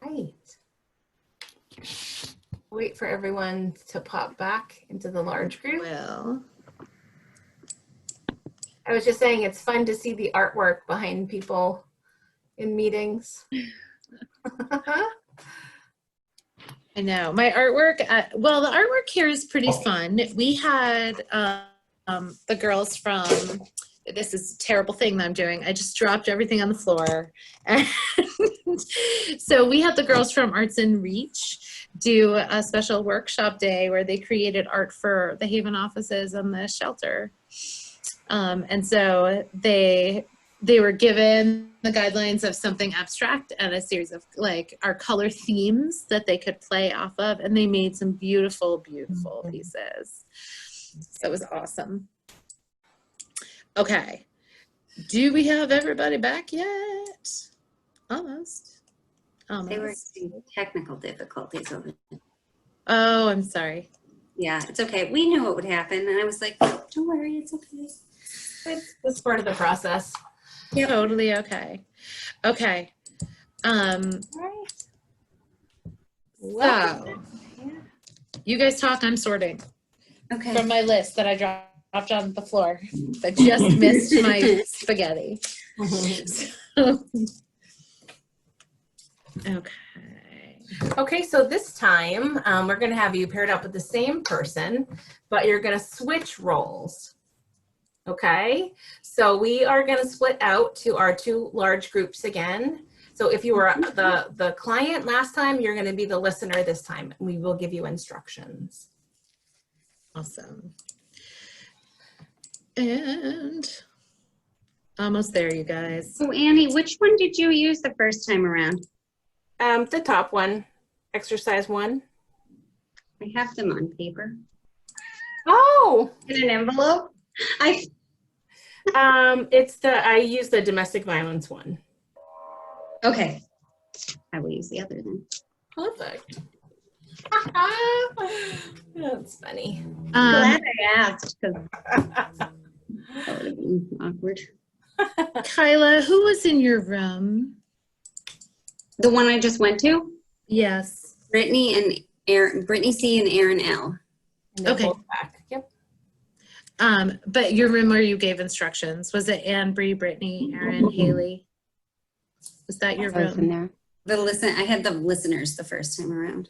Right. Wait for everyone to pop back into the large group. Well, I was just saying it's fun to see the artwork behind people in meetings. I know my artwork. Well, the artwork here is pretty fun. We had the girls from. This is a terrible thing that I'm doing. I just dropped everything on the floor. And so we had the girls from Arts in Reach do a special workshop day where they created art for the Haven offices and the shelter. And so they were given the guidelines of something abstract and a series of like our color themes that they could play off of. And they made some beautiful, beautiful pieces. So it was awesome. Okay. Do we have everybody back yet? Almost. They were having technical difficulties over there. Oh, I'm sorry. Yeah, it's okay. We knew what would happen. And I was like, don't worry, it's okay. It's part of the process. Yeah. Totally okay. Okay. So you guys talk, I'm sorting. Okay. From my list that I dropped on the floor. I just missed my spaghetti. So, Okay, so this time we're going to have you paired up with the same person, but you're going to switch roles. Okay, so we are going to split out to our two large groups again. So if you were the client last time, you're going to be the listener this time. We will give you instructions. Awesome. And almost there, you guys. So Annie, which one did you use the first time around? The top one, exercise 1. I have them on paper. Oh! In an envelope? I use the domestic violence one. Okay. I will use the other then. Perfect. That's funny. Glad I asked because that would have been awkward. Kyla, who was in your room? The one I just went to? Yes. Brittany and Aaron, Brittany C and Aaron L. Okay. Yep. But your room where you gave instructions, was it Anne, Bree, Brittany, Aaron, Haley? Was that your room? in there. I had the listeners the first time around.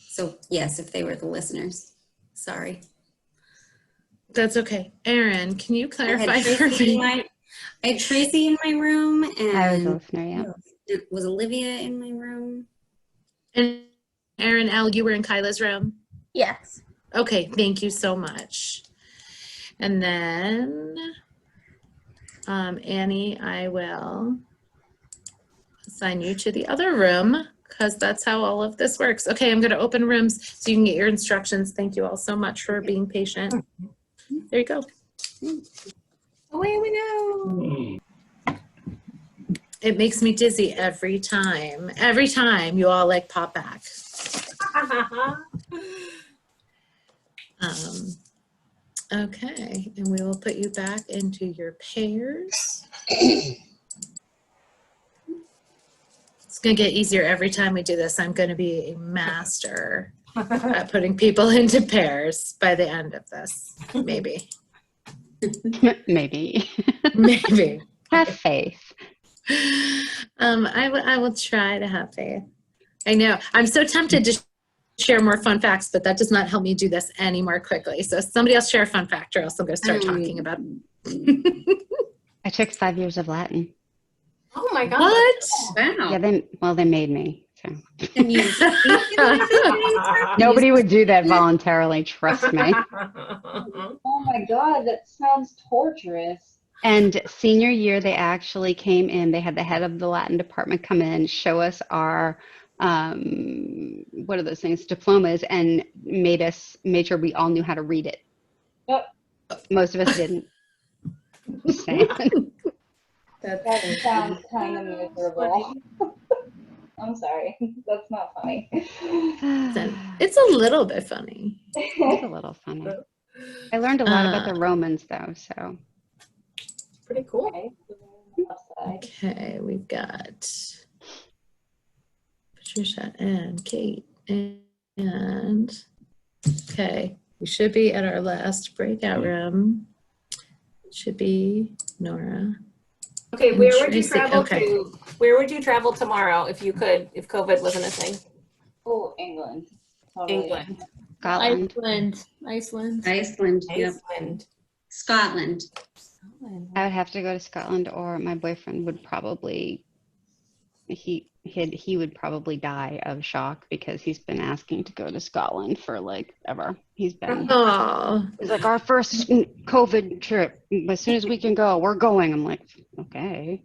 So yes, if they were the listeners. Sorry. That's okay. Aaron, can you clarify for Tracy me? I had Tracy in my room, and I was a listener, yeah. Was Olivia in my room? And Aaron L., you were in Kyla's room? Yes. Okay, thank you so much. And then, Annie, I will assign you to the other room because that's how all of this works. Okay, I'm going to open rooms so you can get your instructions. Thank you all so much for being patient. There you go. Away we go. It makes me dizzy every time. Every time you all like pop back. Okay, and we will put you back into your pairs. It's gonna get easier every time we do this. I'm gonna be a master at putting people into pairs by the end of this, maybe. Maybe. Maybe. Have faith. I will try to have faith. I know. I'm so tempted to share more fun facts, but that does not help me do this any more quickly. So somebody else share a fun fact or else I'm going to start talking about it. I took 5 years of Latin. Oh my God. What? Wow. Yeah, they made me. So. Can you Nobody would do that voluntarily, trust me. Oh my God, that sounds torturous. And senior year, they actually came in, they had the head of the Latin department come in, show us our, what are those things, diplomas, and made sure we all knew how to read it. Most of us didn't. Just saying. That sounds kind of miserable. I'm sorry. That's not funny. It's a little bit funny. It's a little funny. I learned a lot about the Romans, though, so. Pretty cool. Okay, we've got Patricia and Kate and And, okay, we should be at our last breakout room. It should be Nora. Okay, and where would you Tracy. travel Okay. to? Where would you travel tomorrow if you could, if COVID wasn't a thing? Oh, England. Totally. England. Scotland. Iceland. Iceland. Yep. Iceland. Scotland. I would have to go to Scotland, or my boyfriend would probably he would probably die of shock because he's been asking to go to Scotland for like ever. He's like, our first COVID trip. As soon as we can go, we're going. I'm like, okay.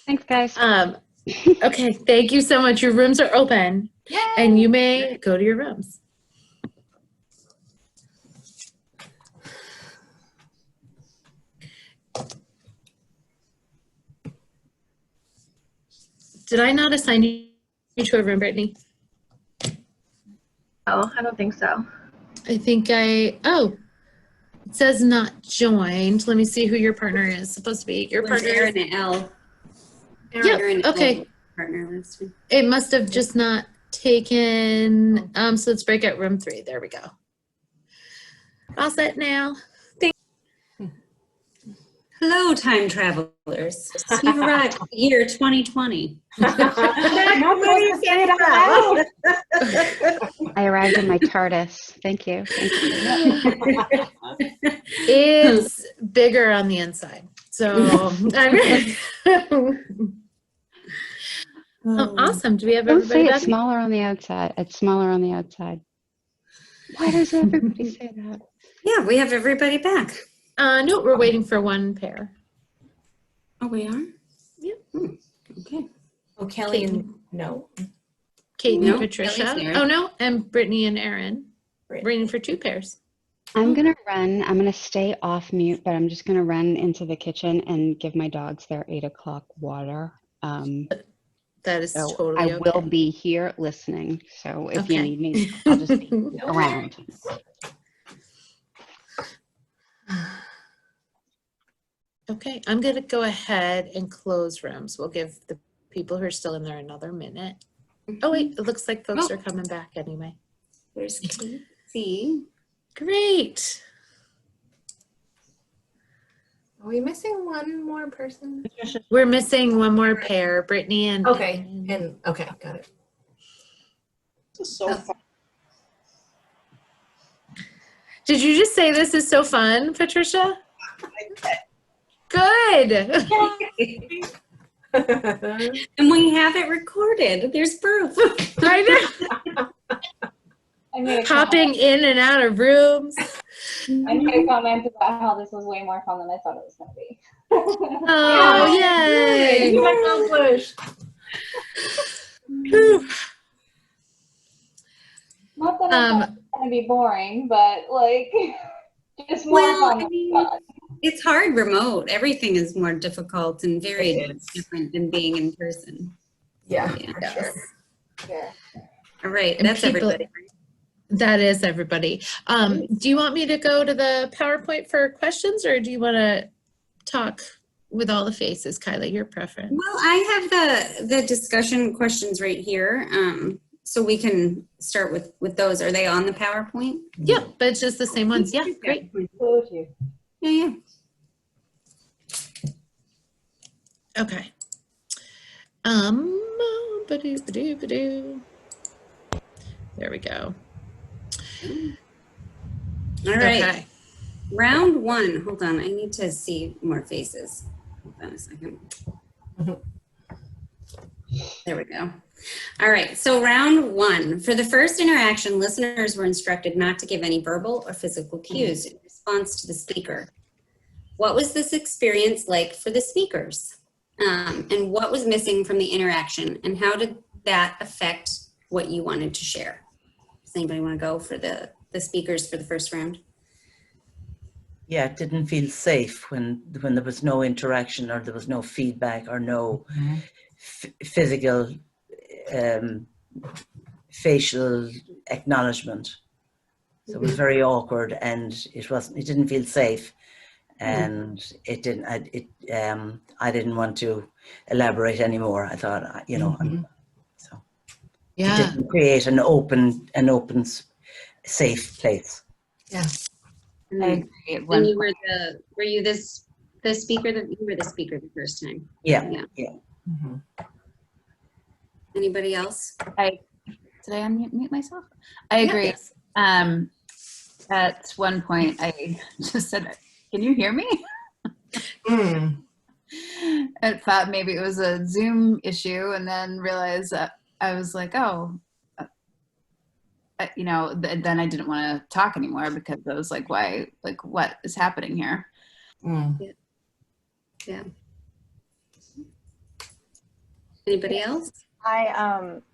Thanks, guys. Okay, thank you so much. Your rooms are open. And you may go to your rooms. Did I not assign you to a room, Brittany? Oh, I don't think so. I think it says not joined. Let me see who your partner is supposed to be. Your partner Aaron is and L. Yep, okay. Partner list. It must have just not taken, so let's break out room 3. There we go. All set now. Hello, time travelers. You've arrived at the year 2020. I arrived in my TARDIS. Thank you. It's bigger on the inside. So awesome. Do we have Don't say everybody it's smaller on the outside. It's smaller on the outside. Why does everybody say that? Yeah, we have everybody back. No, we're waiting for one pair. Oh, we are? Yep. Okay. Oh, Kelly and no. Kate No, and Patricia. Kelly's there. Oh, no, and Brittany and Aaron. Waiting for 2 pairs. I'm going to stay off mute, but I'm just going to run into the kitchen and give my dogs their 8 o'clock water. That is So totally I okay. will be here listening. So if you Okay. need me, I'll just be around. Okay, I'm going to go ahead and close rooms. We'll give the people who are still in there another minute. Oh, wait, it looks like folks are coming back anyway. There's Casey. Great. Are we missing one more person? We're missing one more pair, Brittany and Okay, and okay, got it. This is so fun. Did you just say this is so fun, Patricia? Good. And we have it recorded. There's proof. I know. I made a Hopping in and out of rooms. I made a comment about how this was way more fun than I thought it was going to be. Oh, yay. Mission accomplished. Not that I thought it was going to be boring, but like, just more fun than I thought. It's hard remote. Everything is more difficult and very different than being in person. Yeah. Sure. Yeah. All right, And that's people- everybody. That is everybody. Do you want me to go to the PowerPoint for questions, or do you want to talk with all the faces? Kyla, your preference. Well, I have the discussion questions right here. So we can start with those. Are they on the PowerPoint? Yeah, but it's just the same ones. Yeah, great. Yeah. Okay. Ba-doo. There we go. All right. Okay. Round 1. Hold on. I need to see more faces. Hold on a second. There we go. All right. So round 1. For the first interaction, listeners were instructed not to give any verbal or physical cues in response to the speaker. What was this experience like for the speakers? And what was missing from the interaction? And how did that affect what you wanted to share? Does anybody want to go for the speakers for the first round? Yeah, it didn't feel safe when there was no interaction or there was no feedback or no physical facial acknowledgement. So it was very awkward, and it didn't feel safe, and I didn't want to elaborate anymore. I thought, Yeah. To create an open, safe place. Yeah. And I then, agree at and one you were the speaker that you were the speaker the first time. Yeah. Yeah. Yeah. Anybody else? Did I unmute myself? I agree. Yes. At one point, I just said, "Can you hear me?" I thought maybe it was a Zoom issue, and then realized that I was like, "Oh, you know." Then I didn't want to talk anymore because I was like, "Why? Like, what is happening here?" Yeah. Anybody else?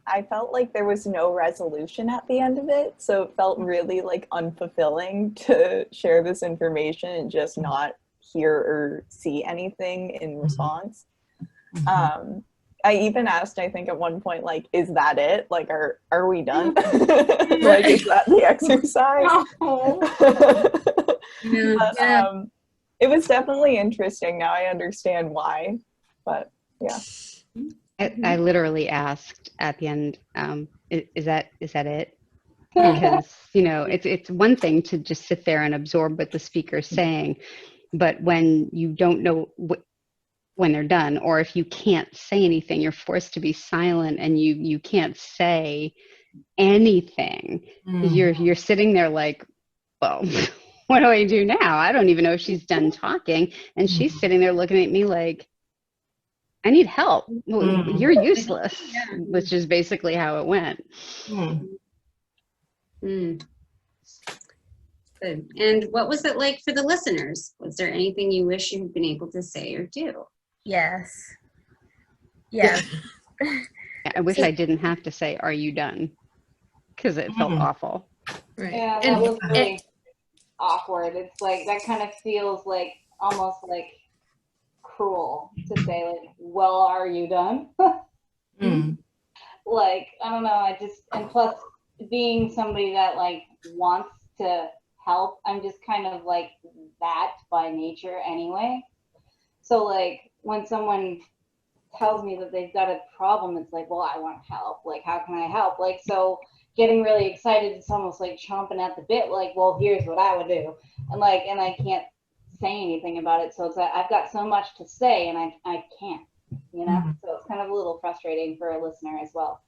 I felt like there was no resolution at the end of it, so it felt really like unfulfilling to share this information and just not hear or see anything in response. I even asked, I think at one point, like, is that it? Like, are we done? Like, is that the exercise? But, it was definitely interesting. Now I understand why, but yeah. I literally asked at the end, is that it? Because, you know, it's one thing to just sit there and absorb what the speaker's saying, but when you don't know when they're done, or if you can't say anything, you're forced to be silent and you can't say anything. You're sitting there like, well, what do I do now? I don't even know if she's done talking. And she's sitting there looking at me like, I need help. Well, you're useless, which is basically how it went. Good. And what was it like for the listeners? Was there anything you wish you had been able to say or do? Yes. I wish I didn't have to say, "Are you done?" Because it felt awful. Right. Yeah, that was really awkward. It's like, that kind of feels like almost like cruel to say, like, well, are you done? Like, I don't know, and plus being somebody that like wants to help, I'm just kind of like that by nature anyway. So like when someone tells me that they've got a problem, it's like, well, I want help. Like, how can I help? Like, so getting really excited, it's almost like chomping at the bit, like, well, here's what I would do. And I can't say anything about it. So it's like, I've got so much to say and I can't, you know? So it's kind of a little frustrating for a listener as well.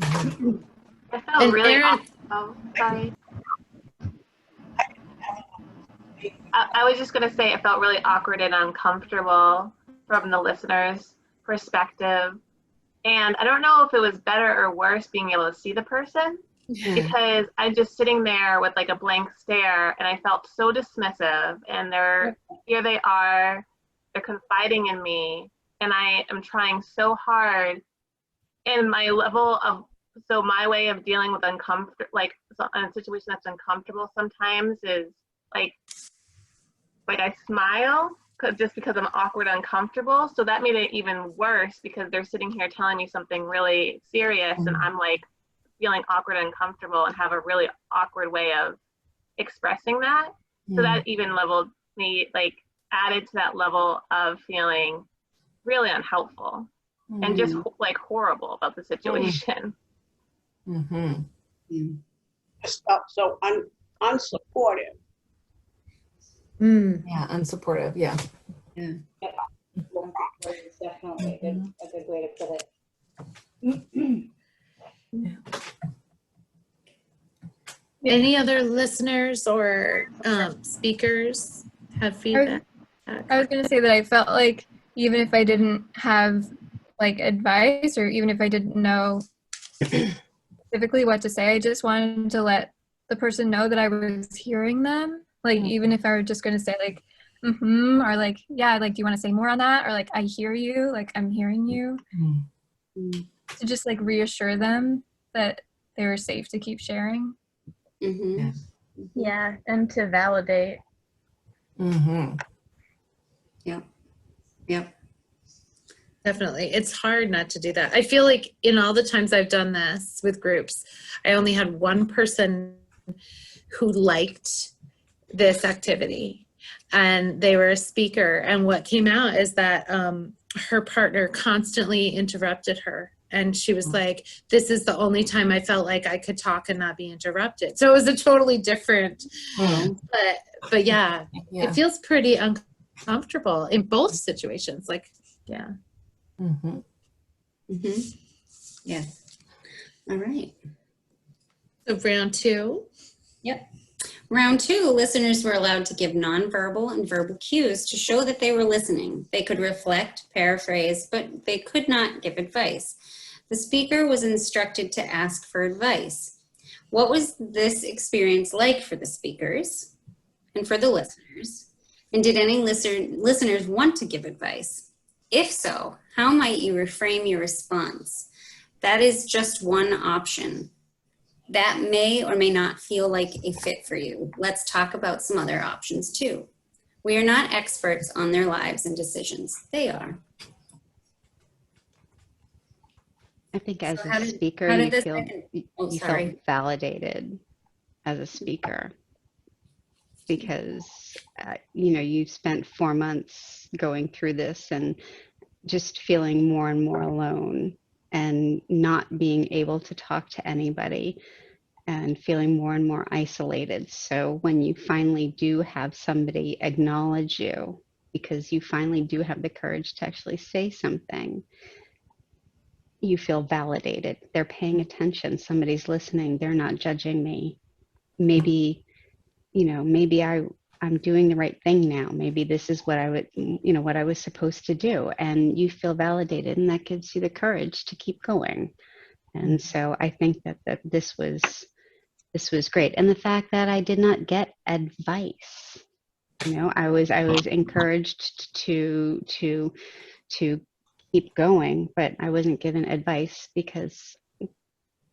I felt really oh, sorry. I was just going to say it felt really awkward and uncomfortable from the listener's perspective. And I don't know if it was better or worse being able to see the person, because I'm just sitting there with like a blank stare and I felt so dismissive, and here they are, they're confiding in me, and I am trying so hard, and my way of dealing with like in a situation that's uncomfortable sometimes is like I smile just because I'm awkward, uncomfortable. So that made it even worse because they're sitting here telling me something really serious, and I'm like feeling awkward, uncomfortable, and have a really awkward way of expressing that. So that even leveled me, like added to that level of feeling really unhelpful and just like horrible about the situation. So unsupportive. Yeah, unsupportive. Yeah. It's definitely a good way to put it. Any other listeners or speakers have feedback? I was going to say that I felt like even if I didn't have like advice, or even if I didn't know specifically what to say, I just wanted to let the person know that I was hearing them. Like, even if I were just going to say like, or like, yeah, like, do you want to say more on that? Or like, I hear you, like, I'm hearing you. To just like reassure them that they were safe to keep sharing. Yeah, and to validate. Yep. Definitely. It's hard not to do that. I feel like in all the times I've done this with groups, I only had one person who liked this activity, and they were a speaker. And what came out is that her partner constantly interrupted her And she was like, this is the only time I felt like I could talk and not be interrupted. So it was a totally different, but yeah, it feels pretty uncomfortable in both situations. Like, yeah. Yes. All right. So round 2. Yep. Round 2, listeners were allowed to give nonverbal and verbal cues to show that they were listening. They could reflect, paraphrase, but they could not give advice. The speaker was instructed to ask for advice. What was this experience like for the speakers and for the listeners? And did any listeners want to give advice? If so, how might you reframe your response? That is just one option. That may or may not feel like a fit for you. Let's talk about some other options too. We are not experts on their lives and decisions. They are. I think as So a speaker, you feel validated as a speaker because, you've spent 4 months going through this and just feeling more and more alone and not being able to talk to anybody and feeling more and more isolated. So when you finally do have somebody acknowledge you, because you finally do have the courage to actually say something, you feel validated. They're paying attention. Somebody's listening. They're not judging me. Maybe, I'm doing the right thing now. Maybe this is what what I was supposed to do. And you feel validated, and that gives you the courage to keep going. And so I think that this was great. And the fact that I did not get advice, I was encouraged to keep going, but I wasn't given advice because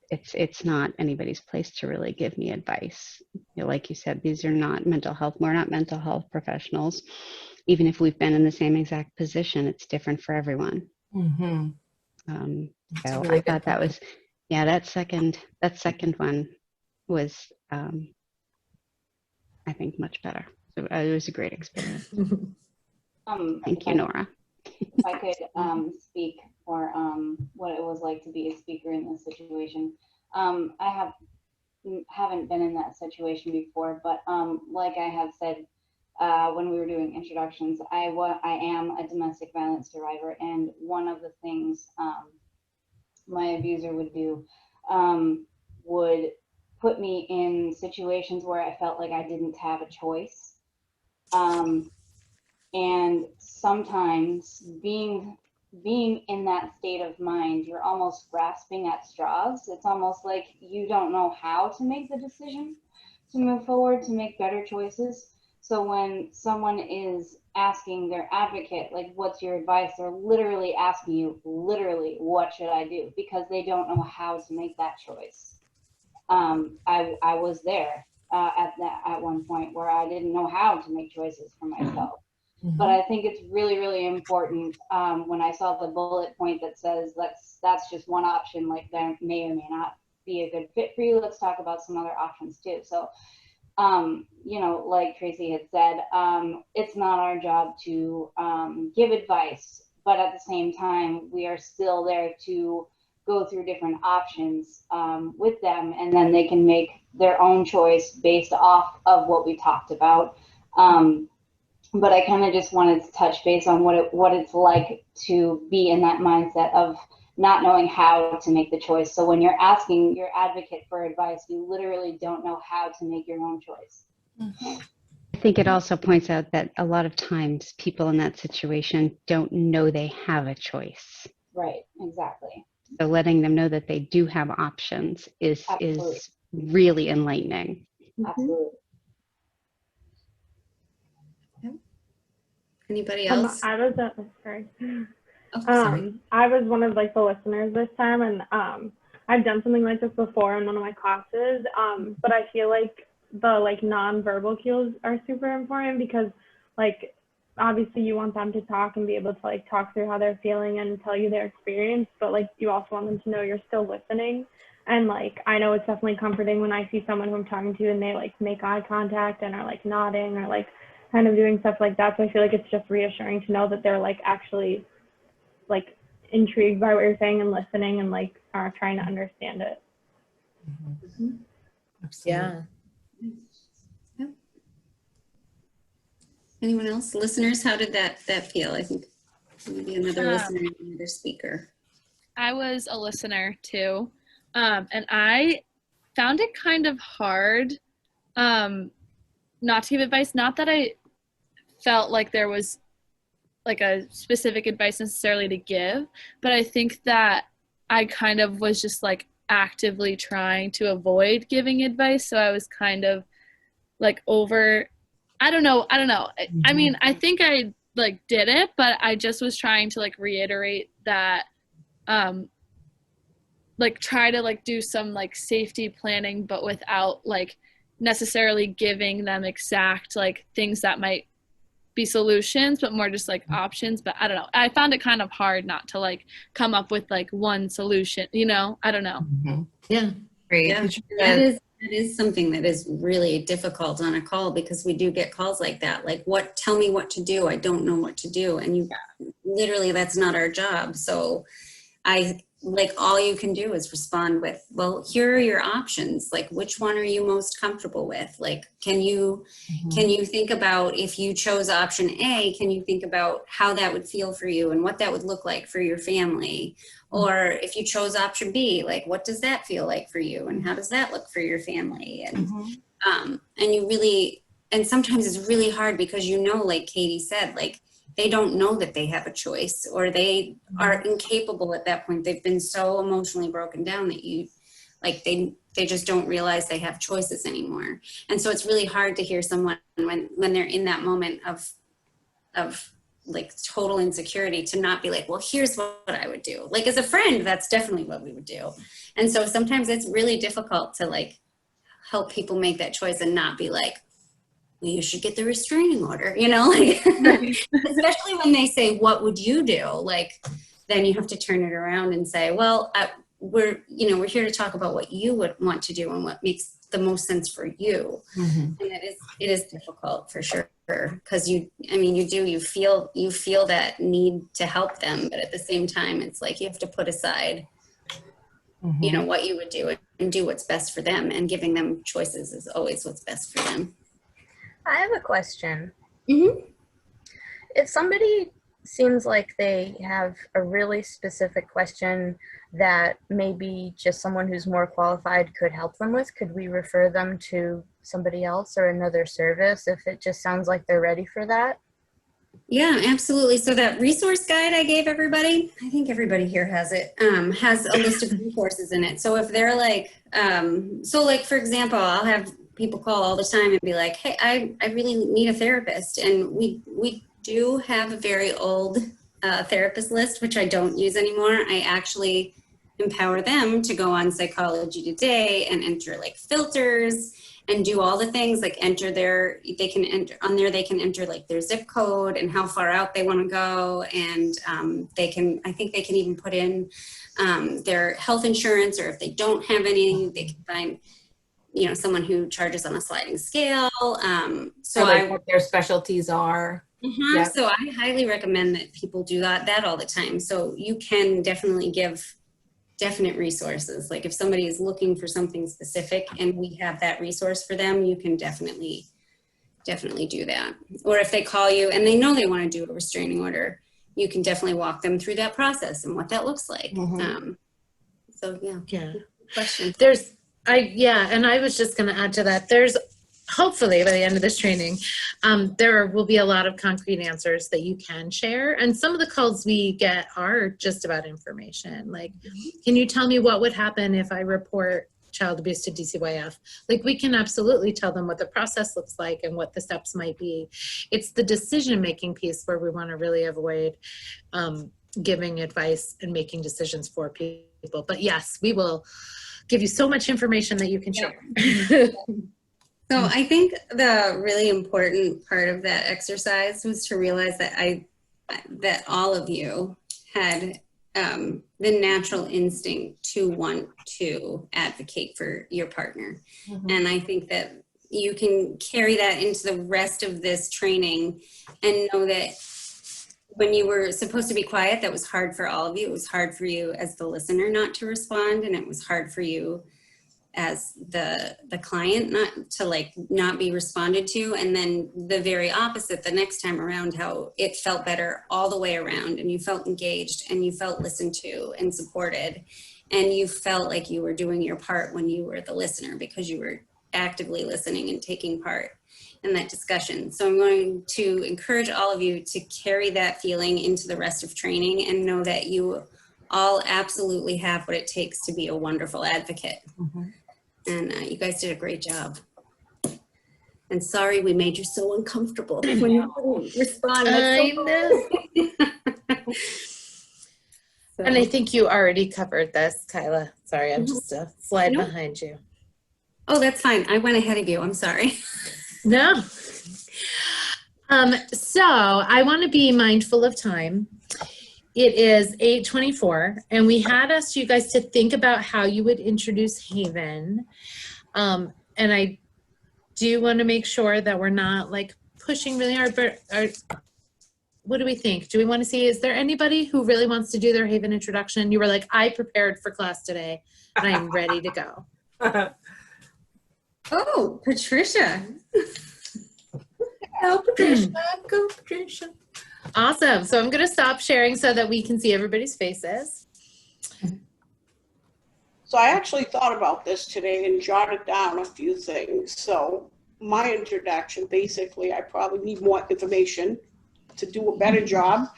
it's not anybody's place to really give me advice. Like you said, these are not mental health. We're not mental health professionals. Even if we've been in the same exact position, it's different for everyone. So I thought that was, that second one was, I think, much better. So it was a great experience. Thank you, Nora. If I could speak for what it was like to be a speaker in this situation. I haven't been in that situation before, but like I have said when we were doing introductions, I am a domestic violence survivor, and one of the things my abuser would do would put me in situations where I felt like I didn't have a choice. And sometimes being in that state of mind, you're almost grasping at straws. It's almost like you don't know how to make the decision to move forward, to make better choices. So when someone is asking their advocate, like, what's your advice? They're literally asking you, what should I do? Because they don't know how to make that choice. I was there at one point where I didn't know how to make choices for myself. But I think it's really, really important when I saw the bullet point that says that's just one option, like that may or may not be a good fit for you. Let's talk about some other options too. So, like Tracy had said, it's not our job to give advice, but at the same time, we are still there to go through different options with them, and then they can make their own choice based off of what we talked about. But I kind of just wanted to touch base on what it's like to be in that mindset of not knowing how to make the choice. So when you're asking your advocate for advice, you literally don't know how to make your own choice. I think it also points out that a lot of times people in that situation don't know they have a choice. Right, exactly. So letting them know that they do have options is really enlightening. Absolutely. Anybody else? I was I was one of the listeners this time, and I've done something like this before in one of my classes. But I feel like the nonverbal cues are super important because obviously you want them to talk and be able to talk through how they're feeling and tell you their experience, but you also want them to know you're still listening. And I know it's definitely comforting when I see someone who I'm talking to and they make eye contact and are nodding or kind of doing stuff like that. So I feel like it's just reassuring to know that they're actually intrigued by what you're saying and listening and like trying to understand it. Yeah. Anyone else? Listeners, how did that feel? I think maybe another listener and another speaker. I was a listener too. And I found it kind of hard not to give advice. Not that I felt like there was like a specific advice necessarily to give, but I think that I kind of was just like actively trying to avoid giving advice. So I was kind of like I don't know. I mean, I think I like did it, but I just was trying to like reiterate that like try to like do some like safety planning, but without like necessarily giving them exact like things that might be solutions, but more just like options. But I don't know. I found it kind of hard not to like come up with like one solution, you know? I don't know. Yeah. Great. Yeah. That is something that is really difficult on a call, because we do get calls like that. Like, tell me what to do. I don't know what to do. And literally that's not our job. So all you can do is respond with, well, here are your options. Like, which one are you most comfortable with? Like, can you think about, if you chose option A, can you think about how that would feel for you and what that would look like for your family? Or if you chose option B, like, what does that feel like for you? And how does that look for your family? And, and sometimes it's really hard because, like Katie said, like, they don't know that they have a choice, or they are incapable at that point. They've been so emotionally broken down that they just don't realize they have choices anymore. And so it's really hard to hear someone when they're in that moment of like total insecurity to not be like, well, here's what I would do. Like, as a friend, that's definitely what we would do. And so sometimes it's really difficult to like help people make that choice and not be like, well, you should get the restraining order, like, especially when they say, what would you do? Like, then you have to turn it around and say, well, we're here to talk about what you would want to do and what makes the most sense for you. And it is difficult for sure, because you feel that need to help them, but at the same time, it's like you have to put aside, what you would do and do what's best for them, and giving them choices is always what's best for them. I have a question. If somebody seems like they have a really specific question that maybe just someone who's more qualified could help them with, could we refer them to somebody else or another service if it just sounds like they're ready for that? Yeah, absolutely. So that resource guide I gave everybody, I think everybody here has it, has a list of resources in it. So if they're like, for example, I'll have people call all the time and be like, hey, I really need a therapist. And we do have a very old therapist list, which I don't use anymore. I actually empower them to go on Psychology Today and enter like filters and do all the things, like they can enter like their zip code and how far out they want to go. And I think they can even put in their health insurance, or if they don't have any, they can find someone who charges on a sliding scale. What their specialties are. Yep. So I highly recommend that people do that all the time. So you can definitely give definite resources. Like if somebody is looking for something specific and we have that resource for them, you can definitely do that. Or if they call you and they know they want to do a restraining order, you can definitely walk them through that process and what that looks like. Yeah. Question. And I was just going to add to that. There's hopefully by the end of this training, there will be a lot of concrete answers that you can share. And some of the calls we get are just about information. Like, can you tell me what would happen if I report child abuse to DCYF? Like, we can absolutely tell them what the process looks like and what the steps might be. It's the decision-making piece where we want to really avoid giving advice and making decisions for people. But yes, we will give you so much information that you can share. So I think the really important part of that exercise was to realize that all of you had the natural instinct to want to advocate for your partner. And I think that you can carry that into the rest of this training and know that when you were supposed to be quiet, that was hard for all of you. It was hard for you as the listener not to respond, and it was hard for you as the client not be responded to. And then the very opposite the next time around, how it felt better all the way around, and you felt engaged and you felt listened to and supported, and you felt like you were doing your part when you were the listener because you were actively listening and taking part in that discussion. So I'm going to encourage all of you to carry that feeling into the rest of training and know that you all absolutely have what it takes to be a wonderful advocate. And you guys did a great job. And sorry we made you so uncomfortable when you couldn't respond. I know. And I think you already covered this, Kyla. Sorry, I'm just a slide behind you. Oh, that's fine. I went ahead of you. I'm sorry. No. So I want to be mindful of time. It is 8:24, and we had asked you guys to think about how you would introduce Haven. And I do want to make sure that we're not like pushing really hard, but what do we think? Do we want to see, is there anybody who really wants to do their Haven introduction? You were like, I prepared for class today and I'm ready to go. Oh, Patricia. Oh, Patricia, go Patricia. Awesome. So I'm going to stop sharing so that we can see everybody's faces. So I actually thought about this today and jotted down a few things. So my introduction, basically, I probably need more information to do a better job,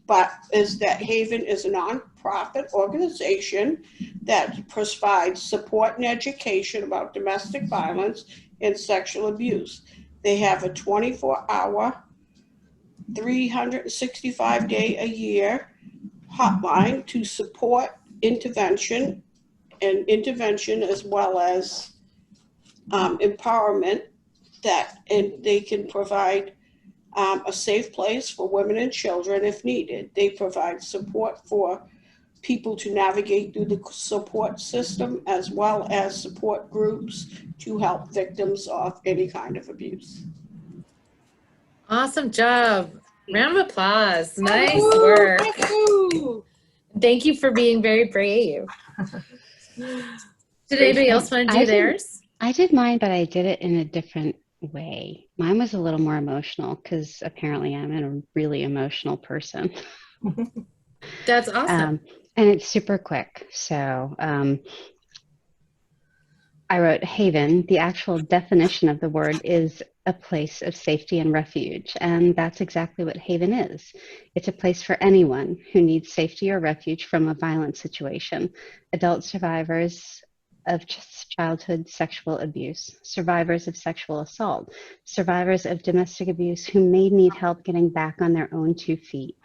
but is that Haven is a nonprofit organization that provides support and education about domestic violence and sexual abuse. They have a 24-hour, 365-day-a-year hotline to support intervention as well as empowerment, and they can provide a safe place for women and children if needed. They provide support for people to navigate through the support system as well as support groups to help victims of any kind of abuse. Awesome job. Round of applause. Nice work. Thank you for being very brave. Did anybody else want to do theirs? I did mine, but I did it in a different way. Mine was a little more emotional because apparently I'm a really emotional person. That's awesome. And it's super quick. So I wrote Haven. The actual definition of the word is a place of safety and refuge. And that's exactly what Haven is. It's a place for anyone who needs safety or refuge from a violent situation. Adult survivors of childhood sexual abuse, survivors of sexual assault, survivors of domestic abuse who may need help getting back on their own 2 feet.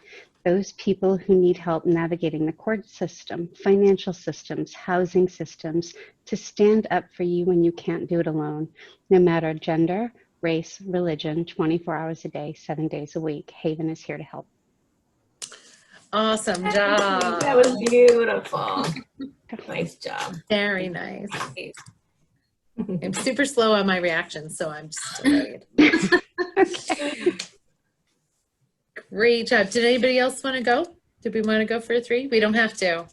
Those people who need help navigating the court system, financial systems, housing systems, to stand up for you when you can't do it alone. No matter gender, race, religion, 24 hours a day, 7 days a week, Haven is here to help. Awesome job. That was beautiful. Nice job. Very nice. I'm super slow on my reactions, so I'm just delayed. Great job. Did anybody else want to go? Did we want to go for 3? We don't have to.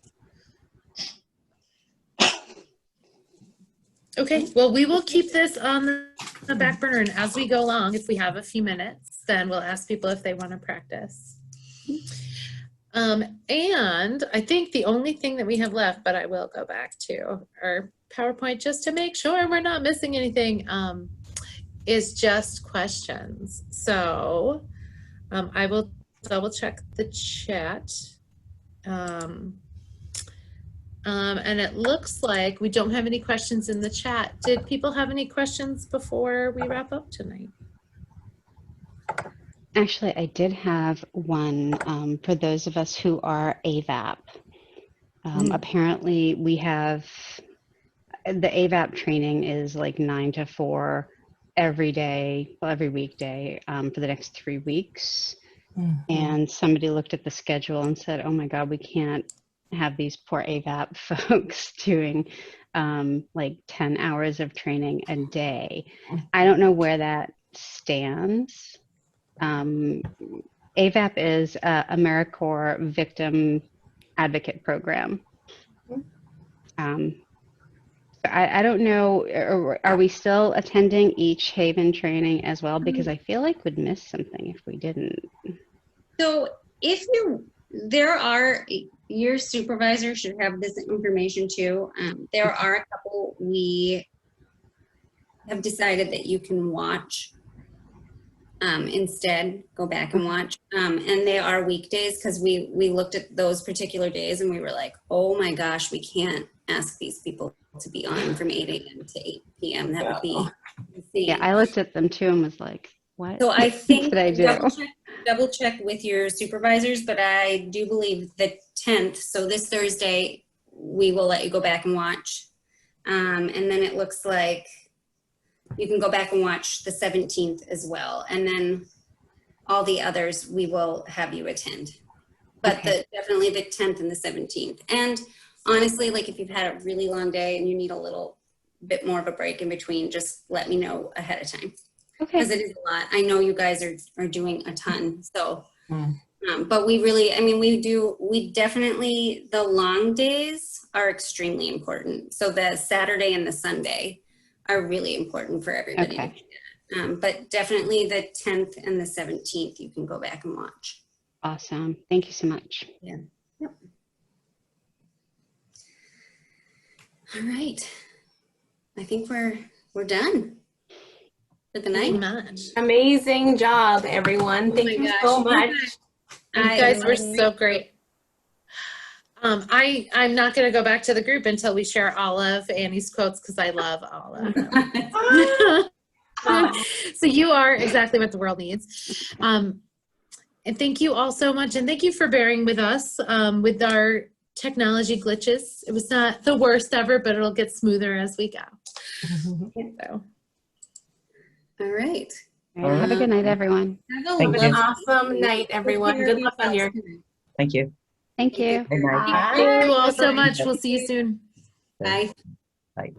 Okay, well, we will keep this on the back burner, and as we go along, if we have a few minutes, then we'll ask people if they want to practice. And I think the only thing that we have left, but I will go back to our PowerPoint just to make sure we're not missing anything, is just questions. So I will double check the chat. And it looks like we don't have any questions in the chat. Did people have any questions before we wrap up tonight? Actually, I did have one for those of us who are AVAP. Apparently, we have the AVAP training is like 9 to 4 every day, well, every weekday for the next 3 weeks. And somebody looked at the schedule and said, oh my God, we can't have these poor AVAP folks doing like 10 hours of training a day. I don't know where that stands. AVAP is AmeriCorps Victim Advocate Program. So I don't know, are we still attending each Haven training as well? Because I feel like we'd miss something if we didn't. So if your supervisor should have this information too. There are a couple we have decided that you can watch instead, go back and watch. And they are weekdays, because we looked at those particular days and we were like, oh my gosh, we can't ask these people to be on from 8 a.m. to 8 p.m. That would be insane. Yeah, I looked at them too and was like, what? So I think did I do? double check with your supervisors, but I do believe the 10th, so this Thursday, we will let you go back and watch. And then it looks like you can go back and watch the 17th as well. And then all the others, we will have you attend. But definitely the 10th and the 17th. And honestly, like if you've had a really long day and you need a little bit more of a break in between, just let me know ahead of time. Okay. Because it is a lot. I know you guys are doing a ton. So, but we really, I mean, we definitely, the long days are extremely important. So the Saturday and the Sunday are really important for everybody. Okay. But definitely the 10th and the 17th, you can go back and watch. Awesome. Thank you so much. Yeah. Yep. All right. I think we're done for the night. Amazing job, everyone. Thank you so much. You guys were so great. I'm not going to go back to the group until we share all of Annie's quotes, because I love all of them. So you are exactly what the world needs. And thank you all so much. And thank you for bearing with us with our technology glitches. It was not the worst ever, but it'll get smoother as we go. So. All right. Have a good night, everyone. Have an awesome night, everyone. Good luck on your. Thank you. Thank you. Good night. Thank you all so much. We'll see you soon. Bye. Bye.